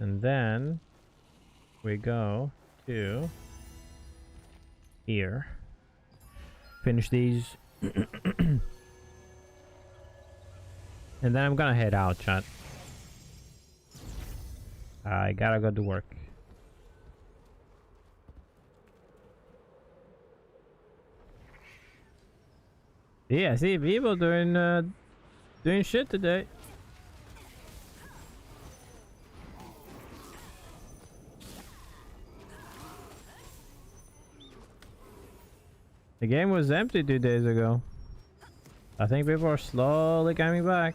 A: And then we go to here. Finish these. And then I'm gonna head out, chat. I gotta go to work. Yeah, see people doing shit today. The game was empty 2 days ago. I think people are slowly coming back.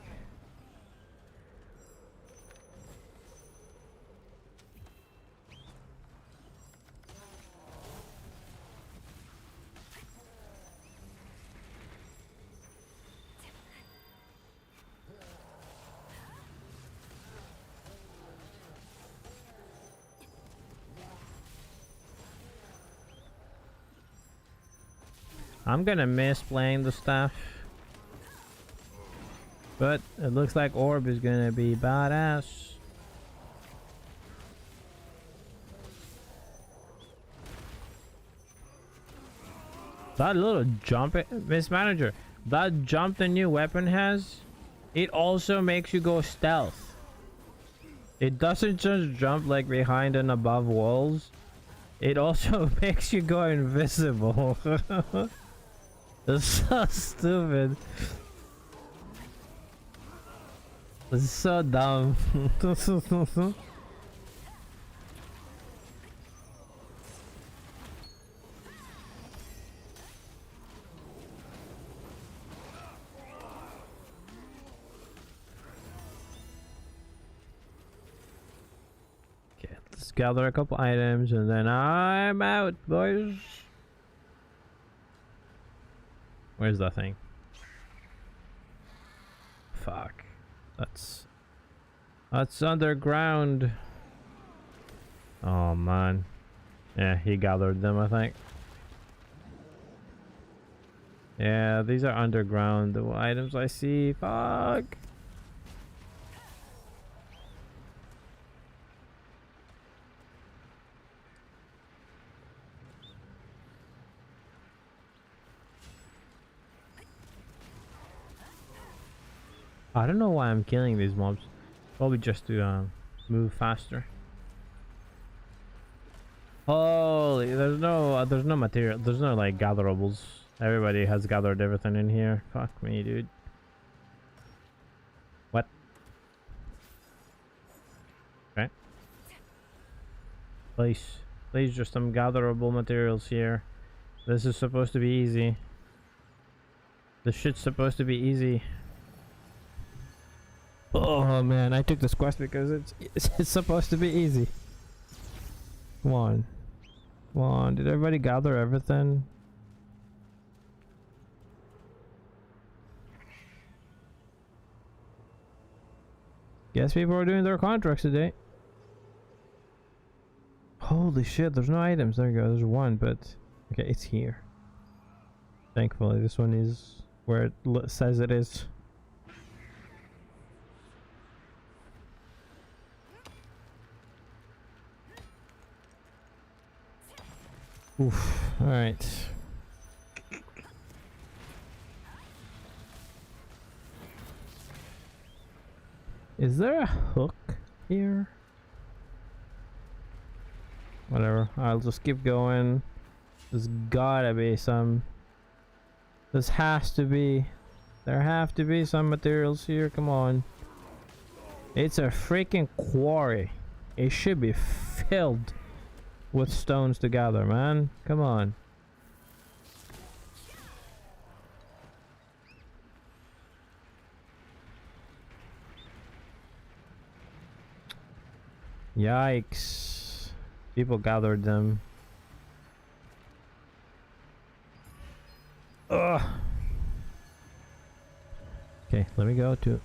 A: I'm gonna miss playing the stuff, but it looks like Orb is gonna be badass. That little jump, Miss Manager, that jump the new weapon has, it also makes you go stealth. It doesn't just jump like behind and above walls, it also makes you go invisible. It's so stupid. It's so dumb. Okay, let's gather a couple items and then I'm out, boys. Where's that thing? Fuck. That's underground. Oh man. Yeah, he gathered them, I think. Yeah, these are underground, the items I see. Fuck. I don't know why I'm killing these mobs. Probably just to move faster. Holy, there's no material. There's no like gatherables. Everybody has gathered everything in here. Fuck me, dude. What? Okay. Please, just some gatherable materials here. This is supposed to be easy. This shit's supposed to be easy. Oh man, I took this quest because it's supposed to be easy. Come on. Come on, did everybody gather everything? Guess people are doing their contracts today. Holy shit, there's no items. There you go, there's one, but... Okay, it's here. Thankfully, this one is where it says it is. Oof, alright. Is there a hook here? Whatever, I'll just keep going. There's gotta be some... This has to be... There have to be some materials here, come on. It's a freaking quarry. It should be filled with stones to gather, man. Come on. Yikes. People gathered them. Ugh. Okay, let me go to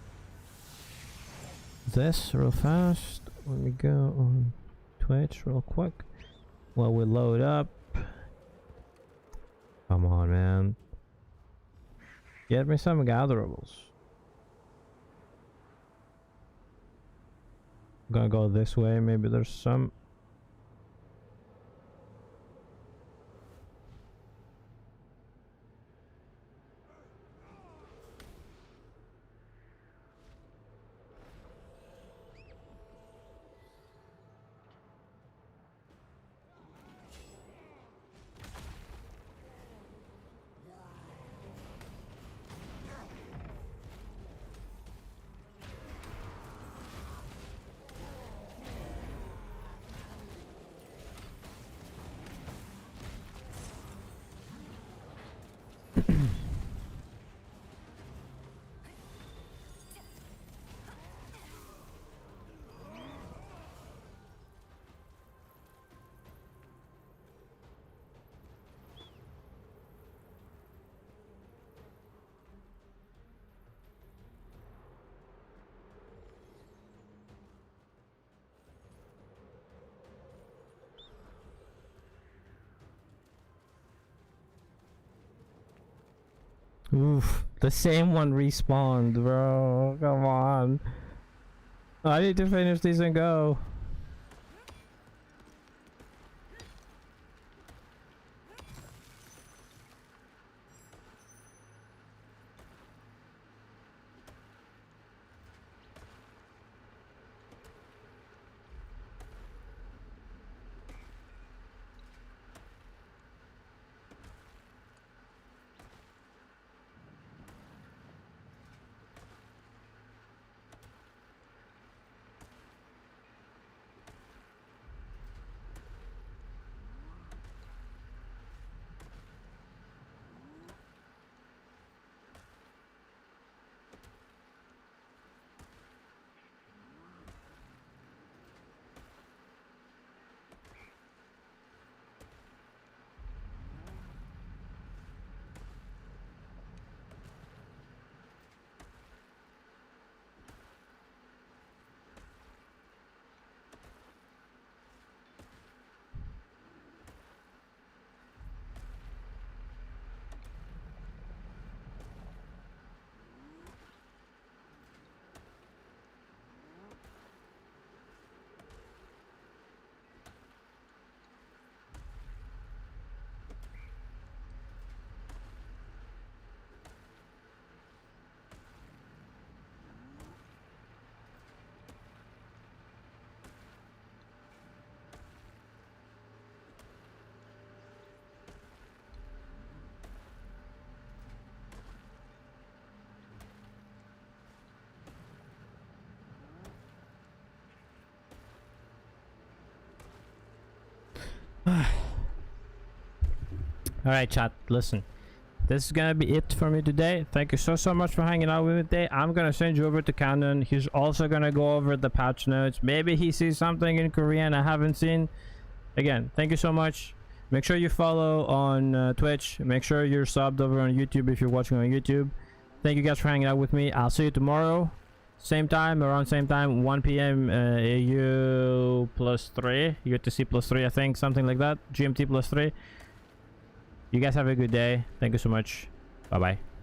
A: this real fast. Let me go on Twitch real quick while we load up. Come on, man. Get me some gatherables. I'm gonna go this way. Maybe there's some. Oof, the same one respawned, bro. Come on. I need to finish these and go. Alright, chat, listen. this is gonna be it for me today. Thank you so much for hanging out with me today. I'm gonna send you over to Canon. He's also gonna go over the patch notes. Maybe he sees something in Korean I haven't seen. Again, thank you so much. Make sure you follow on Twitch. Make sure you're subbed over on YouTube if you're watching on YouTube. Thank you guys for hanging out with me. I'll see you tomorrow, same time, around same time, 1 p.m. AU +3, UTC +3, I think, something like that. GMT +3. You guys have a good day. Thank you so much. Bye bye.